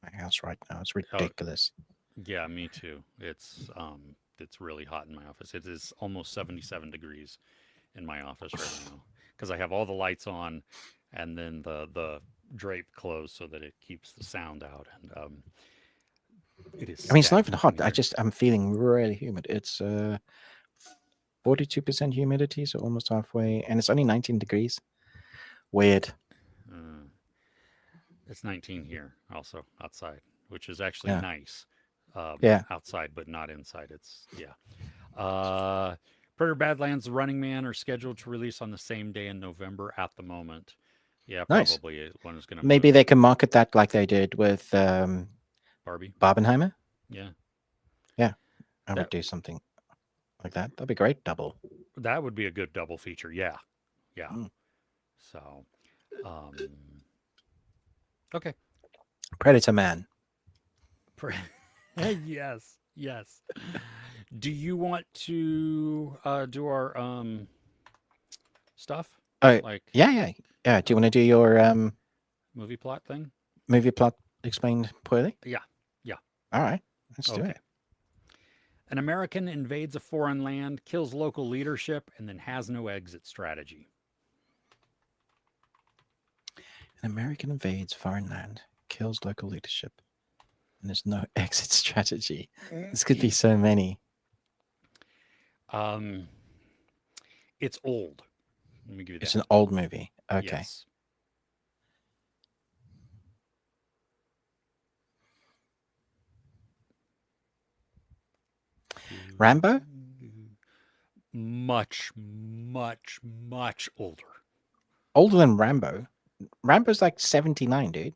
my house right now. It's Oh, ridiculous. yeah. Me too. It's really hot in my office. It is almost 77 degrees in my office right now because I have all the lights on, and then the drape closed so that it keeps the sound out. And it is I mean, it's not even stagnant in hot. here. I'm feeling really humid. It's 42% humidity, so almost halfway, and it's only 19 degrees. Weird. Uh, it's 19 here, also outside, which is actually Yeah. nice. Yeah. Outside, but not inside. It's yeah. Predator Badlands, The Running Man are scheduled to release on the same day in November at the moment. Yeah, Nice. probably one is going to Maybe move. they can market that like they did with Barbie. Barbenheimer. Yeah, Yeah, I would that do something like that. That'd be great. Double. that would be a good double feature. Yeah, yeah. Mm. So, um, okay. Predator Man. Yes, yes. Do you want to do our stuff Oh, like yeah. Do you want to do your movie plot thing? movie plot explained poorly? Yeah, yeah. All right, let's do Okay. it. An American invades a foreign land, kills local leadership, and then has no exit strategy. An American invades foreign land, kills local leadership, and there's no exit strategy. This could be so many. Um, it's old. Let me give you that. It's an old movie. Okay. Yes. Rambo? Much, much, much older. Older than Rambo. Rambo's like 79, dude.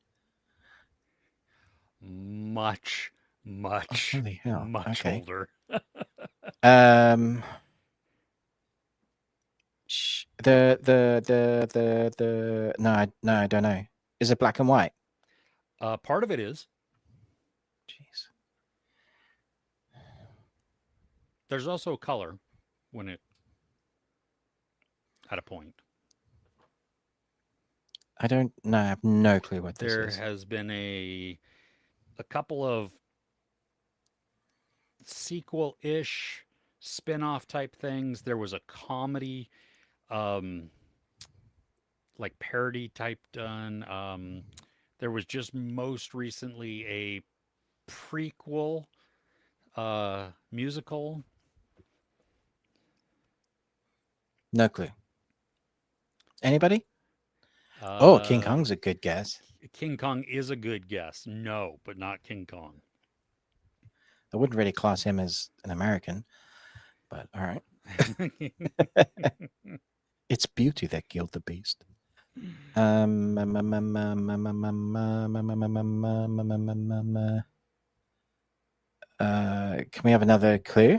Much, much, holy hell. much Okay. older. The no, I don't know. Is it black and white? Part of it is. Jeez. There's also color when it at a point. I don't know. I have no clue what this There is. has been a couple of sequel-ish spin-off type things. There was a comedy like parody type done. There was just most recently a prequel musical. No clue. Anybody? King Kong's a good guess. King Kong is a good guess. No, but not King Kong. I wouldn't really class him as an American, but all right. It's beauty that killed the beast. Can we have another clue?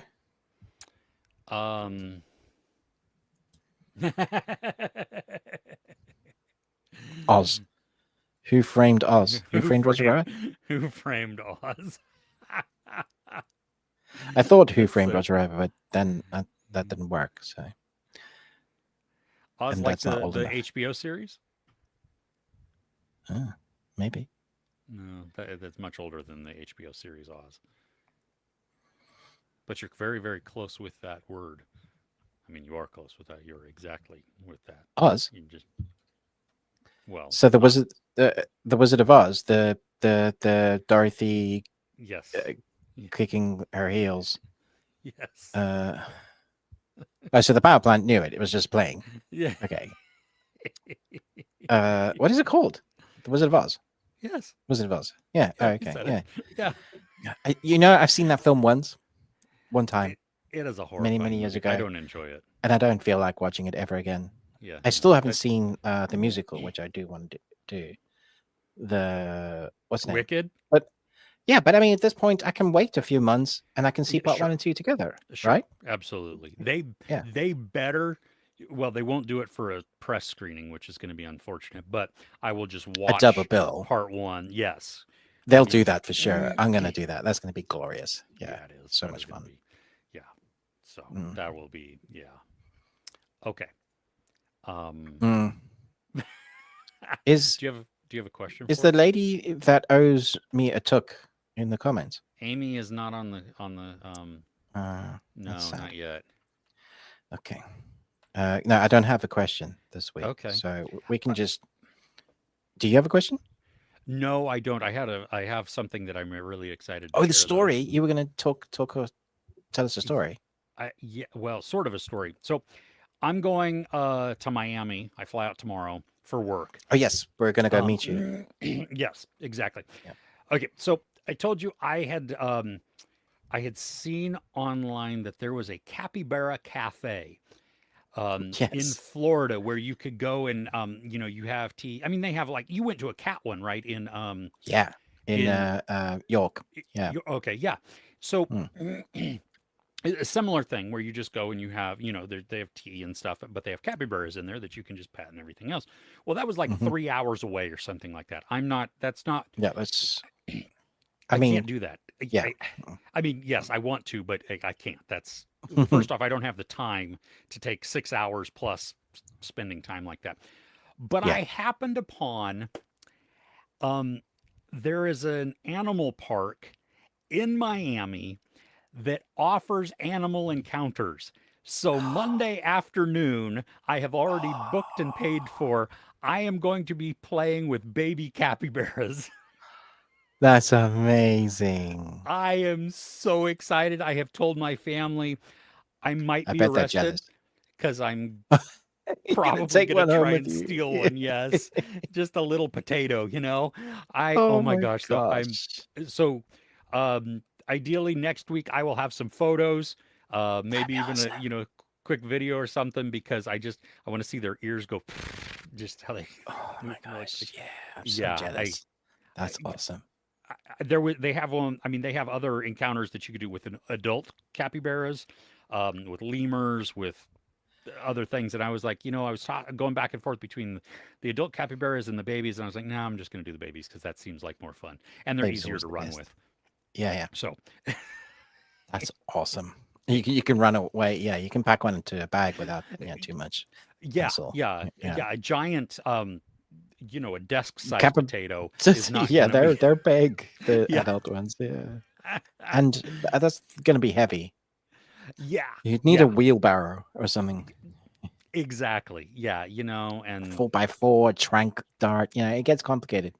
Oz. Who framed Oz? Who framed Roger Rabbit? Who framed Oz? I thought Who That's Framed so- Roger Rabbit, but then that didn't work. So Oz, And like that's not the old enough. HBO series? maybe. No, that's much older than the HBO series Oz. But you're very, very close with that word. I mean, you are close with that. You're exactly with that. Oz. You just well. So the not- Wizard, the Wizard of Oz, the Dorothy Yes. kicking her heels. Yes. Oh, so the power plant knew it. It was just playing. Yeah. Okay. What is it called? The Wizard of Oz. Yes. Wizard of Oz. Yeah. Yeah, Oh, you okay. said Yeah. it. Yeah. I've seen that film one time, It is a many horrifying years movie. I ago, don't enjoy it. and I don't feel like watching it ever again. Yeah. I no. still haven't seen the musical, which I do want to do. The what's the name? Wicked? But yeah, but I mean, at this point, I can wait a few months and I can see Yeah, part sure. 1 and 2 together, Sure. right? Absolutely. Yeah. They better. Well, they won't do it for a press screening, which is going to be unfortunate. But I will just A watch double bill. part 1. Yes. They'll mean, do that for sure. I'm gonna do that. That's gonna be glorious. Yeah, it is. so That much is gonna fun. be- yeah. So Mm. that will be. Yeah. Okay. Mm. Do Is you have a question? is for the us? lady that owes me a took in the comments? Amy is not on the No, no, sad. not yet. Okay. No, I don't have a question this week. Okay. So we can just. Do you have a question? No, I don't. I have something that I'm really excited to Oh, share, the though. story. You were gonna tell us a story. Yeah, well, sort of a story. So I'm going to Miami. I fly out tomorrow for work. Oh yes, we're gonna go meet you. Yes, exactly. Yeah. Okay, so I told you I had seen online that there was a capybara cafe in Yes. Florida where you could go and you have tea. I mean, they have like you went to a cat one, right? In Yeah. In York. Yeah. okay, yeah. So Mm. a similar thing where you just go and you have, they have tea and stuff, but they have capybaras in there that you can just pet and everything else. Well, that was like Mhm. 3 hours away or something like that. That's not, Yeah. That's. I mean, can't do that. yeah. I mean, yes, I want to, but I can't. That's first off, I don't have the time to take 6 hours plus spending time like that. But Yeah. I happened upon, there is an animal park in Miami that offers animal encounters. So Monday afternoon, I have already booked and paid for. I am going to be playing with baby capybaras. That's amazing. I am so excited. I have told my family I might I be bet they're arrested jealous. because I'm You're gonna probably take going one to home try with and you. steal one. Yes. Just a little potato, oh Oh my my gosh. gosh. Ideally next week I will have some photos, maybe That'd be even awesome. a quick video or something because I want to see their ears go just how they Oh my gosh. Yeah. I'm so yeah, jealous. That's awesome. they have one. I mean, they have other encounters that you could do with an adult capybaras, with lemurs, with other things. And I was like, I was going back and forth between the adult capybaras and the babies, and I was like, no, I'm just going to do the babies because that seems like more fun and they're Baby's easier always to the run best. with. Yeah. Yeah. So That's awesome. You can run away. Yeah. You can pack one into a bag without too much yeah, hassle. yeah, Yeah. a giant, a desk-sized Kappa- potato is not Yeah. going to be. They're big. The Yeah. adult ones. Yeah. And that's gonna be heavy. Yeah, You'd need yeah, a wheelbarrow or something. exactly. Yeah, and 4x4 trank dart. It gets complicated.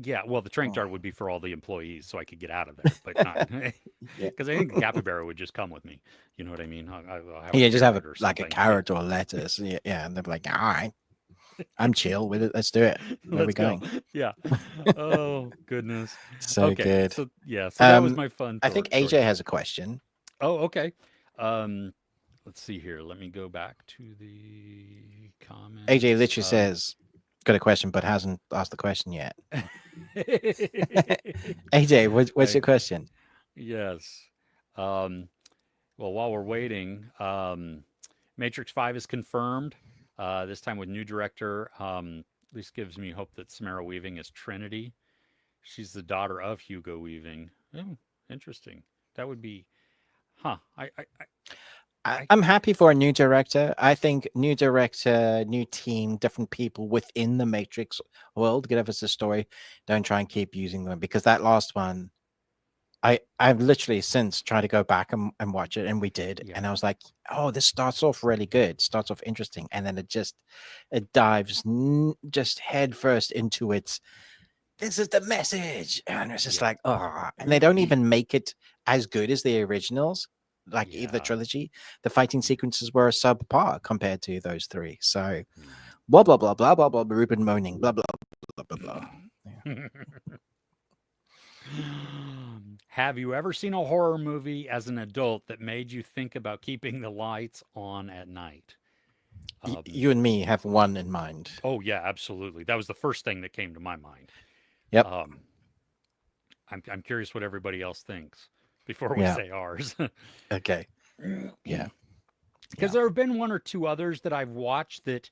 yeah. Well, the trank dart would be for all the employees, so I could get out of there, but not Yeah. because I think the capybara would just come with me. You know what I mean? I'll have Yeah, just have carrot or like a something. carrot or a lettuce. Yeah, and they're like, all right, I'm chill with it. Let's do it. Where are we Let's go. going? Yeah. Oh goodness. So Okay. good. So yeah. So that was my fun. I think AJ has a question. Oh, okay. Let's see here. Let me go back to the comments. AJ literally says, got a question, but hasn't asked the question yet. AJ, what's your question? Yes. Well, while we're waiting, Matrix 5 is confirmed. This time with new director. At least gives me hope that Samara Weaving is Trinity. She's the daughter of Hugo Weaving. Oh, interesting. That would be, huh? I'm happy for a new director. I think new director, new team, different people within the Matrix world. Give us a story. Don't try and keep using them because that last one, I've literally since tried to go back and watch it, and we did, Yeah. and I was like, oh, this starts off really good, starts off interesting, and then it dives just head first into its. This is the message, and it's just like, oh, and they don't even make it as good as the originals. like the Yeah. trilogy, the fighting sequences were subpar compared to those three. So Mm. blah blah blah blah blah blah. Ruben moaning blah blah blah blah blah. Yeah. Have you ever seen a horror movie as an adult that made you think about keeping the lights on at night? You and me have one in mind. Oh yeah, absolutely. That was the first thing that came to my mind. Yep. Um, I'm curious what everybody else thinks before we Yeah. say ours. Okay. Yeah. Because there have been one or two others that I've watched that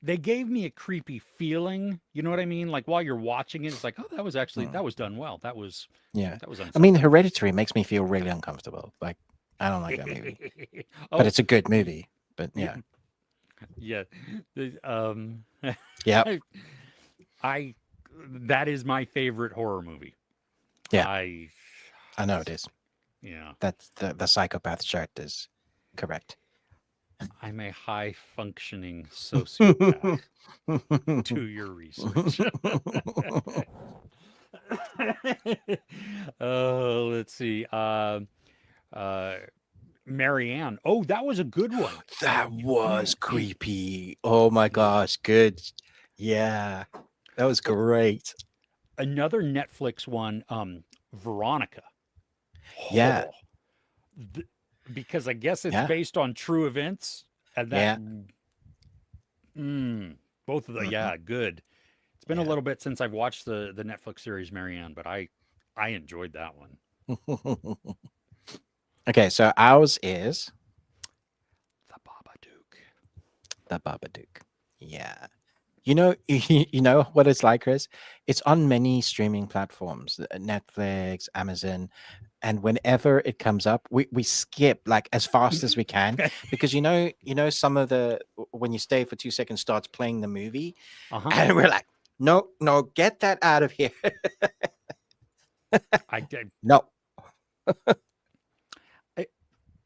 they gave me a creepy feeling. You know what I mean? Like while you're watching it, it's like, oh, that was actually that was done well. That was I mean, unsettling. Hereditary makes me feel really uncomfortable. Like I don't like that movie, but Oh, it's a good movie. But yeah, yeah. yeah, I that is my favorite horror movie. yeah. I know it is. Yeah. That's the psychopath shirt is correct. I'm a high functioning sociopath. Do your research. Let's see. Marianne. Oh, that was a good one. That was creepy. Oh my gosh, good. Yeah, that was great. Another Netflix one, Veronica. Yeah. Oh, because I guess it's Yeah. based on true events, and that. Both of the good. It's been a little bit since I've watched the Netflix series Marianne, but I enjoyed that one. Okay, so ours is The Babadook. The Babadook. Yeah. You know what it's like, Chris? It's on many streaming platforms, Netflix, Amazon, and whenever it comes up, we skip like as fast as we can because you know some of the when you stay for 2 seconds starts playing the movie, and we're like, no, get that out of here. No.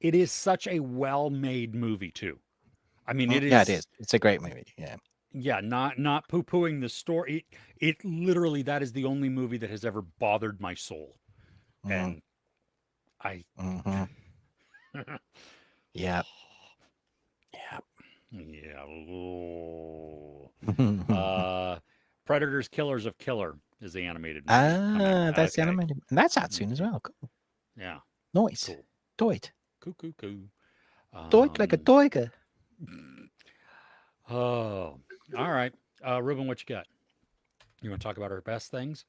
It is such a well-made movie too. I mean, it is. Yeah, it is. It's a great movie. Yeah. Yeah, not poo-pooing the story. It literally that is the only movie that has ever bothered my soul, and I. Yeah. Yeah. Predators, Killers of Killer is the animated movie. That's the animated. And that's out soon as well. Cool. Yeah. Nice. Cool. Doit. Cool. Doit like a toiger. Oh, all right. Ruben, what you got? You want to talk about our best things?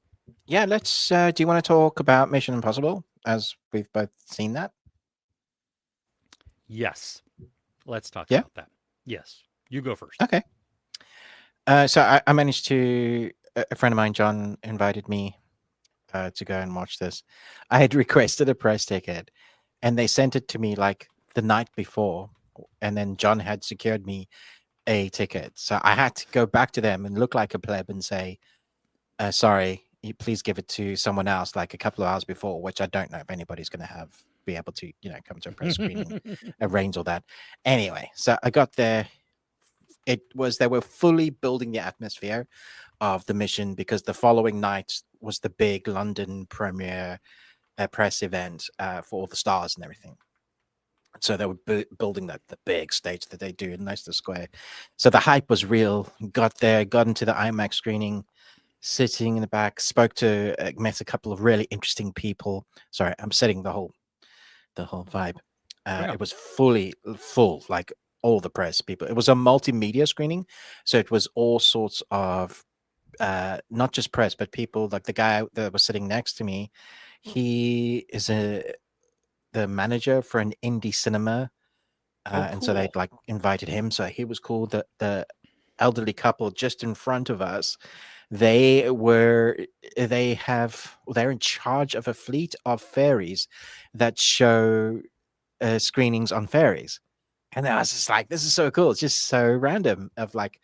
Yeah, let's. Do you want to talk about Mission Impossible as we've both seen that? Yes. Let's talk about that. Yes. You go first. Okay. So I managed to. A friend of mine, John, invited me to go and watch this. I had requested a press ticket, and they sent it to me like the night before, and then John had secured me a ticket, so I had to go back to them and look like a pleb and say, sorry, please give it to someone else like a couple of hours before, which I don't know if anybody's going to be able to come to a press screening, arrange all that. Anyway, so I got there. They were fully building the atmosphere of the mission because the following night was the big London premiere press event for all the stars and everything. So they were building the big stage that they do in Leicester Square. So the hype was real. Got there, got into the IMAX screening, sitting in the back, met a couple of really interesting people. Sorry, I'm setting the whole vibe. It was full, like all the press people. It was a multimedia screening, so it was all sorts of not just press, but people like the guy that was sitting next to me. He is the manager for an indie cinema, and so they'd like invited him. So he was cool. The elderly couple just in front of us, they're in charge of a fleet of ferries that show screenings on ferries, and I was just like, this is so cool. It's just so random. Of like,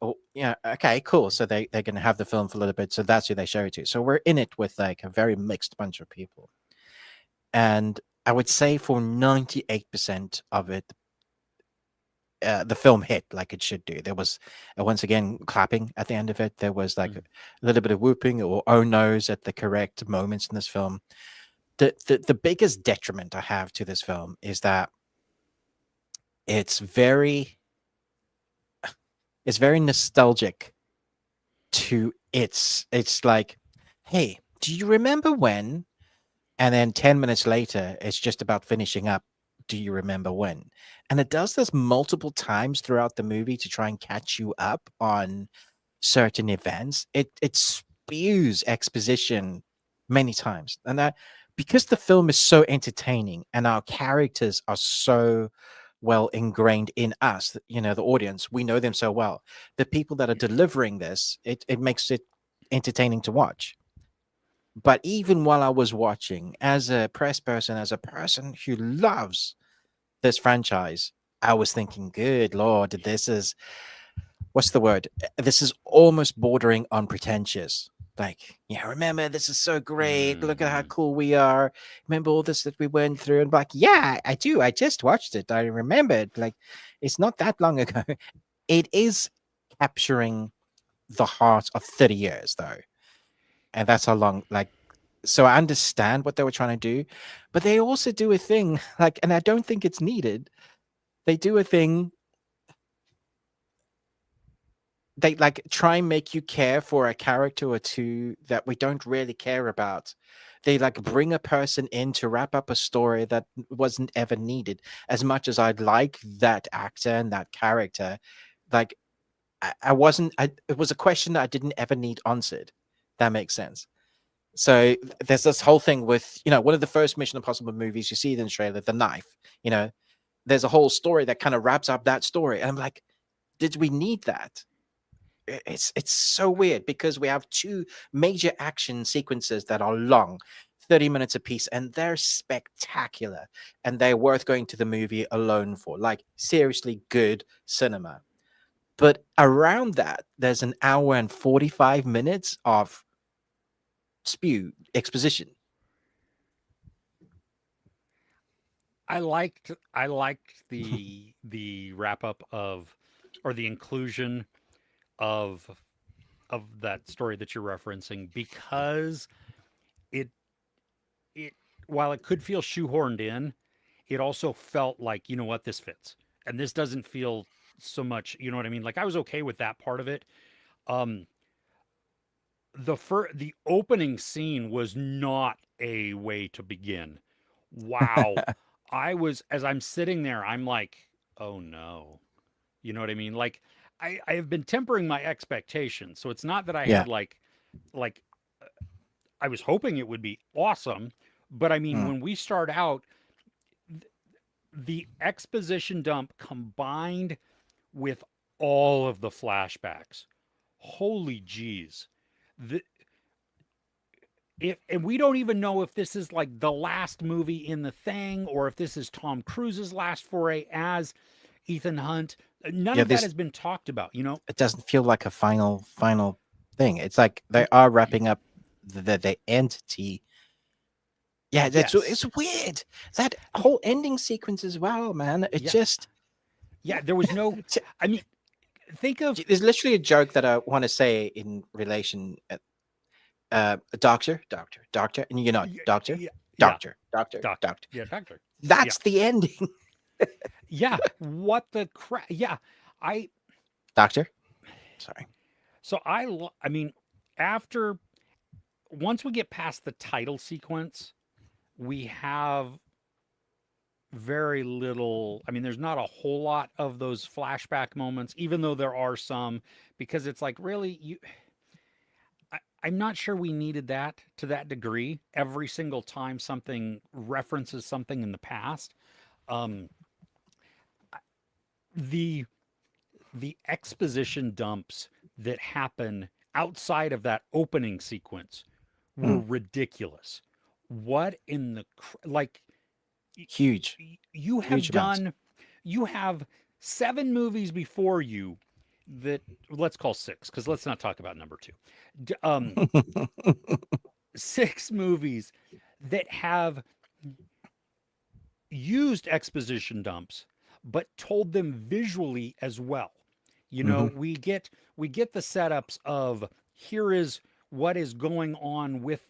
oh yeah, okay, cool. So they're going to have the film for a little bit. So that's who they show it to. So we're in it with like a very mixed bunch of people, and I would say for 98% of it, the film hit like it should do. There was once again clapping at the end of it. There was like a little bit of whooping or oh no's at the correct moments in this film. the biggest detriment I have to this film is that it's very nostalgic to it's like, hey, do you remember when? And then 10 minutes later, it's just about finishing up. Do you remember when? And it does this multiple times throughout the movie to try and catch you up on certain events. It spews exposition many times. And that because the film is so entertaining and our characters are so well ingrained in us, the audience, we know them so well. The people that are delivering this, it makes it entertaining to watch. But even while I was watching, as a press person, as a person who loves this franchise, I was thinking, good Lord, this is, what's the word? This is almost bordering on pretentious. Like, yeah, remember, this is so great. Look at how cool we are. Remember all this that we went through? And like, yeah, I do. I just watched it. I remembered. Like, it's not that long ago. It is capturing the heart of 30 years, though. And that's how long, like, so I understand what they were trying to do, but they also do a thing, like, and I don't think it's needed. They do a thing, they like try and make you care for a character or two that we don't really care about. They like bring a person in to wrap up a story that wasn't ever needed. As much as I'd like that actor and that character, like I wasn't, it was a question that I didn't ever need answered. That makes sense. So there's this whole thing with, one of the first Mission Impossible movies, you see it in the trailer, the knife, there's a whole story that kind of wraps up that story. And I'm like, did we need that? It's so weird because we have two major action sequences that are long, 30 minutes apiece, and they're spectacular. And they're worth going to the movie alone for, like seriously good cinema. But around that, there's an hour and 45 minutes of spew exposition. I liked the wrap up of, or the inclusion of that story that you're referencing, because it it while it could feel shoehorned in, it also felt like, you know what, this fits. And this doesn't feel so much, you know what I mean? Like, I was okay with that part of it. Um the opening scene was not a way to begin. Wow. As I'm sitting there, I'm like, oh no. You know what I mean? Like, I have been tempering my expectations. So it's not that I Yeah. had like I was hoping it would be awesome, but I mean, when we start out, the exposition dump combined with all of the flashbacks. Holy jeez. The, and we don't even know if this is like the last movie in the thing, or if this is Tom Cruise's last foray as Ethan Hunt. None Yeah, of that has been talked about, it doesn't feel like a final thing. It's like they are wrapping up the entity. Yeah, Yes. it's weird. That whole ending sequence as well, man. It just there was no. I mean, think of, there's literally a joke that I want to say in relation. Doctor, and doctor, doctor. Yeah, doctor. That's the ending. Yeah. What the crap? Yeah. Doctor. Sorry. So I mean, once we get past the title sequence, we have very little. I mean, there's not a whole lot of those flashback moments, even though there are some, because it's like, really, I'm not sure we needed that to that degree every single time something references something in the past. The exposition dumps that happen outside of that opening sequence were ridiculous. What in the like? Huge. You have Huge done. amounts. You have 7 movies before you that, let's call 6, because let's not talk about number 2. 6 movies that have used exposition dumps, but told them visually as well. We get the setups of, here is what is going on with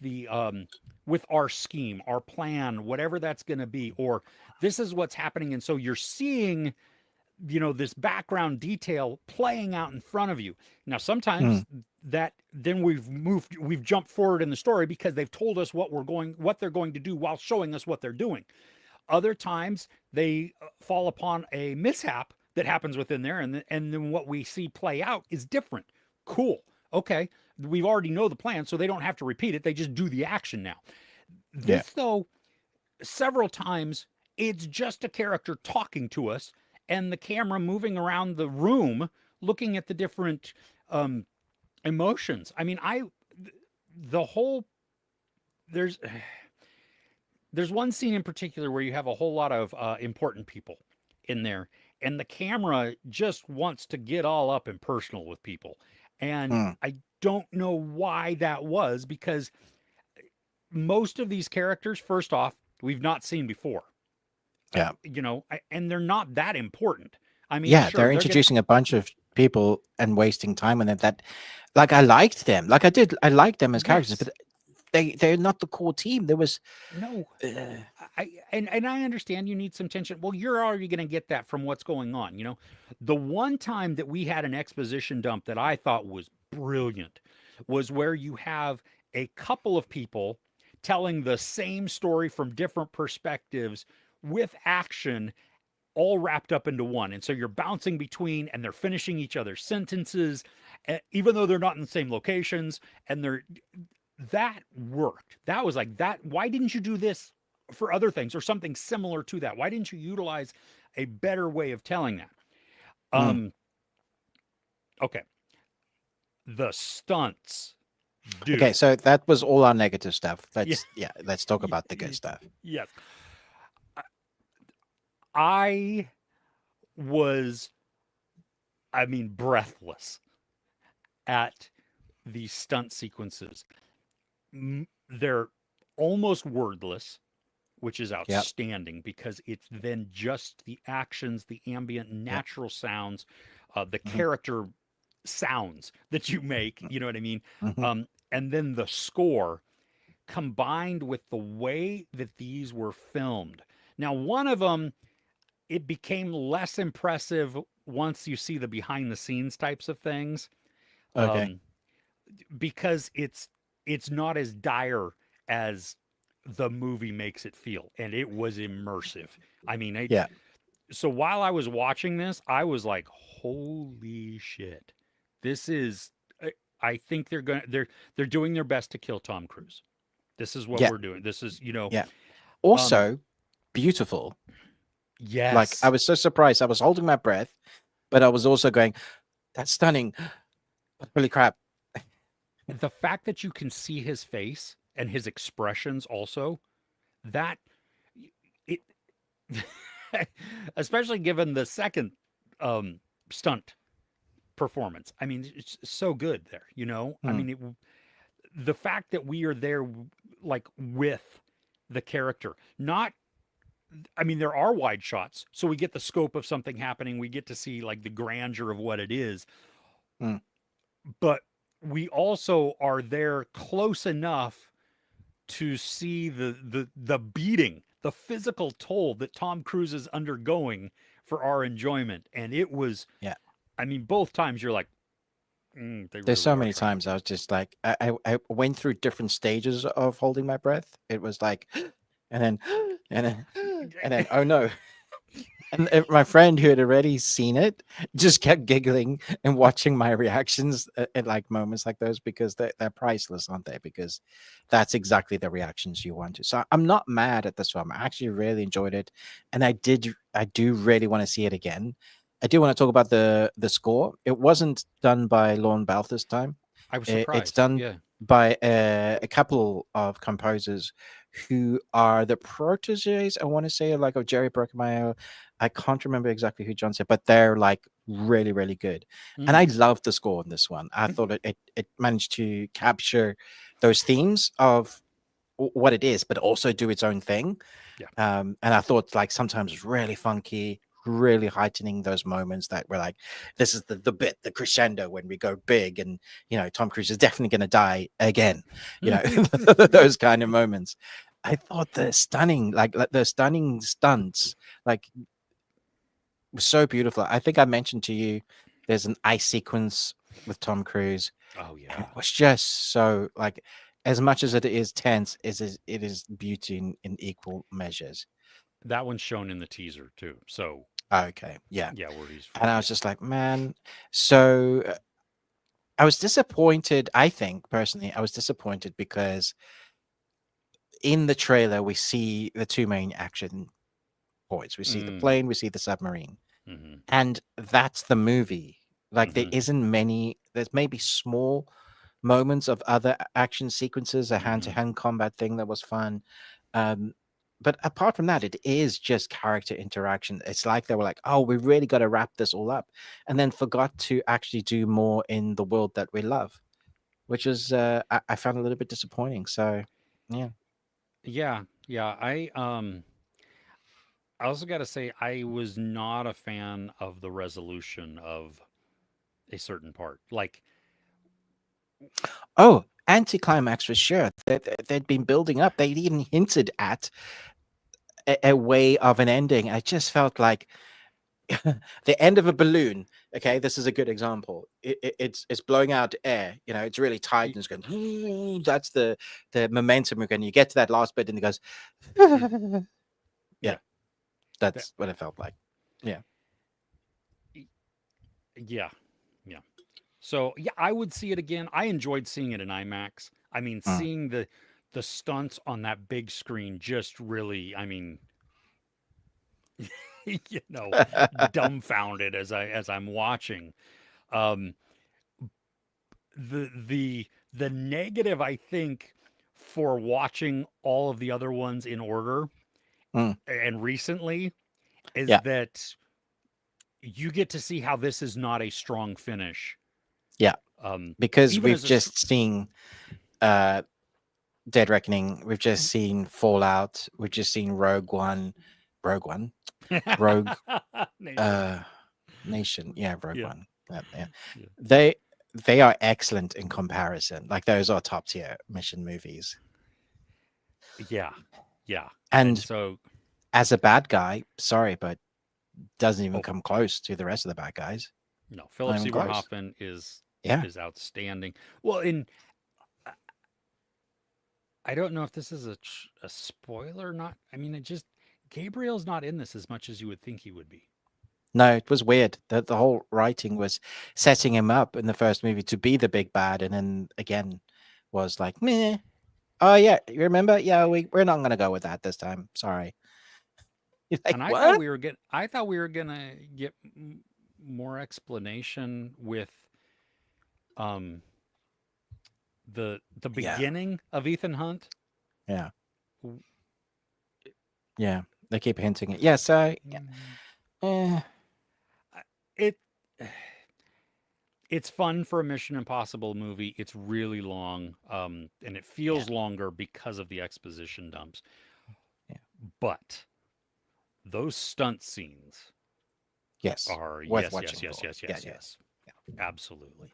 our scheme, our plan, whatever that's going to be, or this is what's happening. And so you're seeing, this background detail playing out in front of you. Now, sometimes Mm. that then we've jumped forward in the story because they've told us what they're going to do while showing us what they're doing. Other times they fall upon a mishap that happens within there, and then what we see play out is different. Cool. Okay. We already know the plan, so they don't have to repeat it. They just do the action now. Yeah. This, though, several times it's just a character talking to us and the camera moving around the room looking at the different emotions. I mean, the whole there's one scene in particular where you have a whole lot of important people in there, and the camera just wants to get all up and personal with people. And Mm. I don't know why that was, because most of these characters, first off, we've not seen before. Yeah. And they're not that important. I mean, Yeah, sure, they're they're gonna. introducing a bunch of people and wasting time on it. That, like, I liked them. Like, I liked them as characters, Yes. but they're not the core team. There was, No. uh, And I understand you need some tension. Well, you're already going to get that from what's going on. The one time that we had an exposition dump that I thought was brilliant was where you have a couple of people telling the same story from different perspectives with action all wrapped up into one. And so you're bouncing between, and they're finishing each other's sentences, even though they're not in the same locations. And that worked. That was like that. Why didn't you do this for other things or something similar to that? Why didn't you utilize a better way of telling that? mm. Okay. The stunts, dude. Okay, so that was all our negative stuff. Yeah. Let's talk about the good stuff. Yes. I was, breathless at the stunt sequences. They're almost wordless, which is outstanding because it's then just the actions, the ambient, natural sounds, the character sounds that you make. You know what I mean? Mhm. And then the score combined with the way that these were filmed. Now, one of them, it became less impressive once you see the behind the scenes types of things. Okay. Because it's not as dire as the movie makes it feel, and it was immersive. I mean, Yeah. so while I was watching this, I was like, "Holy shit! This is." I think they're doing their best to kill Tom Cruise. This is what Yeah. we're doing. This is Yeah. Also, beautiful. Like, I Yes. was so surprised. I was holding my breath, but I was also going, "That's stunning! Holy crap!" The fact that you can see his face and his expressions also, that it especially given the second stunt performance. I mean, it's so good there, I Hmm. mean, the fact that we are there like with the character, not I mean, there are wide shots, so we get the scope of something happening. We get to see like the grandeur of what it is, Hmm. but we also are there close enough to see the beating, the physical toll that Tom Cruise is undergoing for our enjoyment. And it was, Yeah. I mean, both times you're like, they There's really so are many trying. times I was just like, I went through different stages of holding my breath. It was like, and then, and then, and then, oh no. And my friend who had already seen it just kept giggling and watching my reactions at like moments like those, because they're priceless, aren't they? Because that's exactly the reactions you want to. So I'm not mad at this film. I actually really enjoyed it, and I do really want to see it again. I do want to talk about the score. It wasn't done by Lorne Balfe this time. I was It's surprised. done Yeah. by a couple of composers who are the proteges, I want to say, like, of Jerry Bruckheimer. I can't remember exactly who John said, but they're like really, really good. And I Mm. loved the score in this one. I thought it managed to capture those themes of what it is, but also do its own thing. Yeah. And I thought, like, sometimes it's really funky, really heightening those moments that were like, this is the bit, the crescendo when we go big, and Tom Cruise is definitely going to die again. Those kind of moments. I thought the stunning, like the stunning stunts, like was so beautiful. I think I mentioned to you, there's an ice sequence with Tom Cruise. Oh And yeah. it was just so like, as much as it is tense, it is beauty in equal measures. That one's shown in the teaser too. So Okay, yeah. yeah, where he's And I was just like, man. So I was disappointed. I think personally, I was disappointed because in the trailer we see the two main action points. We see the plane, we see the submarine, and that's the movie. Like there isn't many. There's maybe small moments of other action sequences, a hand-to-hand combat thing that was fun. But apart from that, it is just character interaction. It's like they were like, oh, we really got to wrap this all up, and then forgot to actually do more in the world that we love, which is I found a little bit disappointing. So yeah. Yeah. I also got to say I was not a fan of the resolution of a certain part. Like, Oh, anticlimax for sure. They'd been building up. They'd even hinted at a way of an ending. I just felt like the end of a balloon. Okay, this is a good example. It's blowing out air. It's really tight and it's going. That's the momentum we're going. You get to that last bit and it goes. Yeah, that's what it felt like. Yeah. Yeah. So yeah, I would see it again. I enjoyed seeing it in IMAX. I mean, seeing the stunts on that big screen just really, I mean, dumbfounded as I'm watching. Um, the negative, I think, for watching all of the other ones in order and recently is Yeah. that you get to see how this is not a strong finish. Yeah. Because Even we've as just seen Dead Reckoning, we've just seen Fallout, we've just seen Rogue One, Rogue Nation. Nation. Yeah, Rogue Yeah. One. Yeah. They are excellent in comparison. Like those are top tier mission movies. Yeah. And so as a bad guy, sorry, but doesn't even Oh. come close to the rest of the bad guys. No, Philip Not even Seymour close. Hoffman is Yeah. outstanding. Well, I don't know if this is a spoiler or not. I mean, Gabriel's not in this as much as you would think he would be. No, it was weird. The whole writing was setting him up in the first movie to be the big bad, and then again was like, meh. Oh yeah, you remember? Yeah, we're not gonna go with that this time. Sorry. You're like, And I what? thought we were gonna get more explanation with the beginning of Ethan Hunt. Yeah. Yeah. They keep hinting it. Yeah, so it it's fun for a Mission Impossible movie. It's really long, and it feels longer because of the exposition dumps. Yeah. But those stunt scenes, yes, are worth yes, watching. yes. Absolutely.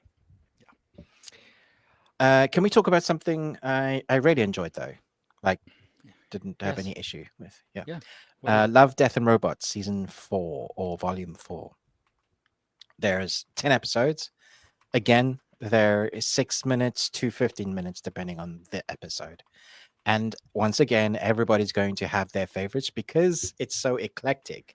Can we talk about something I really enjoyed though? Like, didn't have Yes. any issue with. Yeah. What is it? Love, Death and Robots season 4 or volume 4. There's 10 episodes. Again, there is 6 minutes to 15 minutes depending on the episode. And once again, everybody's going to have their favorites because it's so eclectic.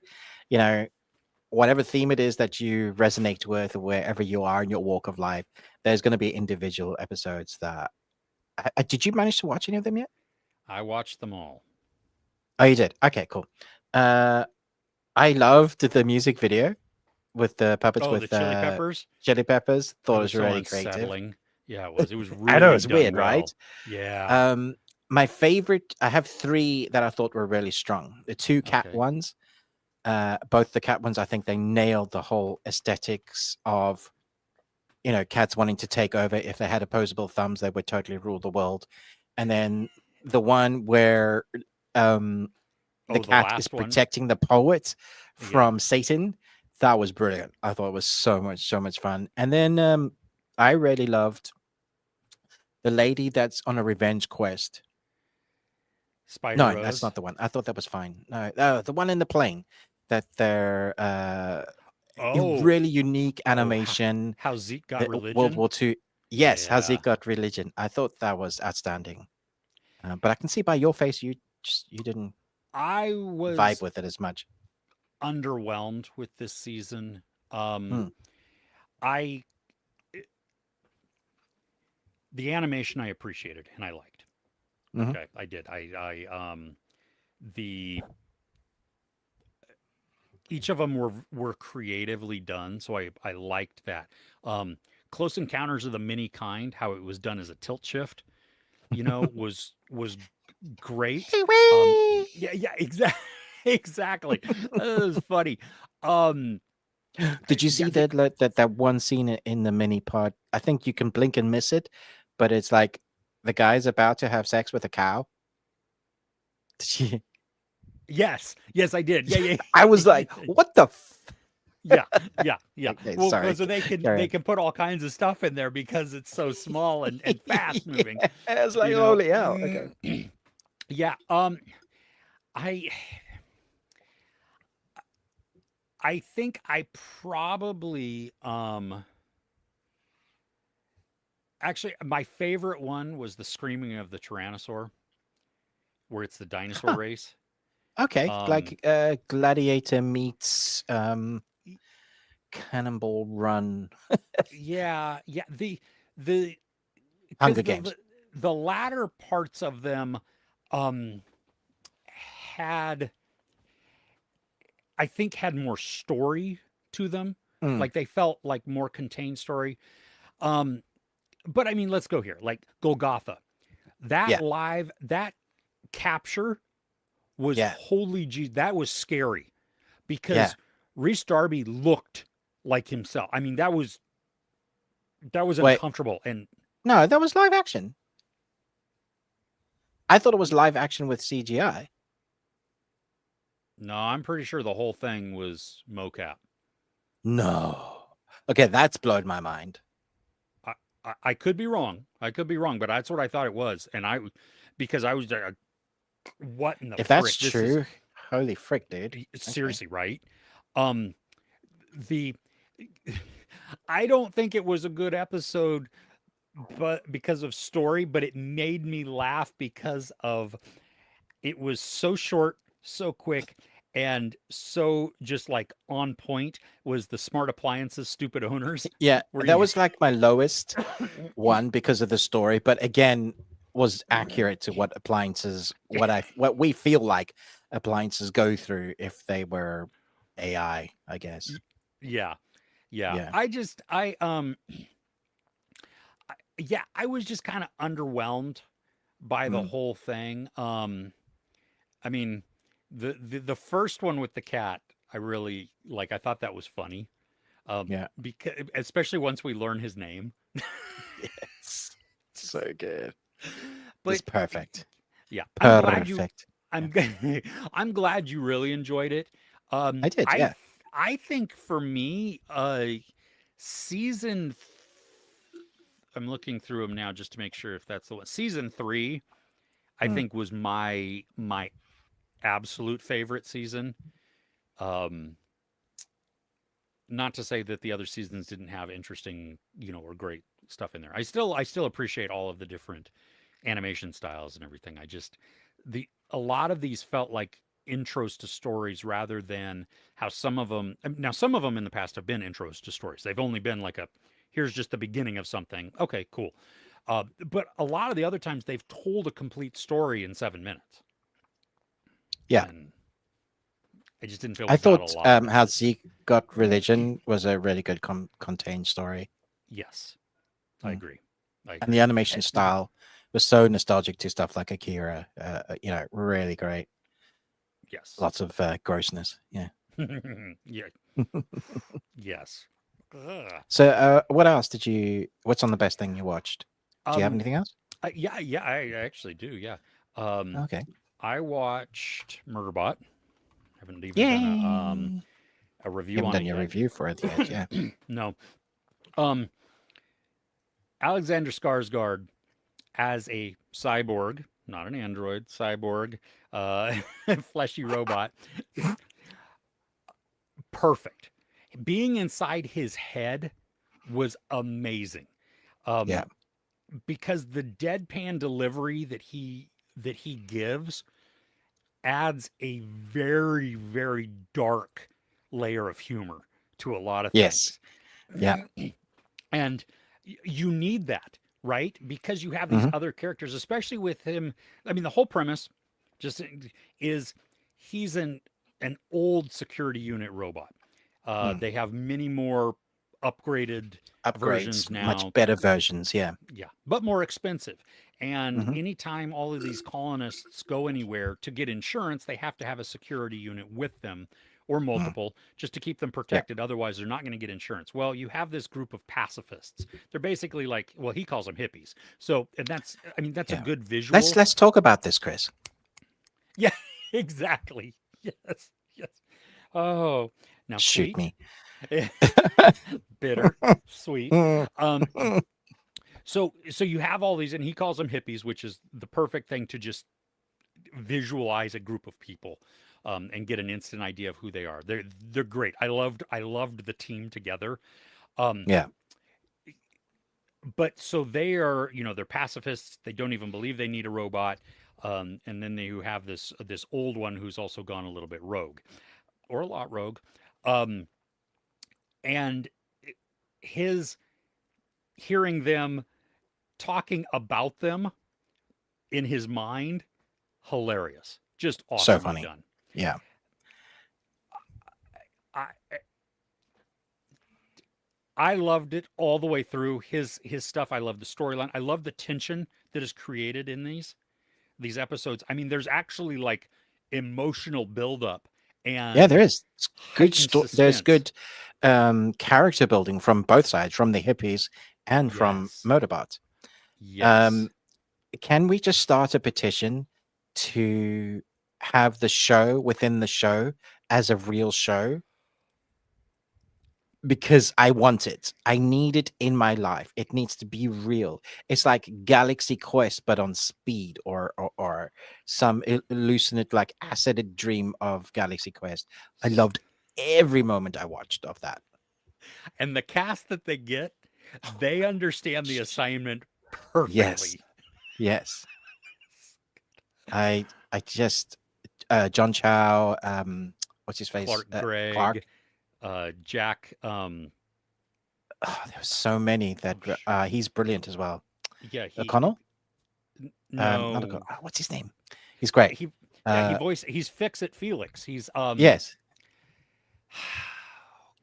Whatever theme it is that you resonate with, or wherever you are in your walk of life, there's going to be individual episodes that. Did you manage to watch any of them yet? I watched them all. Oh, you did. Okay, cool. I loved the music video with the puppets with the Chili Peppers. Chili Peppers. Thought it was so really unsettling. creative. Yeah, it was. It was really I know it's done weird, well. right? Yeah. My favorite. I have 3 that I thought were really strong. The 2 cat ones. Both the cat ones, I think they nailed the whole aesthetics of, cats wanting to take over. If they had opposable thumbs, they would totally rule the world. And then the one where the Oh, the cat is last one. protecting the poet Yeah. from Satan. That was brilliant. I thought it was so much fun. And then I really loved the lady that's on a revenge quest. Spider No, that's Rose. not the one. I thought that was fine. No, the one in the plane that they're a Oh, really unique oh, animation. how Zeke got The World religion. War II. Yes, has he Yeah, got religion? I thought that was outstanding. But I can see by your face you didn't I vibe was with it as much. underwhelmed with this season. Hmm. I the animation I appreciated and I liked. Mhm. Okay, I did. The each of them were creatively done, so I liked that. Um, Close Encounters of the Mini Kind, how it was done as a tilt shift, was great. Yeah, exactly, exactly. That was funny. Um, Did you yeah, see that one scene in the mini pod? I think you can blink and miss it, but it's like the guy's about to have sex with a cow. Did you? yes, I did. Yeah, I was yeah. like, what the? Yeah. Okay, Well, sorry. so Carry they on. can put all kinds of stuff in there because it's so small and fast moving. Yeah, I was like, You know. holy hell. Okay. Yeah. I I think I probably actually my favorite one was the screaming of the Tyrannosaur, where it's the dinosaur Huh. race. Okay, Um, like Gladiator meets Cannonball Run, yeah. The Hunger because Games. the latter parts of them um had I think had more story to them. Mm, Like they felt like more contained story. Um, but I mean, let's go here. Like Golgotha, yeah, that capture was yeah, holy gee, that was scary yeah. because Reese Darby looked like himself. I mean, that was Wait, uncomfortable. And no, that was live action. I thought it was live action with CGI. no, I'm pretty sure the whole thing was mocap. No. Okay, that's blown my mind. I, I could be wrong. I could be wrong, but that's what I thought it was. And because I was like, what in the If that's frick? This is true, holy frick, dude. Okay. seriously right. Um, the I don't think it was a good episode, but because of story, but it made me laugh because of it was so short, so quick, and so just like on point was the smart appliances stupid owners Yeah, where that you was like my lowest one because of the story, but again, was accurate to what appliances, what we feel like appliances go through if they were I guess. yeah, yeah. Yeah. Yeah, I was just kind of underwhelmed by the Mm, whole thing. I mean, the first one with the cat, I really like. I thought that was funny. yeah. Because especially once we learn his name. Yes. So good. But Just perfect. yeah, Perfect. Yeah. I'm I'm glad you really enjoyed it. I did, yeah. I think for me, season. I'm looking through them now just to make sure if that's the one. Season 3, I Mm, think was my absolute favorite season. Um, Not to say that the other seasons didn't have interesting, or great stuff in there. I still appreciate all of the different animation styles and everything. I just the a lot of these felt like intros to stories rather than how some of them now some of them in the past have been intros to stories. They've only been like a here's just the beginning of something. Okay, cool. But a lot of the other times they've told a complete story in 7 minutes, yeah. and I just didn't feel I we got a thought lot of it. how Zeke got religion was a really good contained story. Yes, I Mm. agree. I And the agree. animation style was so nostalgic to stuff like Akira. Really great. Yes. Lots of grossness. Yeah. Yeah. Yes. Ugh. So, what else what's on the best thing you watched? Do you have Um. anything else? Yeah. Yeah. I actually do. Yeah. Um. Okay. I watched Murderbot. Haven't even done Yay! a You review haven't on done it your yet. review for it yet, yeah. No. Um, Alexander Skarsgård as a cyborg, not an android, cyborg, uh, fleshy robot, perfect. Being inside his head was amazing. Yeah. Um, because the deadpan delivery that he gives adds a very very dark layer of humor to a lot of Yes. things. Yeah. And you need that, right? Because you have these Hmm. other characters, especially with him. I mean, the whole premise just is he's an old security unit robot. Mm. They have many more upgraded Upgrades, versions much now. better versions, yeah. Yeah, but more expensive. And Hmm. anytime all of these colonists go anywhere to get insurance, they have to have a security unit with them or Mm. multiple just to keep them Yeah. protected. Otherwise, they're not going to get insurance. Well, you have this group of pacifists. They're basically like, well, he calls them hippies. So, and that's, I mean, that's a Yeah. good Let's visual. let's talk about this, Chris. Yeah, exactly. Yes, yes. Oh, now Shoot sweet, me. bitter, sweet. Mm. Um, so you have all these, and he calls them hippies, which is the perfect thing to just visualize a group of people and get an instant idea of who they are. They're great. I loved the team together. Um, Yeah. but so they are, they're pacifists. They don't even believe they need a robot. And then you have this old one who's also gone a little bit rogue, or a lot rogue. Um, and his hearing them talking about them in his mind, hilarious, just So awesomely funny. done. Yeah. I I loved it all the way through. His stuff. I love the storyline. I love the tension that is created in these episodes. I mean, there's actually like emotional buildup Yeah, there and is. It's good heightened there's suspense. good character building from both sides, from the hippies and from Yes. Motorbot. Yes. Um, can we just start a petition to have the show within the show as a real show? Because I want it. I need it in my life. It needs to be real. It's like Galaxy Quest, but on speed, or some hallucinate, like acided dream of Galaxy Quest. I loved every moment I watched of that. And the cast that they get, they understand the assignment Yes, perfectly. yes. I just John Chow, what's his face? Clark Gregg, Clark. Jack. Oh, there were so many that he's brilliant as well. Yeah, O'Connell? Not no, O'Connell. What's his name? He's great. he yeah Uh, he's Fix It Felix. He's yes, oh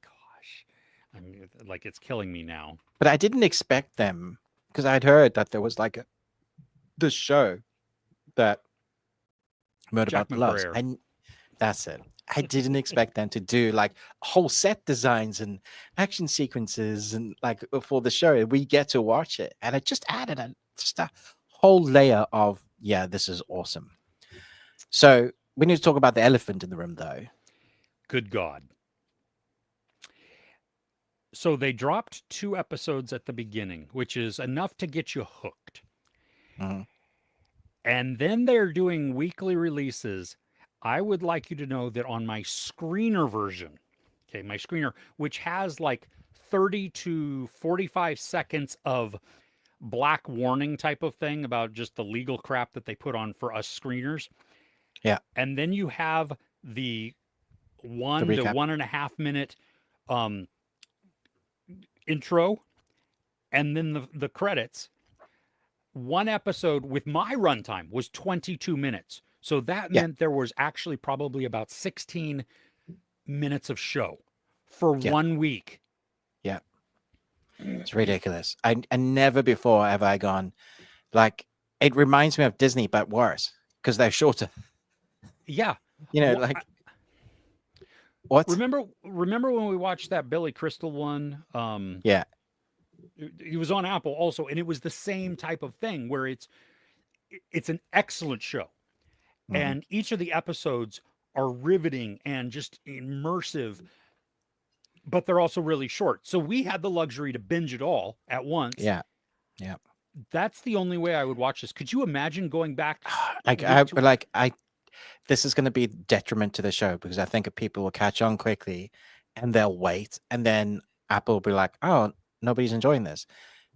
gosh, I'm like it's killing me now. but I didn't expect them because I'd heard that there was like the show that Jack Murderbot loves. McBrayer. That's it. I didn't expect them to do like whole set designs and action sequences and like for the show. We get to watch it, and it just added just a whole layer of this is awesome. So we need to talk about the elephant in the room, though. Good God. So they dropped 2 episodes at the beginning, which is enough to get you hooked. Mhm. And then they're doing weekly releases. I would like you to know that on my screener version, okay, my screener, which has like 30 to 45 seconds of black warning type of thing about just the legal crap that they put on for us screeners. Yeah, And then you have the the 1 to recap. 1.5 minute um, intro, and then the credits. One episode with my runtime was 22 minutes. So that Yeah, meant there was actually probably about 16 minutes of show for yeah, 1 week. yeah. It's ridiculous. I never before have I gone like it reminds me of Disney, but worse because they're shorter. Yeah. Like what? Remember when we watched that Billy Crystal one? Yeah, He was on Apple also, and it was the same type of thing where it's an excellent show. Mhm. and each of the episodes are riveting and just immersive, but they're also really short. So we had the luxury to binge it all at once. Yeah. Yeah. That's the only way I would watch this. Could you imagine going back Like week I to like I this is going to be detriment to the show because I think people will catch on quickly and they'll wait, and then Apple will be like, "Oh, nobody's enjoying this."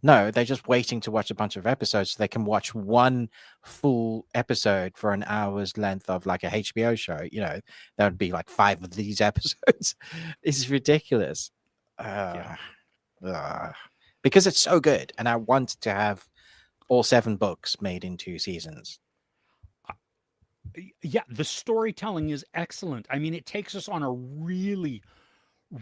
No, they're just waiting to watch a bunch of episodes so they can watch one full episode for an hour's length of like a HBO show. That would be like 5 of these episodes. It's ridiculous. yeah. Uh, because it's so good, and I want to have all 7 books made in 2 seasons. Yeah, the storytelling is excellent. I mean, it takes us on a really,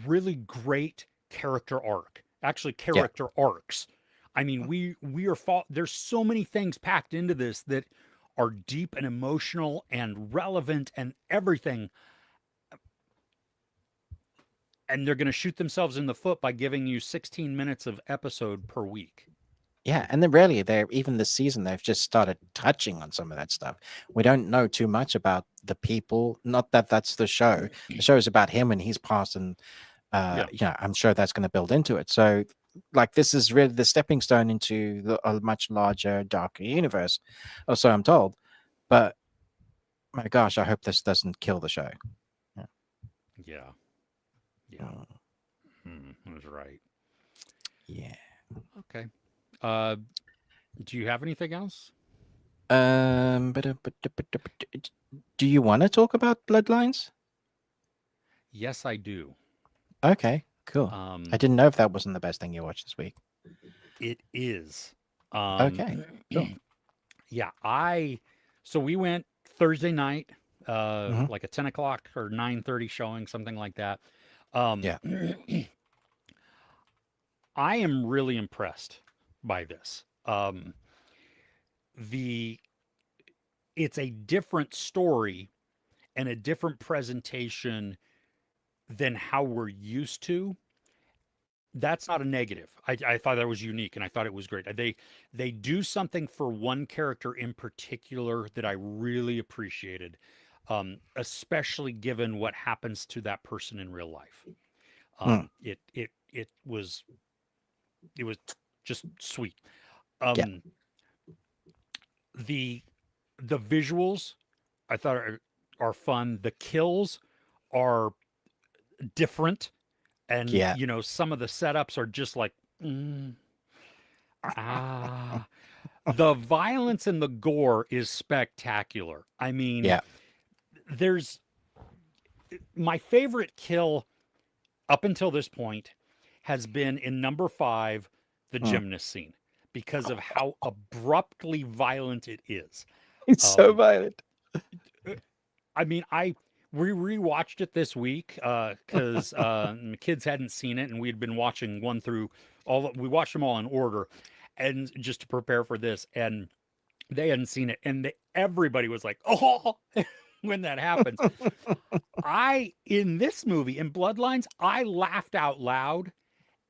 really great character arc. Actually, Yeah. character arcs. I mean, we are there's so many things packed into this that are deep and emotional and relevant and everything. And they're going to shoot themselves in the foot by giving you 16 minutes of episode per week. Yeah, and then really, even this season, they've just started touching on some of that stuff. We don't know too much about the people. Not that that's the show. The show is about him and his past, and Yeah. I'm sure that's going to build into it. So, like, this is really the stepping stone into a much larger, darker universe, or so I'm told. But my gosh, I hope this doesn't kill the show. Yeah. Yeah. Yeah. That's right. Yeah. Okay. Do you have anything else? Do you want to talk about Bloodlines? Yes, I do. Okay, cool. I didn't know if that wasn't the best thing you watched this week. It is. Okay, cool. Yeah, so we went Thursday night, Mhm. like a 10 o'clock or 9:30 showing, something like that. Yeah. I am really impressed by this. It's a different story and a different presentation than how we're used to. That's not a negative. I thought that was unique and I thought it was great. They do something for one character in particular that I really appreciated, especially given what happens to that person in real life. It was just sweet. Yeah. The visuals I thought are fun. The kills are different. And, Yeah. some of the setups are just like, the violence and the gore is spectacular. I mean, Yeah. there's my favorite kill up until this point has been in number 5, the gymnast scene, because of how abruptly violent it is. It's so violent. I mean, we rewatched it this week because the kids hadn't seen it, and we had been watching we watched them all in order, and just to prepare for this, and they hadn't seen it, and everybody was like, "Oh!" when that happens. In this movie, in Bloodlines, I laughed out loud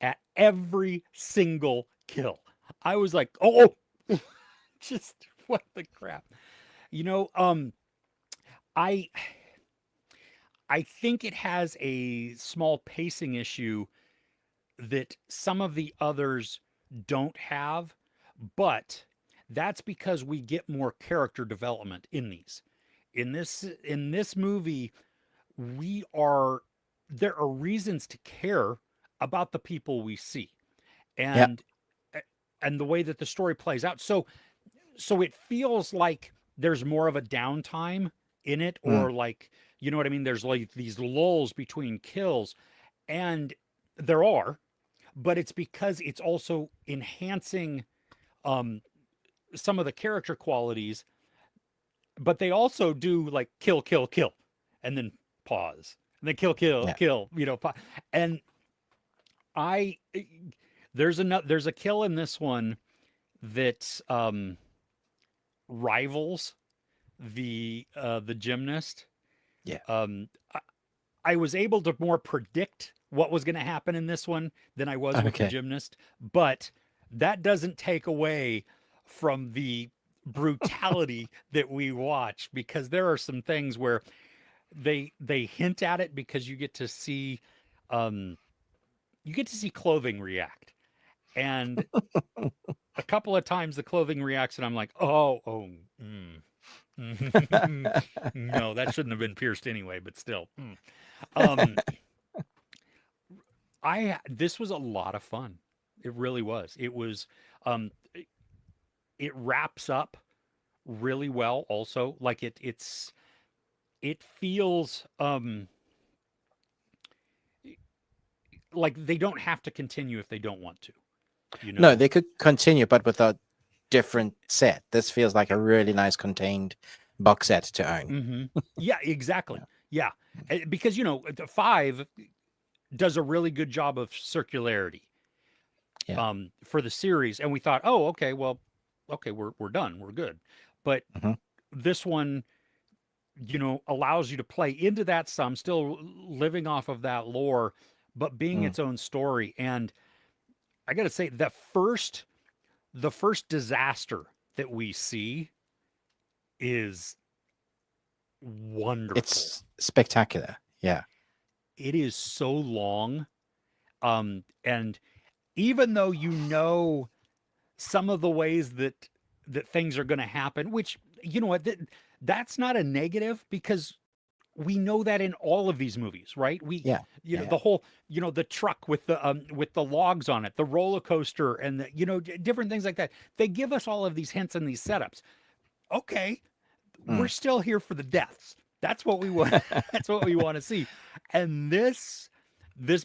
at every single kill. I was like, "Oh, just what the crap," I think it has a small pacing issue that some of the others don't have, but that's because we get more character development in these. In this movie, there are reasons to care about the people we see, Yeah. and the way that the story plays out. So it feels like there's more of a downtime in it, or like, you know what I mean? There's like these lulls between kills, and there are, but it's because it's also enhancing some of the character qualities, but they also do like kill, kill, kill, and then pause, and then kill, kill, Yeah. kill, and there's a kill in this one that rivals the gymnast. Yeah. I was able to more predict what was going to happen in this one than I was with the Okay. gymnast, but that doesn't take away from the brutality that we watch, because there are some things where they hint at it, because um you get to see clothing react, and a couple of times the clothing reacts and I'm like, no, that shouldn't have been pierced anyway, but still. Um this was a lot of fun. It really was. It was um it wraps up really well also. Like it feels like they don't have to continue if they don't want to, you No, know. they could continue, but with a different set. This feels like a really nice contained box set to own. Yeah, exactly. Yeah. Yeah. Because the 5 does a really good job of circularity Yeah. for the series, and we thought, oh, okay, well, okay, we're done, we're good. But Mhm. this one, allows you to play into that some, still living off of that lore, but being Mm. its own story. And I got to say, the first disaster that we see is wonderful. It's spectacular. Yeah. It is so long, and even though some of the ways that things are going to happen, which you know what, that's not a negative, because we know that in all of these movies, right? Yeah. Yeah. The whole, the truck with the logs on it, the roller coaster, and the different things like that. They give us all of these hints and these setups. Okay, we're Mm. still here for the deaths. That's what we want. That's what we want to see. And this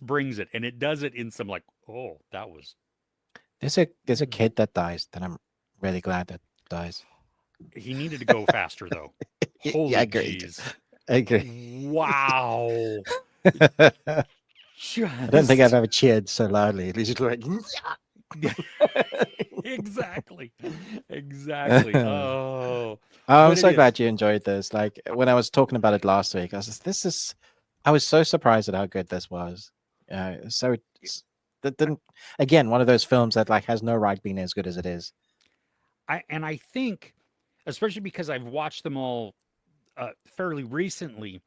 brings it, and it does it in some, like, oh, that was. There's a kid that dies that I'm really glad that dies. He needed to go faster though. Holy Yeah, agreed. jeez. Agree. Wow. I don't think I've ever cheered so loudly. At least like, Exactly. Exactly. Oh. I'm But it so is. glad you enjoyed this. Like when I was talking about it last week, I was so surprised at how good this was. That didn't, again, one of those films that like has no right being as good as it is. I think, especially because I've watched them all fairly recently,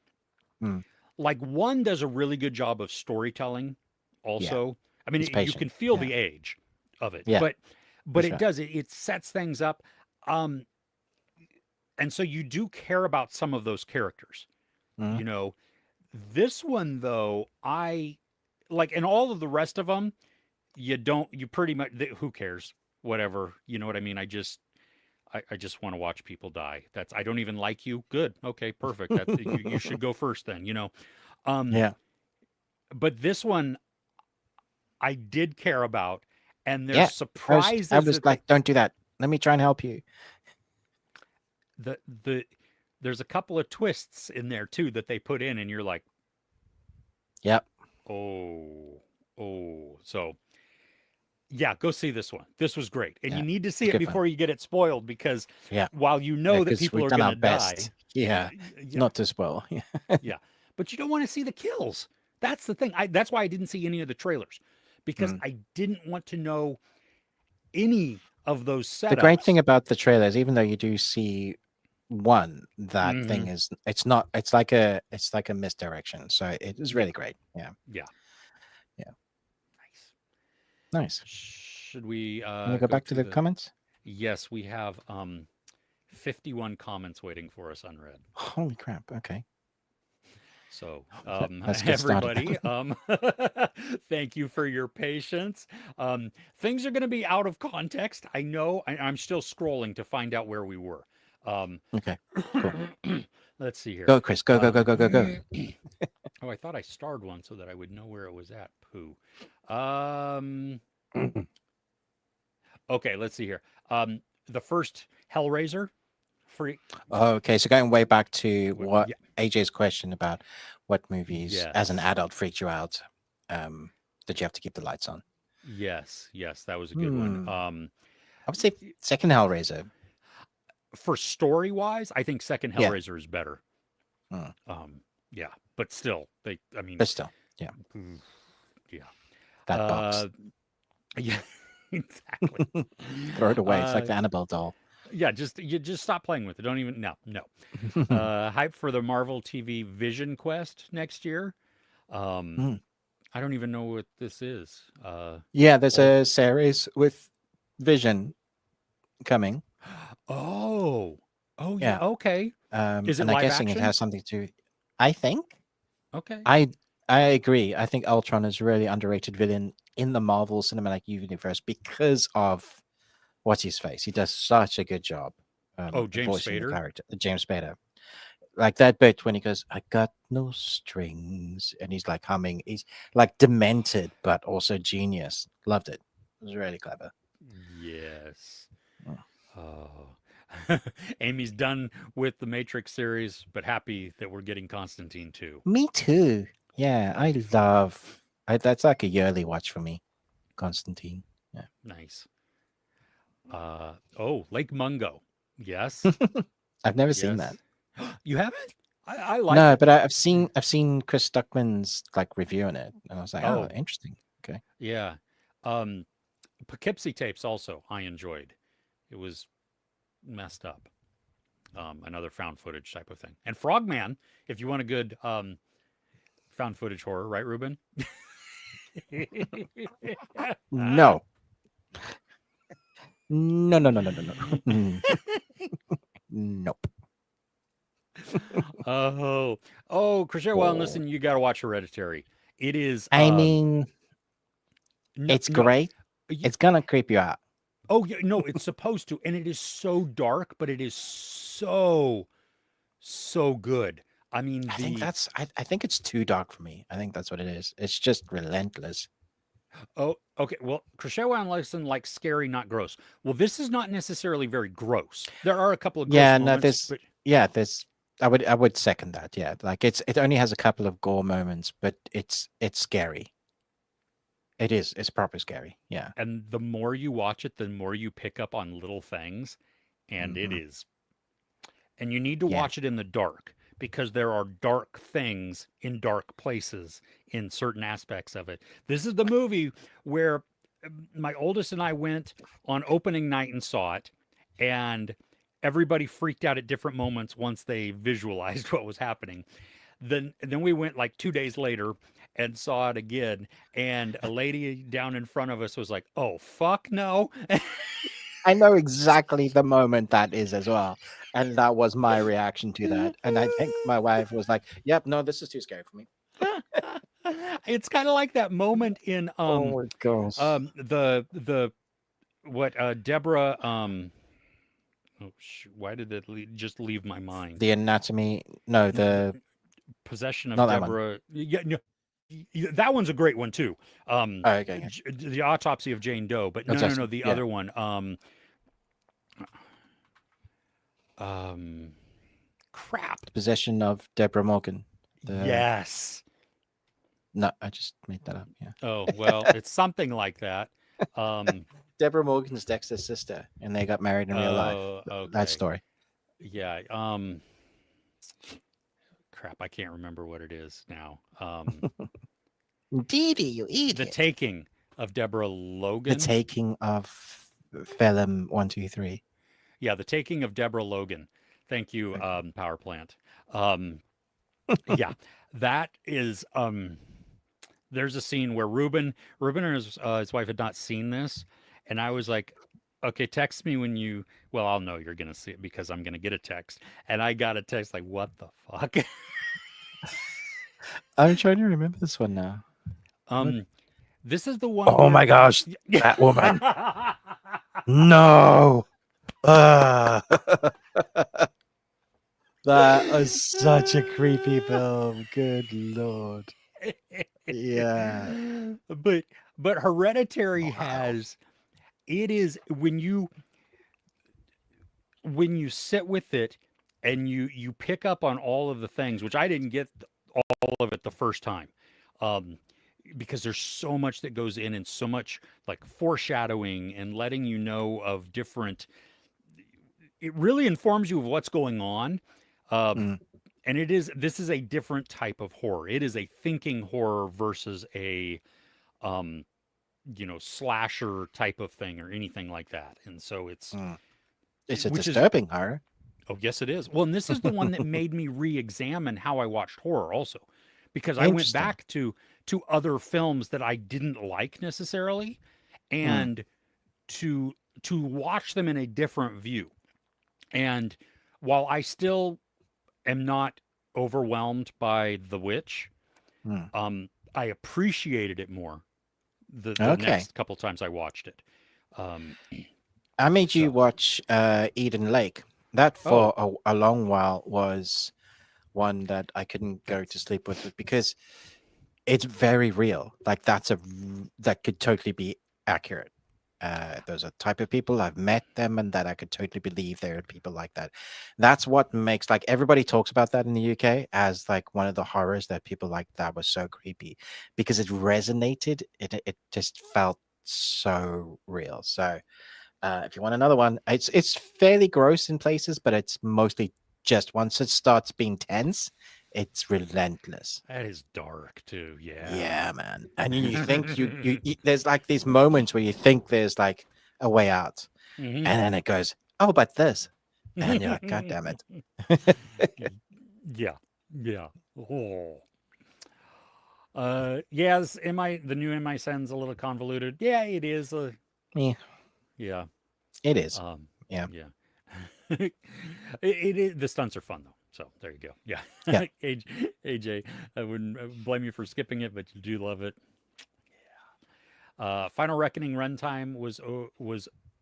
Mm. like, one does a really good job of storytelling also. I mean, He's you patient. can feel Yeah. the age of it. Yeah, But for it sure. does it sets things up. Um and so you do care about some of those characters. Mm. You know, this one though, I like, and all of the rest of them, you pretty much, who cares? Whatever. You know what I mean? I just want to watch people die. I don't even like you. Good. Okay, perfect. You should go first then, Um Yeah. but this one I did care about, and there's Yeah. I surprises was that like, don't do that. Let me try and help you. the there's a couple of twists in there too that they put in, and you're like, Yep. so yeah, go see this one. This was great, and you Yeah. need to see It's a it good before fun. you get it spoiled, because Yeah. while you know that Because people we've are done going our to die, best. Yeah. yeah, Not to spoil. yeah, but you don't want to see the kills. That's the thing. That's why I didn't see any of the trailers, because Mm. I didn't want to know any of those The great thing setups. about the trailers, even though you do see one, that thing Mhm. is, it's like a misdirection. So it is Yeah, really great. Yeah. yeah, Yeah. nice. Nice. Should we Can we go go back to to the the? comments? Yes, we have 51 comments waiting for us unread. Holy crap. Okay. So, Let's get started. everybody, thank you for your patience. Things are going to be out of context. I know. I'm still scrolling to find out where we were. Okay. Cool. Let's see here. Go, Chris. Go, go, go, go, go, go. Oh, I thought I starred one so that I would know where it was at. Pooh. Um, okay, let's see here. The first Hellraiser. Free. Okay. So going way back to what Yeah. AJ's question about what movies as an Yes. adult freaked you out, did you have to keep the lights on? Yes. That was a good one. I would say second Hellraiser. For story wise, I think second Yeah. Hellraiser is better. Mm. Yeah, but still, I mean, But still, yeah. yeah, That box. yeah, exactly. Throw it away. It's like the Annabelle doll. Yeah, just stop playing with it. Don't even no. Hype for the Marvel TV Vision Quest next year. Um, Mm. I don't even know what this is. Yeah, there's Old. a series with Vision coming. Oh, oh yeah. Yeah, Okay. Is it and I'm live guessing it action? has something to. I think Okay. I I agree. I think Ultron is a really underrated villain in the Marvel Cinematic Universe because of what's his face. He does such a good job Oh, James voicing the Spader. character, James Spader. Like that bit when he goes, "I got no strings," and he's like humming. He's like demented, but also genius. Loved it. It was really clever. Yes. Mm. Oh. Amy's done with the Matrix series, but happy that we're getting Constantine too. Me too. Yeah, I love. That's like a yearly watch for me. Constantine. Yeah. Nice. Oh, Lake Mungo. Yes. I've never seen that. Yes. You haven't? I like No, it. but I've seen Chris Stuckman's like review on it, and I was like, oh, Oh, interesting. Okay. yeah. Um, Poughkeepsie tapes also I enjoyed. It was messed up. Another found footage type of thing. And Frogman, if you want a good found footage horror, right, Ruben? No, no, no, no, no, no, no. Nope. Crochet Wild, Oh. listen, you got to watch Hereditary. It is I mean, no, it's no. great. It's gonna creep you out. Oh yeah, no, it's supposed to, and it is so dark, but it is so good. I mean, I think it's too dark for me. I think that's what it is. It's just relentless. oh, okay. Well, Crochet and Listen like scary, not gross. Well, this is not necessarily very gross. There are a couple of gross Yeah, no, moments, there's but yeah, there's I would second that. Yeah. Like it only has a couple of gore moments, but it's scary. It is. It's proper scary. Yeah. and the more you watch it, the more you pick up on little things, and it Hmm. is. And you need to Yeah. watch it in the dark because there are dark things in dark places in certain aspects of it. This is the movie where my oldest and I went on opening night and saw it, and everybody freaked out at different moments once they visualized what was happening. Then we went like 2 days later and saw it again, and a lady down in front of us was like, "Oh fuck no!" I know exactly the moment that is as well. And that was my reaction to that. And I think my wife was like, "Yep, no, this is too scary for me." It's kind of like that moment in Oh my gosh. the what Deborah oh why did it just leave my mind? The anatomy. No, the Possession of not that one. Deborah. Yeah, no, that one's a great one too. Oh, okay, okay. The autopsy of Jane Doe, but That's no, awesome. the Yeah. other one. Um, crap. The possession of Deborah Morgan. The Yes. No, I just made that up. Yeah. Oh well, it's something like that. Um, Deborah Morgan's Dexter's sister, and they got married in real life. oh, That okay. story. Yeah. Crap, I can't remember what it is now. Didi, you The idiot. Taking of Deborah The Logan. taking of Phelim 123. Yeah, The Taking of Deborah Logan. Thank you, Okay. Power Plant. Um, yeah, that is. There's a scene where Ruben and his wife had not seen this, and I was like, "Okay, text me when you." Well, I'll know you're gonna see it because I'm gonna get a text, and I got a text like, "What the fuck?" I'm trying to remember this one now. What? um, this is the one Oh where my gosh, that woman. No. Ah. That was such a creepy film. Good lord. Yeah. but Hereditary Wow. has it is when you sit with it and you pick up on all of the things which I didn't get all of it the first time. Um, because there's so much that goes in and so much like foreshadowing and letting you know of different it really informs you of what's going on. Um, Mm. and this is a different type of horror. It is a thinking horror versus a um, slasher type of thing or anything like that. And so Mm. It's a which is disturbing horror. oh yes, it is. Well, and this is the one that made me re-examine how I watched horror also, because I went Interesting. back to other films that I didn't like necessarily, Mm, and to to watch them in a different view. And while I still am not overwhelmed by The Witch, mm. I appreciated it more the Okay. next couple times I watched it. Um, I made you so watch Eden Lake. That oh for a long while was one that I couldn't go to that's sleep with it because it's very real. Like that could totally be accurate. Those are type of people I've met them, and that I could totally believe there are people like that. That's what makes like everybody talks about that in the UK as like one of the horrors that people like that was so creepy because it resonated. It just felt so real. So if you want another one, it's fairly gross in places, but it's mostly just once it starts being tense, it's relentless. that is dark too. Yeah. Yeah, man. And you think there's like these moments where you think there's like a way out, Hmm. and then it goes, oh, but this, and you're like, God damn it. Yeah. Yeah. Oh. Yes, MI the new MI7's a little convoluted. Yeah, it is. Yeah, Yeah. it is. Um, Yeah, yeah. It is. The stunts are fun though. So there you go. Yeah. yeah. AJ, I wouldn't blame you for skipping it, but you do love it. Final Reckoning runtime was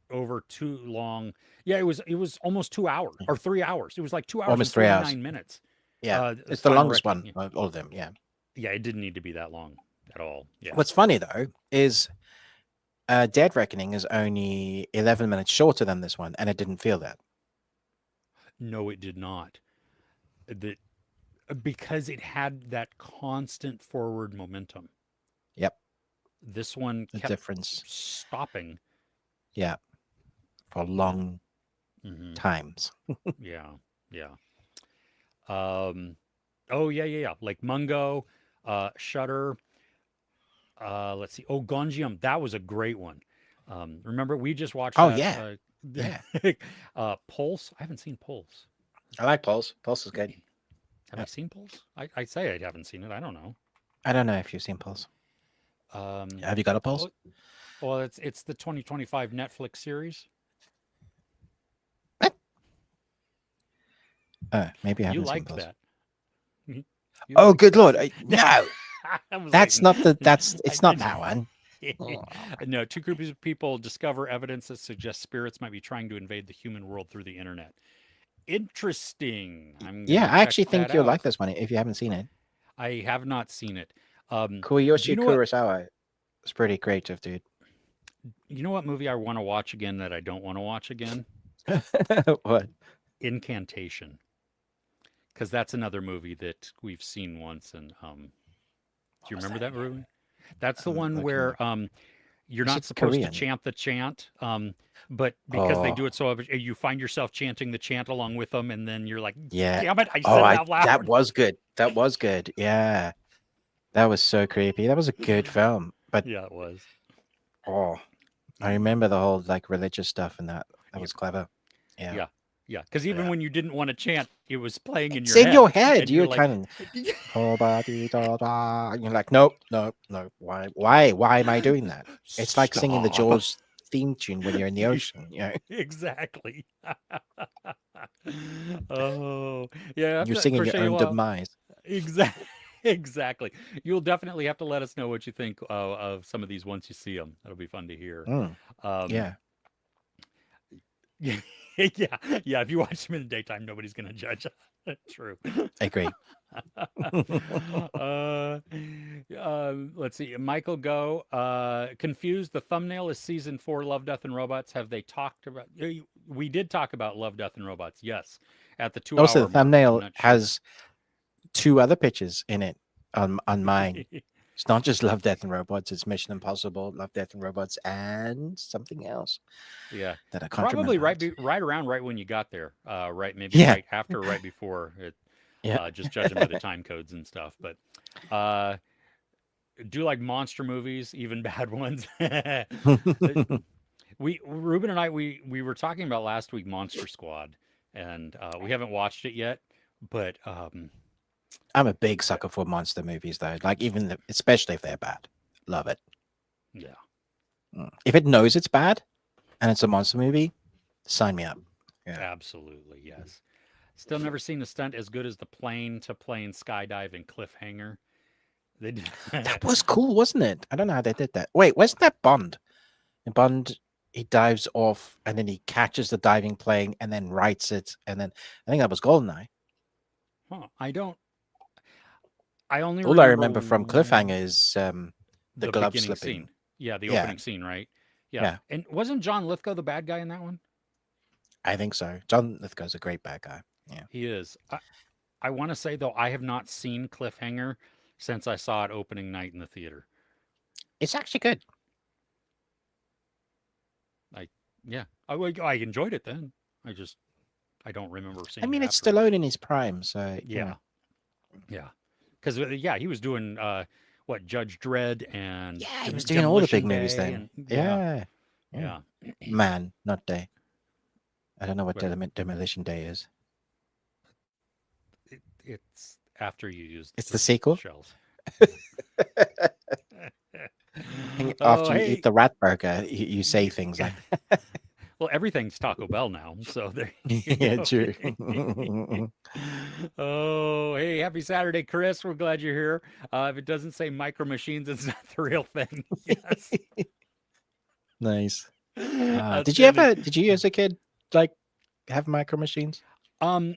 over too long. Yeah, it was almost 2 hours or 3 hours. It was like 2 hours and Almost 3 hours. 49 minutes. Yeah, it's the Final longest Reckoning. one Yeah. of all of them. Yeah. Yeah, it didn't need to be that long at all. Yeah. What's funny though is Dead Reckoning is only 11 minutes shorter than this one, and it didn't feel that. No, it did not. That because it had that constant forward momentum. Yep, This one the kept difference. stopping. Yeah, for Yeah. long Hmm. times. Yeah. Yeah. Um. Oh yeah, yeah, yeah. Like Mungo, Shutter. Let's see. Oh, Gonjiam. That was a great one. Remember we just watched Oh that. yeah, yeah. Pulse. I haven't seen Pulse. I like Pulse. Pulse is good. Have Yeah. I seen Pulse? I say I haven't seen it. I don't know. I don't know if you've seen Pulse. Um. Have you got a Pulse? Oh, well, it's the 2025 Netflix series. What? Maybe I You haven't seen liked Pulse. that. You Oh, liked good that. lord! No, I was that's waiting. not the. That's I it's not did. that one. Oh. No, two groups of people discover evidence that suggests spirits might be trying to invade the human world through the internet. Interesting. I'm Yeah, gonna I check actually that think you'll like out. this one if you haven't seen it. I have not seen it. Do you Koyoshi know what? Kurosawa. It's pretty creative, dude. You know what movie I want to watch again that I don't want to watch again? What? Incantation, because that's another movie that we've seen once. And do What you was remember that that, again? Ruben? That's the I'm one looking. where you're Is not it supposed to Korean? chant the chant, but because they Oh, do it so you find yourself chanting the chant along with them, and then you're like, yeah. "Damn it, I Oh, said it I out that loud." was good. That was good. Yeah, that was so creepy. That was a good film. But Yeah, it was. oh, I Mm. remember the whole like religious stuff and that. That Yep. was clever. Yeah. Yeah, yeah. Because even Yeah. when you didn't want to chant, it was playing in It's your in your head, head. and you're You're like, kind of oh, and you're like, nope, nope, no. Why am I doing that? It's like singing the "Stop." Jaws theme tune when you're in the ocean. You know, Exactly. Oh, yeah. I have you're to, singing your Crochet. own Well, demise. exactly. Exactly. You'll definitely have to let us know what you think of some of these once you see them. That'll be fun to hear. Mm, Um, yeah, yeah, yeah, yeah. If you watch them in the daytime, nobody's gonna judge. True. I agree. uh, let's see. Michael Go. Confused. The thumbnail is season 4. Love, Death, and Robots. Have they talked about? We did talk about Love, Death, and Robots. Yes, at the Also, the 2 hour mark. I'm thumbnail not sure. has two other pictures in it on mine. It's not just Love, Death, and Robots. It's Mission Impossible, Love, Death, and Robots, and something else Yeah, that I can't probably remember. right, right around right when you got there. Right, maybe Yeah, right after, or right before. It, yeah. just judging by the time codes and stuff. But uh, do like monster movies, even bad ones. Ruben and I we were talking about last week Monster Squad, and we haven't watched it yet, but I'm a big sucker for monster movies, though. Like especially if they're bad, love it. yeah. If it knows it's bad and it's a monster movie, sign me up. Yeah, Absolutely, yes. Still never seen a stunt as good as the plane to plane skydiving cliffhanger. They did. that was cool, wasn't it? I don't know how they did that. Wait, wasn't that Bond? In Bond, he dives off and then he catches the diving plane and then writes it, and then I think that was Goldeneye. Huh, I only All I remember remember from Cliffhanger is the the glove beginning slipping. scene. Yeah, the Yeah, opening scene, right? Yeah. yeah, And wasn't John Lithgow the bad guy in that one? I think so. John Lithgow's a great bad guy. Yeah, He is. I want to say though I have not seen Cliffhanger since I saw it opening night in the theater. it's actually good. I yeah. I enjoyed it then. I don't remember seeing I mean, it it's afterwards. Stallone in his prime, so Yeah. Yeah. Cuz yeah, he was doing what Judge Dredd and yeah, he was doing all the big Demolition movies Day then. and Yeah, yeah. Man, not Day. I don't know what But Demolition Day is. it's after you use It's the the sequel. shells. Oh, After you eat hey. the rat burger, you say things like, Well, everything's Taco Bell now, so there you "Yeah, go. true." Oh, hey, happy Saturday, Chris. We're glad you're here. If it doesn't say Micro Machines, it's not the real thing. Yes. Nice. Outstanding. Did you as a kid like have micro machines, Um,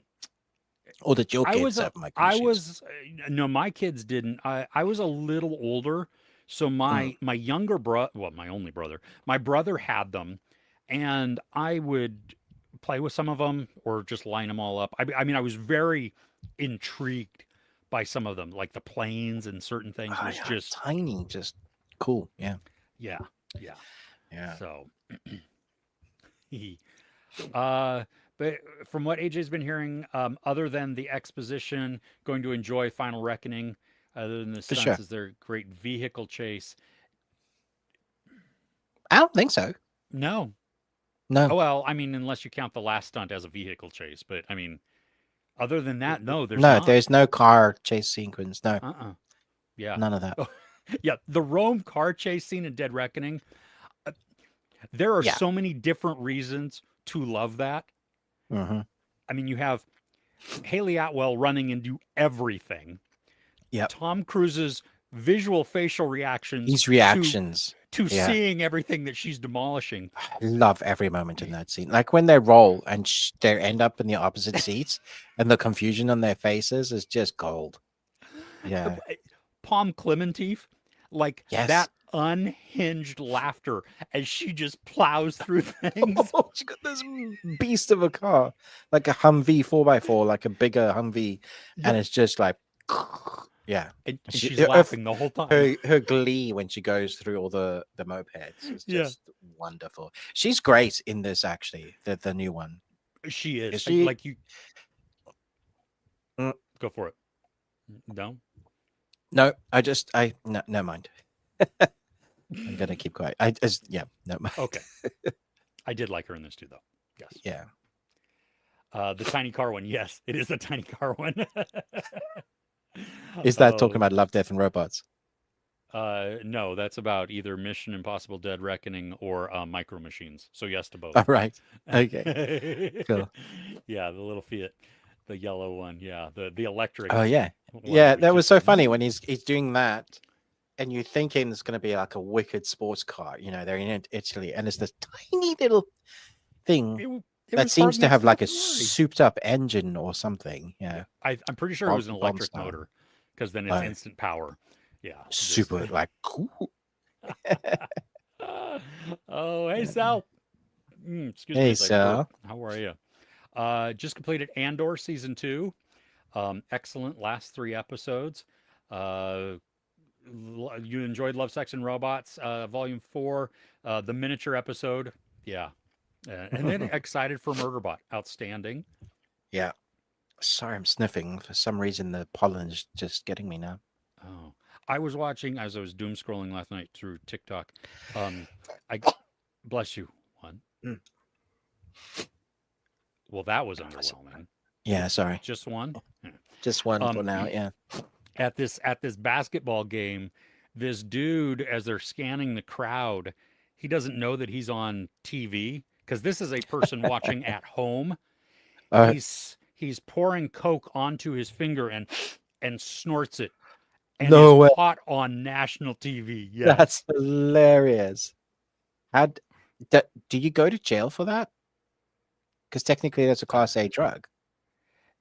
or did your I kids was a, have micro I machines? was no, my kids didn't. I was a little older, so Mm. my younger brother, well, my only brother, my brother had them, and I would play with some of them or just line them all up. I mean, I was very intrigued by some of them, like the planes and certain things Oh, was yeah, just tiny, just cool. Yeah, yeah, yeah. yeah. So, uh, but from what AJ's been hearing, other than the exposition, going to enjoy Final Reckoning. Other than the For stunts, sure. is their great vehicle chase? I don't think so. No. No, Oh well, I mean, unless you count the last stunt as a vehicle chase, but I mean, other than that, no, there's no, not. there's no car chase sequence. No, Yeah. none of that. Oh, yeah. The Rome car chase scene in Dead Reckoning. There are Yeah. so many different reasons to love that. Mm-hmm. I mean, you have Haley Atwell running and do everything. Yep. Tom Cruise's visual facial reactions These to reactions. Yeah. seeing everything that she's demolishing. I love every moment in that scene. Like when they roll and they end up in the opposite seats, and the confusion on their faces is just gold. Yeah. Palm Clementif, like Yes. that unhinged laughter as she just plows through things. Oh, she got this beast of a car, like a Humvee 4x4, like a bigger Humvee, and it's just like, yeah. And She- she's her- laughing the whole time. Her glee when she goes through all the mopeds is Yeah. just wonderful. She's great in this, actually, the new one. She is. Is she? Like you Mm. go for it. No? No, no, never mind. I'm gonna keep quiet. No. Okay. I did like her in this too, though. Yes. Yeah. The tiny car one. Yes, it is the tiny car one. Is that talking Oh, about Love, Death, and Robots? no, that's about either Mission Impossible Dead Reckoning or Micro Machines. So yes to both. All right. Okay. Cool. Yeah, the little Fiat, the yellow one. Yeah, the electric. Oh yeah. one Yeah, that was just- so funny when he's doing that, and you're thinking it's gonna be like a wicked sports car. You know, they're in Italy, and it's this tiny little thing It that was seems parked to next have the like a Ferrari. souped up engine or something. Yeah. I'm pretty sure it was an Bomb electric style. motor, because then it's Oh. instant power. Yeah. just- Super like cool. Oh, hey Sal. Excuse me. Hey, as I burp. Sal. How are you? Just completed Andor season 2. Excellent last 3 episodes. You enjoyed Love, Sex, and Robots, Volume 4, the miniature episode. Yeah. And then excited for Murderbot. Outstanding. Yeah. Sorry, I'm sniffing. For some reason, the pollen is just getting me now. Oh, I was watching as I was doom scrolling last night through TikTok. I bless you. one. Mm. Well, that was underwhelming. Yeah, sorry. Just one. Just one for now. Yeah. At this basketball game, this dude, as they're scanning the crowd, he doesn't know that he's on TV because this is a person watching at home. Uh, He's pouring Coke onto his finger and snorts it, and no is way. caught on national TV. Yes. That's hilarious. How do you go to jail for that? Because technically, that's a Class A drug.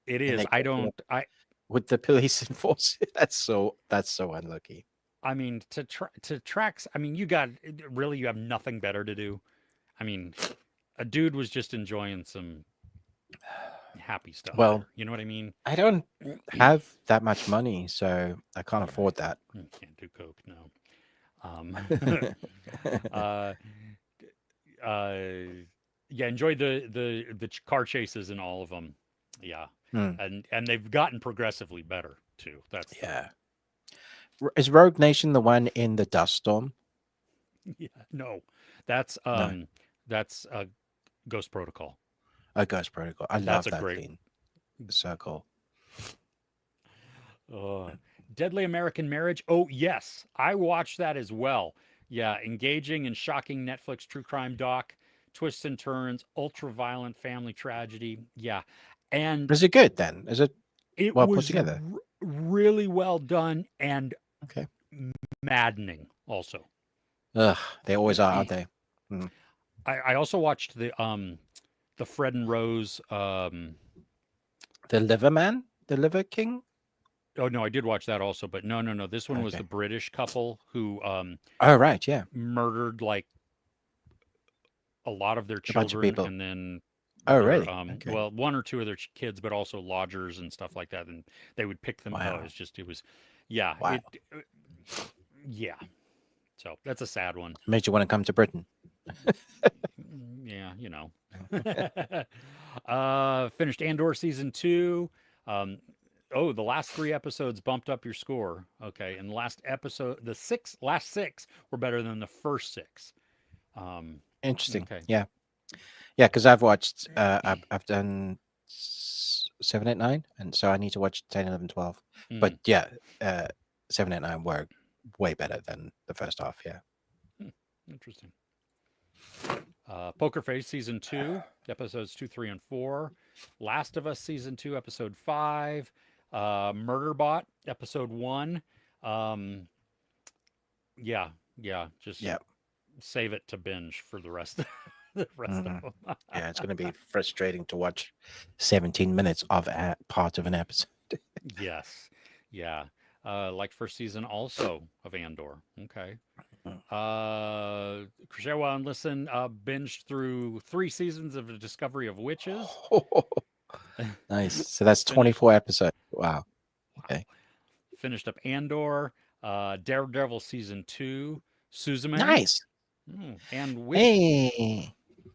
It And is. they I catch you don't. up with the police enforce it. That's so unlucky. I mean, to tracks. I mean, you have nothing better to do. I mean, a dude was just enjoying some happy stuff. Well, there. You know what I mean? I don't have that much money, so I can't afford that. Can't do coke, no. Yeah, enjoyed the car chases in all of them. Yeah, and they've gotten progressively better too. That's Is Rogue Nation the one in the dust storm? Yeah, no, that's Ghost Protocol. A Ghost Protocol. I love that scene. So cool. Deadly American Marriage. Oh yes, I watched that as well. Yeah, engaging and shocking Netflix true crime doc, twists and turns, ultra violent family tragedy. Yeah, and is it good then? Is it? It well was put together. Really well done and okay, maddening. Also, they always are, aren't they? I also watched the Fred and Rose the Liver Man, the Liver King. Oh no, I did watch that also, but no. This one was the British couple who oh right, yeah, murdered like a lot of their children, and then really? Well, one or two of their kids, but also lodgers and stuff like that, and they would pick them. Wow. Yeah, wow. Yeah. So that's a sad one. Made you want to come to Britain. Yeah, you know. Finished Andor season 2. The last 3 episodes bumped up your score. Okay, and the last episode, last 6 were better than the first 6. Interesting. Okay. Yeah, because I've watched. I've done 7, 8, 9, and so I need to watch 10, 11, 12. But yeah, 7, 8, 9 were way better than the first half. Yeah. Interesting. Poker Face season 2, episodes 2, 3, and 4. Last of Us season 2, episode 5. Murderbot episode 1. Just save it to binge for the rest. The rest of them. Yeah, it's going to be frustrating to watch 17 minutes of part of an episode. Yes. Yeah. Like first season also of Andor. Okay. Crochet While and Listen binged through 3 seasons of The Discovery of Witches. Nice. So that's 24 episodes. Wow. Okay. Finished up Andor, Daredevil season 2, Suzume. Nice. And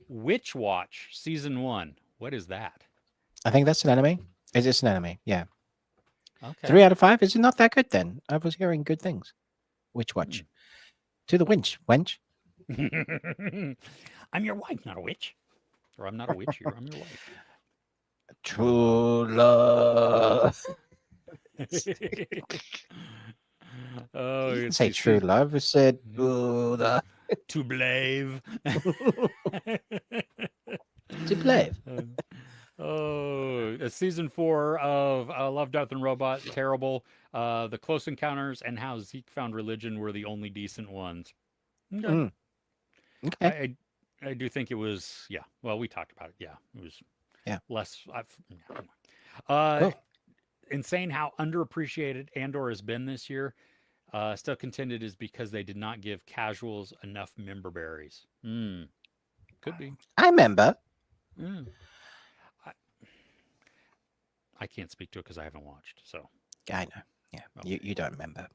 Witch Watch season 1. What is that? I think that's an anime. It's an anime. Yeah. Okay. 3 out of 5. Is it not that good then? I was hearing good things. Witch Watch. To the wench. I'm your wife, not a witch. Or I'm not a witch here. I'm your wife. True love. Oh, you didn't say true love. You said to blave. To blave. Season 4 of Love, Death, and Robot. Terrible. The Close Encounters and How Zeke Found Religion were the only decent ones. Okay. Okay. I do think it was, yeah. Well, we talked about it. Yeah. It was less. Insane how underappreciated Andor has been this year. Still contended is because they did not give casuals enough member berries. Could be. I remember. I can't speak to it because I haven't watched. So I know. Yeah, okay. You don't remember.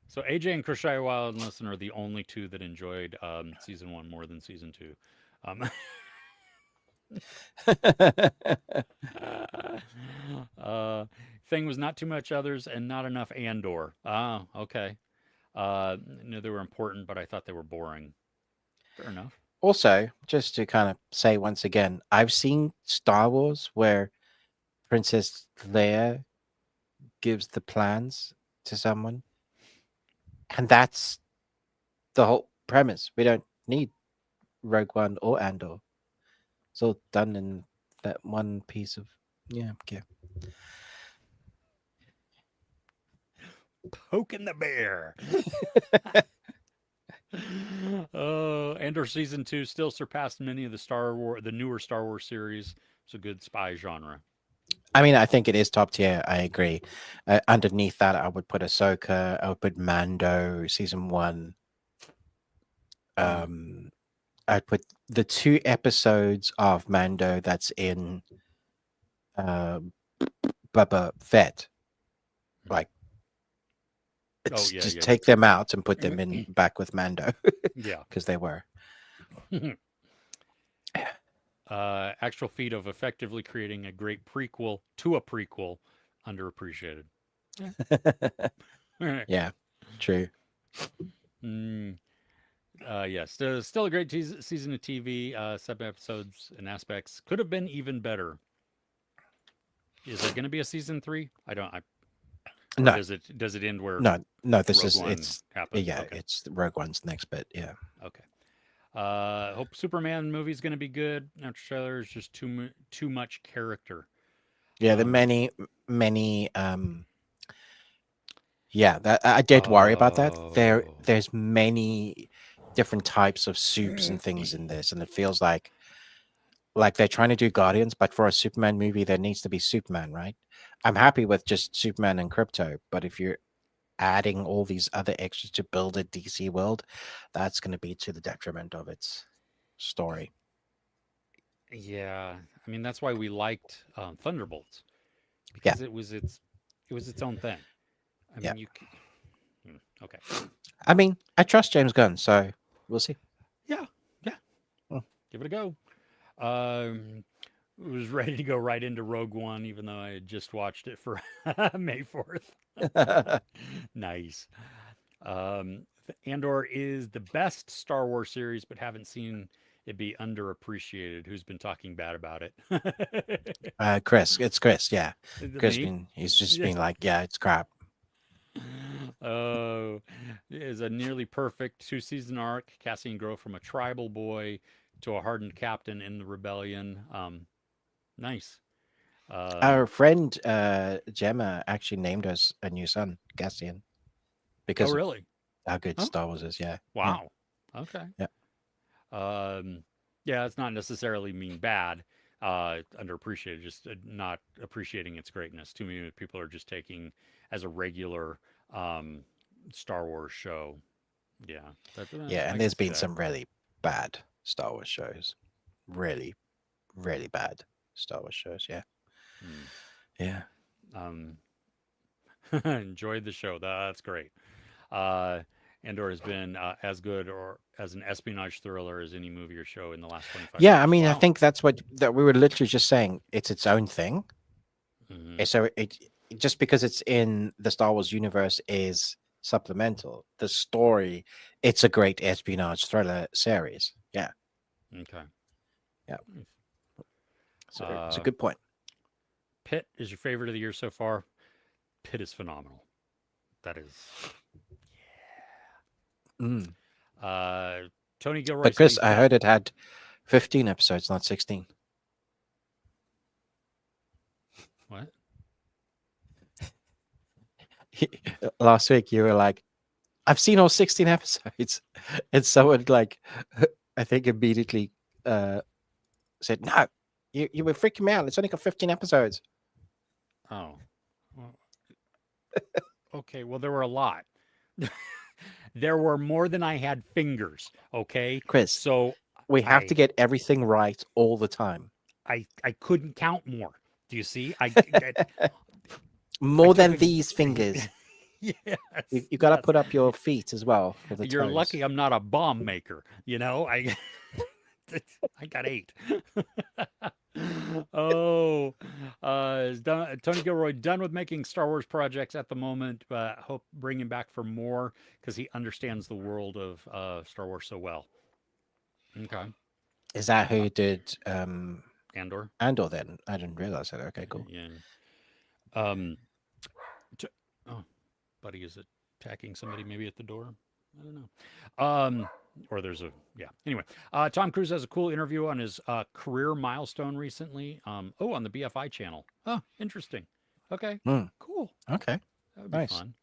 So AJ and Crochet Wild and Listen are the only 2 that enjoyed season 1 more than season 2. Thing was not too much others and not enough Andor. Okay. No, they were important, but I thought they were boring. Fair enough. Also, just to kind of say once again, I've seen Star Wars where Princess Leia gives the plans to someone, and that's the whole premise. We don't need Rogue One or Andor. It's all done in that one piece of okay. Poking the bear. Oh, Andor season 2 still surpassed many of the newer Star Wars series. It's a good spy genre. I mean, I think it is top tier. I agree. Underneath that, I would put Ahsoka. I would put Mando season 1. I'd put the 2 episodes of Mando that's in uh, Bubba Fett. Like, it's just take them out and put them in back with Mando. Yeah, because they were. Actual feat of effectively creating a great prequel to a prequel, underappreciated. Yeah, true. Yes, still a great season of TV. 7 episodes and aspects could have been even better. Is there going to be a season 3? No. Does it end where? No. This Rogue is One it's happens? yeah, Okay. it's Rogue One's next bit. Yeah. Okay. Hope Superman movie's going to be good. After trailer is just too much character. Yeah, the many yeah, that I did worry about that. There's many different types of soups and things in this, and it feels like they're trying to do Guardians, but for a Superman movie, there needs to be Superman, right? I'm happy with just Superman and Crypto, but if you're adding all these other extras to build a DC world, that's going to be to the detriment of its story. Yeah, I mean that's why we liked Thunderbolts, Yeah. because it was its own thing. I Yeah. mean, okay. I mean, I trust James Gunn, so we'll see. Yeah. Give it a go. Was ready to go right into Rogue One, even though I had just watched it for May 4th. Nice. Andor is the best Star Wars series, but haven't seen it be underappreciated. Who's been talking bad about it? Chris, it's Chris. Yeah, Chris. Me? He's just been like, yeah, it's crap. Oh, it is a nearly perfect 2-season arc. Cassian grow from a tribal boy to a hardened captain in the rebellion. Nice. Our friend Gemma actually named us a new son, Cassian, because really? Of how good Star Wars is. Yeah. Wow. Yeah. Okay. Yeah. Yeah, it's not necessarily mean bad. Underappreciated, just not appreciating its greatness. Too many people are just taking as a regular Star Wars show. Yeah. Yeah, and there's been some really bad Star Wars shows. Really, really bad Star Wars shows. Yeah. Yeah. Enjoyed the show. That's great. Andor has been as good or as an espionage thriller as any movie or show in the last 25 years. Yeah, I mean, I think that's what we were literally just saying. It's its own thing. So it just because it's in the Star Wars universe is supplemental. The story, it's a great espionage thriller series. Yeah. Okay. Yeah. So it's a good point. Pitt is your favorite of the year so far. Pitt is phenomenal. That is, Tony Gilroy. But Chris, I heard it had 15 episodes, not 16. What? Last week you were like, I've seen all 16 episodes. And someone like, I think immediately said, no, you were freaking me out. It's only got 15 episodes. Oh. Well, okay, well, there were a lot. There were more than I had fingers, okay? Chris, so we have to get everything right all the time. I couldn't count more. Do you see? More than these fingers. Yes. You got to put up your feet as well for the You're toes. lucky I'm not a bomb maker, you know? I got 8. Oh, Tony Gilroy done with making Star Wars projects at the moment, but hope bring him back for more because he understands the world of Star Wars so well. Okay. Is that Uh, who did Andor. Andor then? I didn't realize that. Okay, cool. Yeah. Um. T- oh, buddy is attacking somebody maybe at the door. I don't know. Or there's a yeah. Anyway, Tom Cruise has a cool interview on his career milestone recently. On the BFI channel. Oh, interesting. Okay, Hmm. cool. Okay, That would be nice. fun.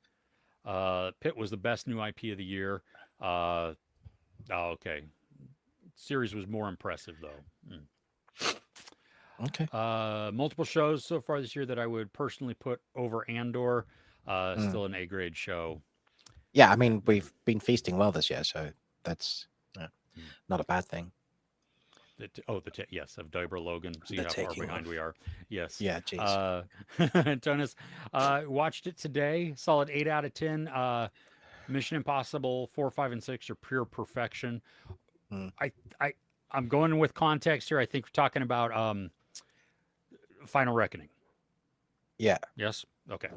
Pitt was the best new IP of the year. Okay. Series was more impressive though. Okay. Multiple shows so far this year that I would personally put over Andor. Mm. Still an A grade show. Yeah, I mean, we've been feasting well this year, so that's Mm. not a bad thing. Yes, of Deborah Logan. See The how far taking behind of. we are. Yes. Yeah, jeez. Jonas, watched it today. Solid 8 out of 10. Mission Impossible 4, 5, and 6 are pure perfection. Mm. I, I, I'm going with context here. I think we're talking about Final Reckoning. Yeah. Yes. Okay.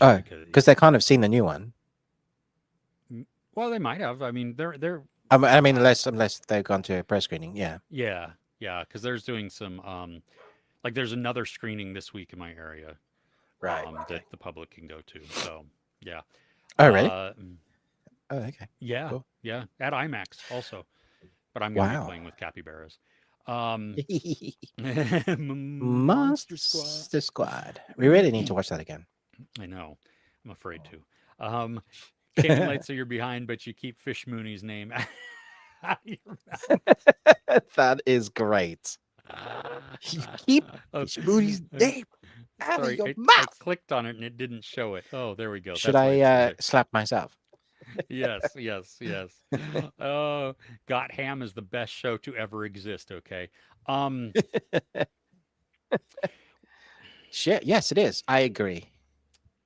Oh, because they kind of seen the new one. Well, they might have. I mean, they're. I mean, unless they've gone to a press screening. Yeah. Yeah, because there's doing some like there's another screening this week in my area. Right. That the public can go to. So yeah. Oh, really? Oh, okay. Yeah, Cool. yeah, at IMAX also. But I'm going to be playing with capybaras. Monster Squad. We really need to watch that again. I know. I'm afraid to. Can't relate, so you're behind, but you keep Fish Mooney's name out of your mouth. That is great. You keep Fish Moody's name out of your I mouth. clicked on it and it didn't show it. Oh, there we go. Should That's I slap myself? Yes. Oh, Got Ham is the best show to ever exist. Okay. Shit. Yes, it is. I agree.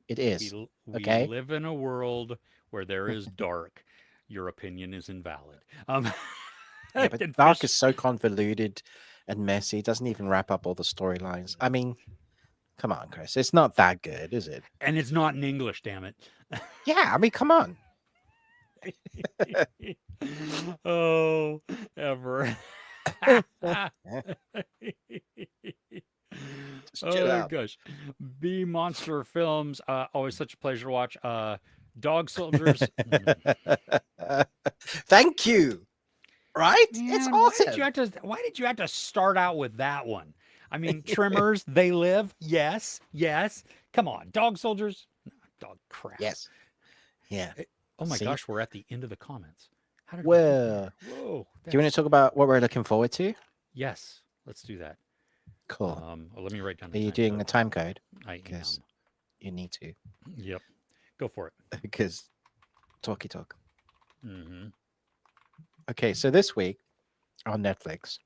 It is. We Okay. live in a world where there is dark. Your opinion is invalid. Yeah, but Dark is so convoluted and messy. It doesn't even wrap up all the storylines. I mean, come on, Chris. It's not that good, is it? And it's not in English, damn it. Yeah, I mean, come on. Oh, ever. Oh gosh. B Monster Films, always such a pleasure to watch. Dog Soldiers. Thank you. Right? Man, it's awesome. Why did you have to start out with that one? I mean, Trimmers, They Live. Yes. Come on, Dog Soldiers. Dog crap. Yes. Yeah. Oh my gosh, we're at the end of the comments. How did Whoa. Whoa. Do you want to talk about what we're looking forward to? Yes, let's do that. Cool. Let me write down. Are you doing the time code? I am. You need to. Yep. Go for it. Because talky talk. Mm-hmm. Okay, so this week on Netflix,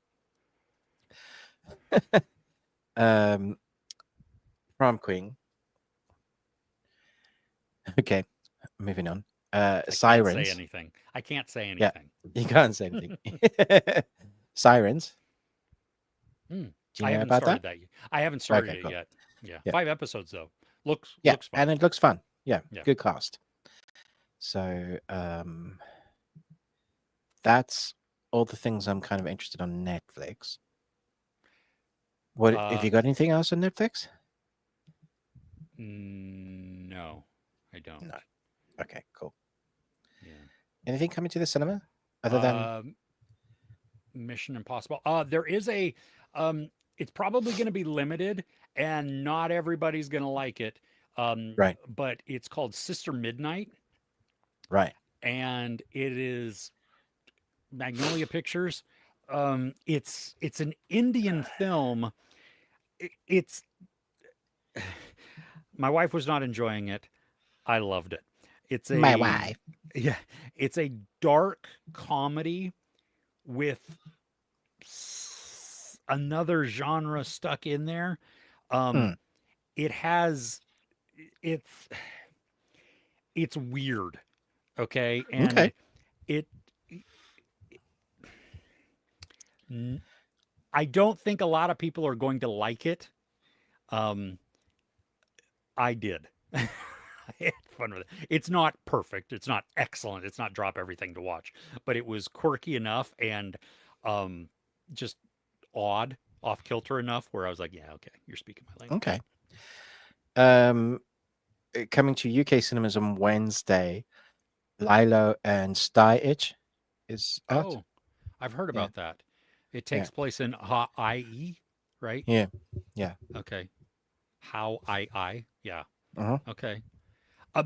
Prom Queen. Okay, moving on. Sirens. Can't say anything. I can't say anything. Yeah, you can't say anything. Sirens. Do you know about that? I haven't started cool. it yet. Yeah. 5 episodes though. Looks fun. And it looks fun. Yeah. Good cast. So that's all the things I'm kind of interested on Netflix. What have you got anything else on Netflix? No, I don't. No. Okay, cool. Yeah. Anything coming to the cinema other than Mission Impossible? There is a it's probably going to be limited and not everybody's going to like it. Right. But it's called Sister Midnight. Right. And it is Magnolia Pictures. It's an Indian film. It's my wife was not enjoying it. I loved it. It's my wife. Yeah, it's a dark comedy with another genre stuck in there. It has it's weird. Okay, and I don't think a lot of people are going to like it. I did. I had fun with it. It's not perfect. It's not excellent. It's not drop everything to watch, but it was quirky enough and um, just odd, off kilter enough where I was like, yeah, okay, you're speaking my language. Okay. Um, Coming to UK cinemas on Wednesday, Lilo and Stitch is out. Oh, I've heard Yeah, about that. It yeah, takes place in IE, right? yeah, yeah. Okay. How I? Yeah. Uh-huh. Okay.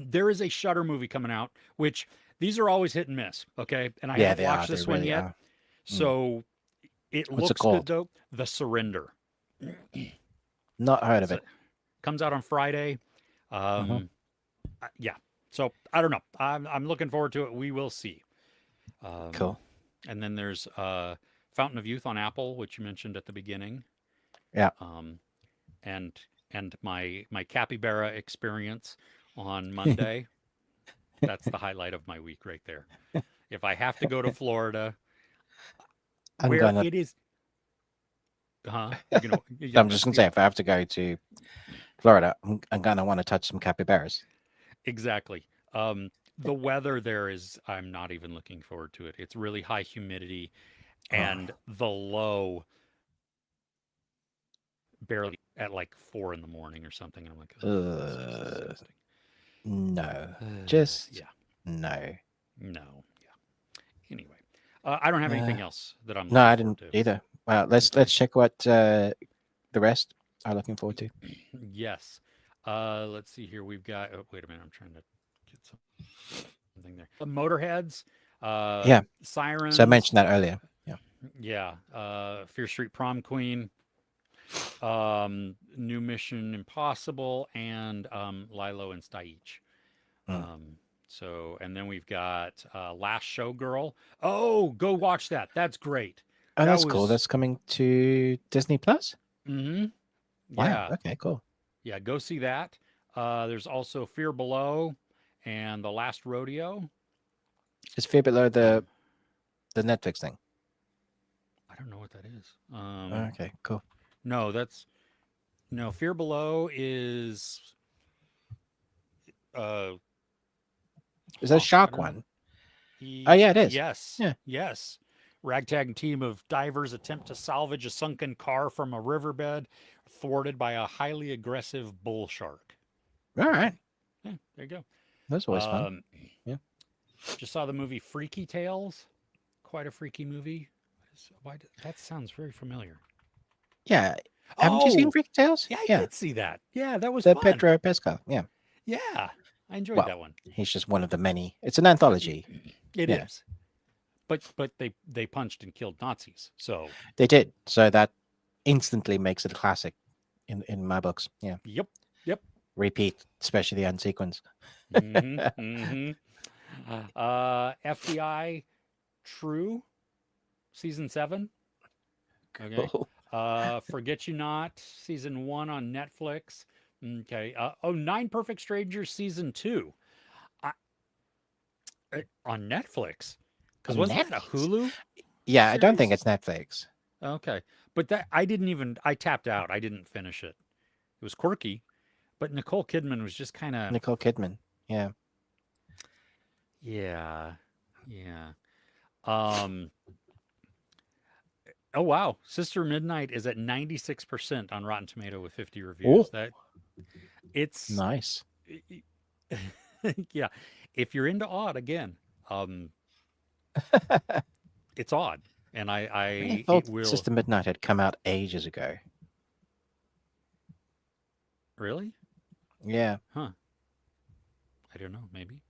There is a Shutter movie coming out, which these are always hit and miss. Okay, and I Yeah, haven't they are. watched They this one really yet, are. Mm. so it What's it looks good called? though. The Surrender. Not heard of So it. comes out on Friday. Uh-huh. Yeah. So I don't know. I'm looking forward to it. We will see. Um, Cool. and then there's Fountain of Youth on Apple, which you mentioned at the beginning. Yeah. Um, and my capybara experience on Monday. That's the highlight of my week right there. If I have to go to Florida, I'm where gonna. it is, you're gonna, yeah, I'm just gonna say, if I have to go to Florida, I'm gonna want to touch some capybaras. exactly. The weather there is, I'm not even looking forward to it. It's really high humidity, Oh, and the low barely at like 4 in the morning or something. And I'm like, oh, this is disgusting. no, just Yeah, no. no, yeah. Anyway, I don't have Uh, anything else that I'm no, looking I forward didn't to. either. Well, let's Okay. check what the rest are looking forward to. Yes. Let's see here. We've got. Oh, wait a minute. I'm trying to get something there. The Motorheads, Yeah, so I Sirens. mentioned that earlier. Yeah. Yeah. Fear Street Prom Queen. New Mission Impossible, and Lilo and Stitch. Mm. So, and then we've got Last Showgirl. Oh, go watch that. That's great. Oh, That that's cool. was. That's coming to Disney Plus. Mm-hmm. Wow. Yeah. Okay. Cool. Yeah. Go see that. There's also Fear Below and The Last Rodeo. Is Fear Below Um, the Netflix thing? I don't know what that is. Okay. Cool. No, that's no. Fear Below is. Uh, Is that a I shark don't know. one? Oh yeah, it is. Yes, Yeah. yes. Ragtag team of divers attempt to salvage a sunken car from a riverbed, thwarted by a highly aggressive bull shark. All right. Okay, yeah, there you That's go. always fun. Yeah. Just saw the movie Freaky Tales. Quite a freaky movie. That sounds very familiar. Yeah. Haven't you seen Oh, Freak Tales? yeah, I Yeah. did see that. Yeah, that was The fun. Pedro Pascal. Yeah. Yeah, I enjoyed Well, that one. he's just one of the many. It's an anthology. It Yeah. is, but they punched and killed Nazis. So They did. So that instantly makes it a classic in my books. Yeah. yep, yep. Repeat, especially the end sequence. Mm-hmm. Mm-hmm. FBI True season 7. Okay. Cool. Forget You Not season 1 on Netflix. Okay. Nine Perfect Strangers season 2 I, on Netflix. Because On wasn't that a Netflix? Hulu Yeah, I don't think series? it's Netflix. Okay, but that I tapped out. I didn't finish it. It was quirky, but Nicole Kidman was just kind of Nicole Kidman. Yeah. yeah, yeah. Um, Oh wow, Sister Midnight is at 96% on Rotten Tomato with 50 reviews. Oh, That it's nice. yeah. If you're into odd again, um, I it's odd, and really it thought will Sister Midnight had come out ages ago. really, Yeah. huh? I don't know. Maybe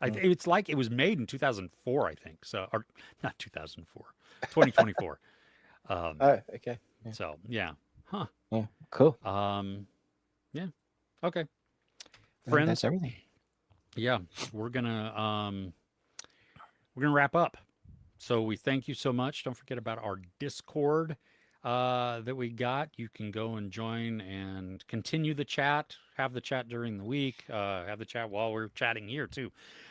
Mm. it's like it was made in 2004, I think. So or not 2004, 2024. Um, Oh, okay. Yeah. so yeah, huh? Yeah. Cool. Yeah. Okay, I think friends. that's everything. Yeah, we're gonna wrap up. So we thank you so much. Don't forget about our Discord that we got. You can go and join and continue the chat. Have the chat during the week. Have the chat while we're chatting here too.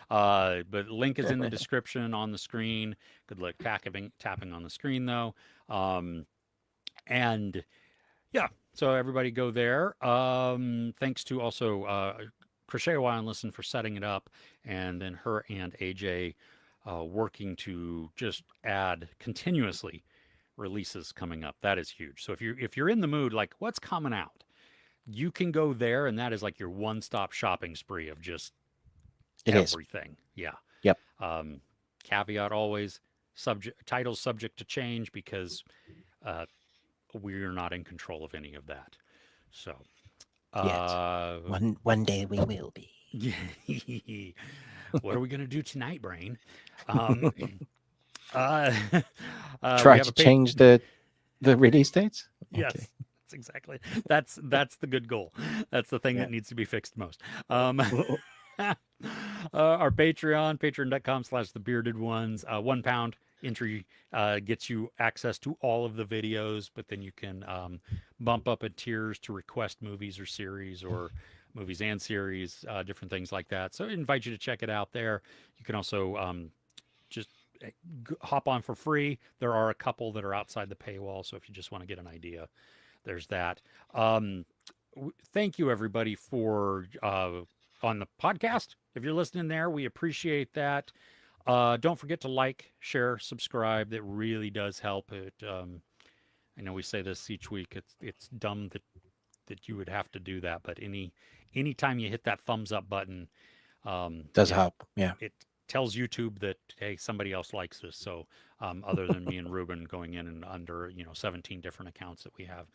But link is in the description on the screen. Good luck tapping on the screen though. And yeah, so everybody go there. Thanks to also crochet a while and listen for setting it up, and then her and AJ working to just add continuously releases coming up. That is huge. So if you're in the mood, like what's coming out, you can go there, and that is like your one-stop shopping spree of just It is. everything. Yeah. Yep. Caveat always: titles subject to change because uh, we're not in control of any of that. So, Yet. One day we will be. what are we gonna do tonight, Brain? Um, uh, Try to change the release dates. Yes, Okay. that's exactly. That's the good goal. That's the thing that needs to be fixed most. Our Patreon, patreon.com/thebearded ones. £1 entry gets you access to all of the videos, but then you can bump up in tiers to request movies or series or movies and series, different things like that. So I invite you to check it out there. You can also just hop on for free. There are a couple that are outside the paywall, so if you just want to get an idea, there's that. Thank you, everybody, for on the podcast. If you're listening there, we appreciate that. Don't forget to like, share, subscribe. That really does help. It. I know we say this each week. It's dumb that you would have to do that, but anytime you hit that thumbs up button, does help. Yeah. It tells YouTube that, hey, somebody else likes this. So other than me and Ruben going in and under 17 different accounts that we have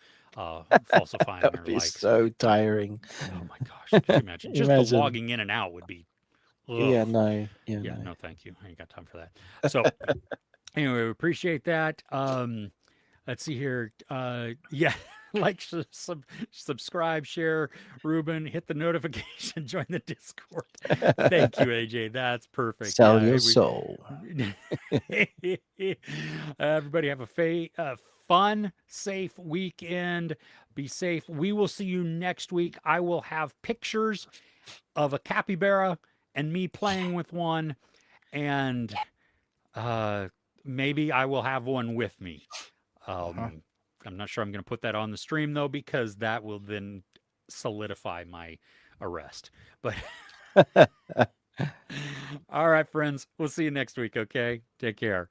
falsifying That our would be likes. so tiring. Oh my gosh, could you imagine? Just the logging in and out would be Yeah, no. Yeah, no, thank you. I ain't got time for that. So anyway, we appreciate that. Let's see here. Yeah, like, subscribe, share, Ruben, hit the notification, join the Discord. Thank you, AJ. That's perfect. Sell your soul. Everybody have a fun, safe weekend. Be safe. We will see you next week. I will have pictures of a capybara and me playing with one, and maybe I will have one with me. I'm not sure I'm going to put that on the stream, though, because that will then solidify my arrest. But all right, friends, we'll see you next week, okay? Take care.